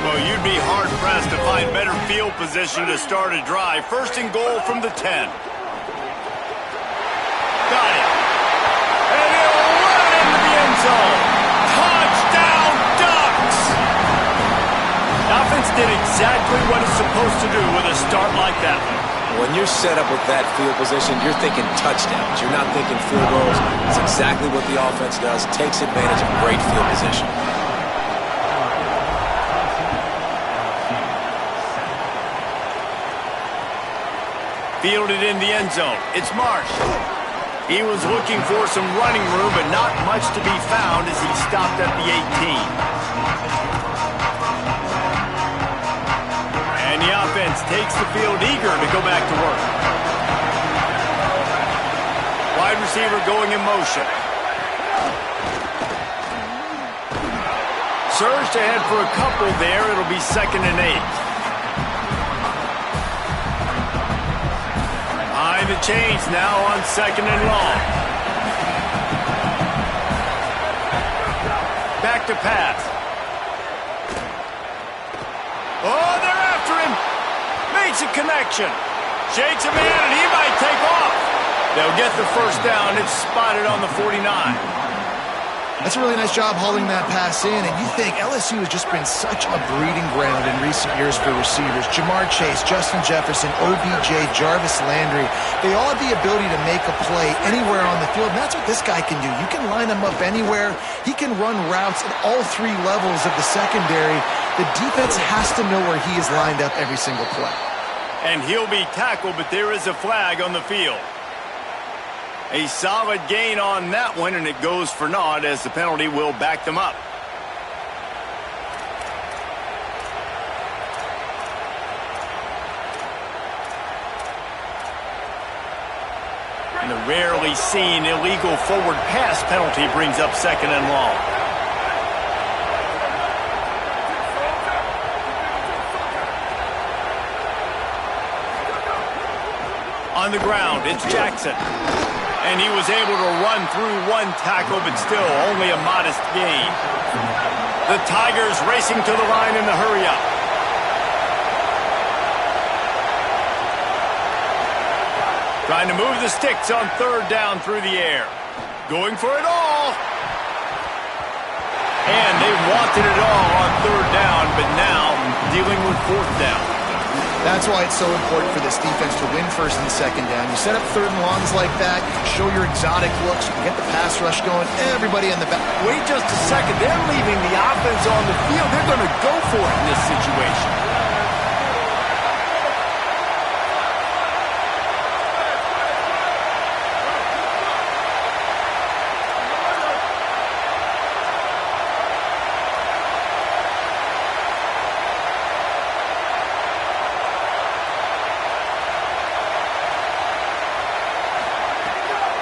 Well, you'd be hard-pressed to find better field position to start a drive. First and goal from the 10. Got it. And he'll run into the end zone. Touchdown, Ducks! The offense did exactly what it's supposed to do with a start like that one. When you're set up with that field position, you're thinking touchdowns. You're not thinking field goals. It's exactly what the offense does. Takes advantage of great field position. Fielded in the end zone. It's Marsh. He was looking for some running room, but not much to be found as he stopped at the 18. And the offense takes the field eager to go back to work. Wide receiver going in motion. Surged ahead for a couple there. It'll be 2nd and 8. Behind the chains now on 2nd and long. Back to pass. Oh, they're after him. Makes a connection. Shakes him in, and he might take off. They'll get the first down. It's spotted on the 49. That's a really nice job hauling that pass in, and you think LSU has just been such a breeding ground in recent years for receivers. Jamar Chase, Justin Jefferson, OBJ, Jarvis Landry, they all have the ability to make a play anywhere on the field, and that's what this guy can do. You can line him up anywhere. He can run routes at all 3 levels of the secondary. The defense has to know where he is lined up every single play. And he'll be tackled, but there is a flag on the field. A solid gain on that one, and it goes for naught as the penalty will back them up. And the rarely seen illegal forward pass penalty brings up 2nd and long. On the ground, it's Jackson. And he was able to run through 1 tackle, but still only a modest gain. The Tigers racing to the line in the hurry-up. Trying to move the sticks on 3rd down through the air. Going for it all. And they wanted it all on 3rd down, but now dealing with 4th down. That's why it's so important for this defense to win 1st and 2nd down. You set up 3rd and longs like that, you can show your exotic looks, you can get the pass rush going, everybody in the back. Wait just a second. They're leaving the offense on the field. They're going to go for it in this situation.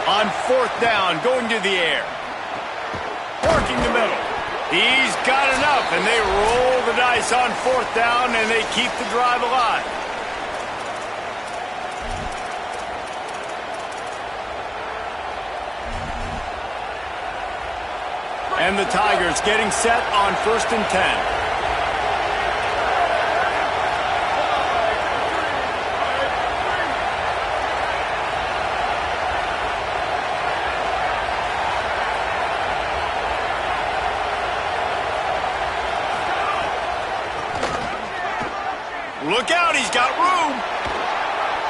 On 4th down, going to the air. Working the middle. He's got enough, and they roll the dice on 4th down, and they keep the drive alive. And the Tigers getting set on 1st and 10. Look out, he's got room.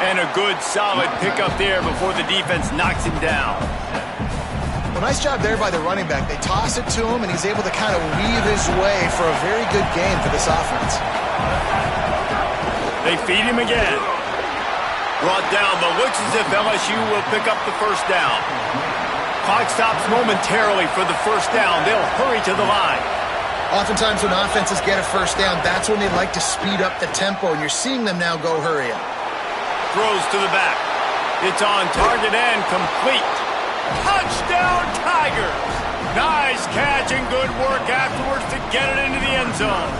And a good, solid pickup there before the defense knocks him down. Well, nice job there by the running back. They toss it to him, and he's able to kind of weave his way for a very good game for this offense. They feed him again. Brought down, but looks as if LSU will pick up the first down. Clock stops momentarily for the first down. They'll hurry to the line. Oftentimes when offenses get a first down, that's when they like to speed up the tempo, and you're seeing them now go hurry up. Throws to the back. It's on target and complete. Touchdown, Tigers! Nice catch and good work afterwards to get it into the end zone.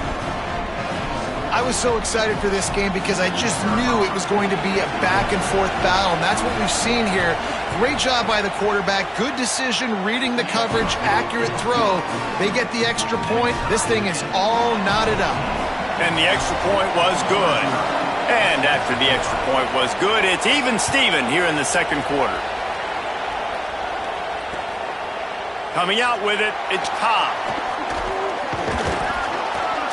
I was so excited for this game because I just knew it was going to be a back-and-forth battle, and that's what we've seen here. Great job by the quarterback. Good decision, reading the coverage, accurate throw. They get the extra point. This thing is all knotted up. And the extra point was good. And after the extra point was good, it's even Steven here in the second quarter. Coming out with it, it's Cobb.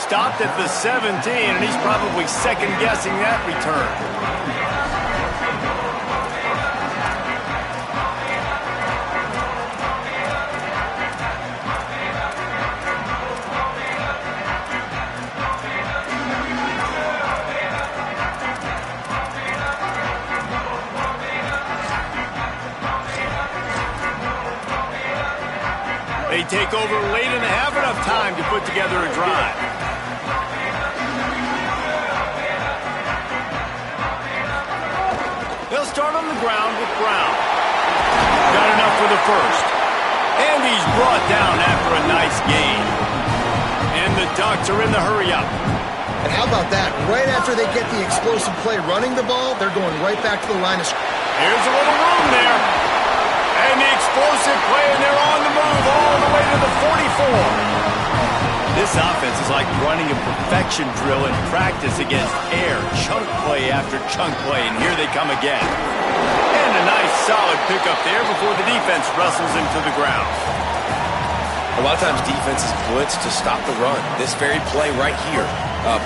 Stopped at the 17, and he's probably second-guessing that return. They take over late and have enough time to put together a drive. They'll start on the ground with Brown. Got enough for the first. And he's brought down after a nice gain. And the Ducks are in the hurry-up. And how about that? Right after they get the explosive play running the ball, they're going right back to the line of scrimmage. Here's a little room there. And the explosive play, and they're on the move all the way to the 44. This offense is like running a perfection drill in practice against air. Chunk play after chunk play, and here they come again. And a nice solid pickup there before the defense wrestles him to the ground. A lot of times defenses blitz to stop the run. This very play right here,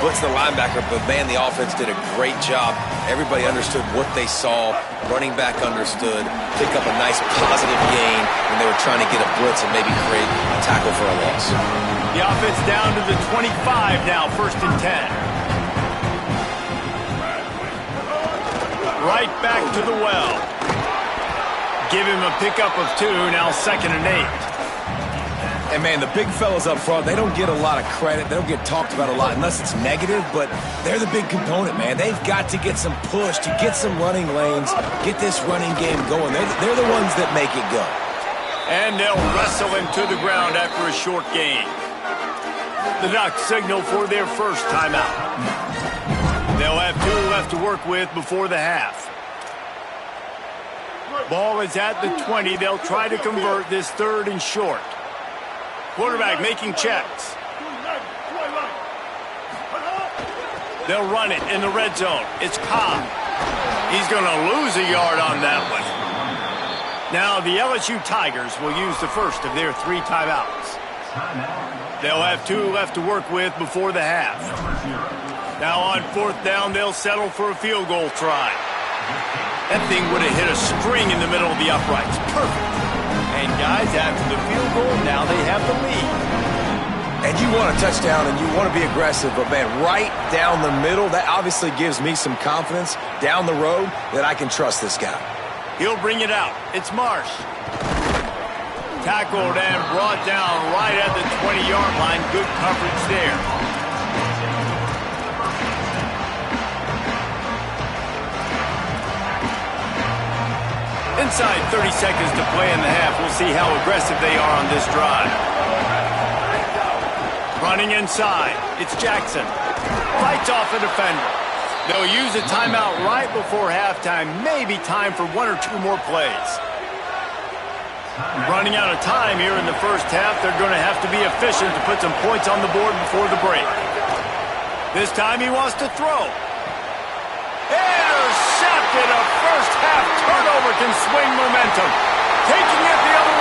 blitz the linebacker, but man, the offense did a great job. Everybody understood what they saw. Running back understood. Pick up a nice positive gain when they were trying to get a blitz and maybe create a tackle for a loss. The offense down to the 25 now, 1st and 10. Right back to the well. Give him a pickup of 2, now 2nd and 8. And, man, the big fellas up front, they don't get a lot of credit. They don't get talked about a lot unless it's negative, but they're the big component, man. They've got to get some push, to get some running lanes, get this running game going. They're the ones that make it go. And they'll wrestle him to the ground after a short gain. The Ducks signal for their first timeout. They'll have 2 left to work with before the half. Ball is at the 20. They'll try to convert this 3rd and short. Quarterback making checks. They'll run it in the red zone. It's Cobb. He's going to lose a yard on that one. Now the LSU Tigers will use the first of their 3 timeouts. They'll have 2 left to work with before the half. Now on 4th down, they'll settle for a field goal try. That thing would have hit a string in the middle of the uprights. Perfect. And guys, after the field goal, now they have the lead. And you want a touchdown and you want to be aggressive, but, man, right down the middle, that obviously gives me some confidence down the road that I can trust this guy. He'll bring it out. It's Marsh. Tackled and brought down right at the 20-yard line. Good coverage there. Inside 30 seconds to play in the half. We'll see how aggressive they are on this drive. Running inside. It's Jackson. Fights off a defender. They'll use a timeout right before halftime. Maybe time for 1 or 2 more plays. Running out of time here in the first half. They're going to have to be efficient to put some points on the board before the break. This time he wants to throw. Intercepted. A first half turnover can swing momentum. Taking it the other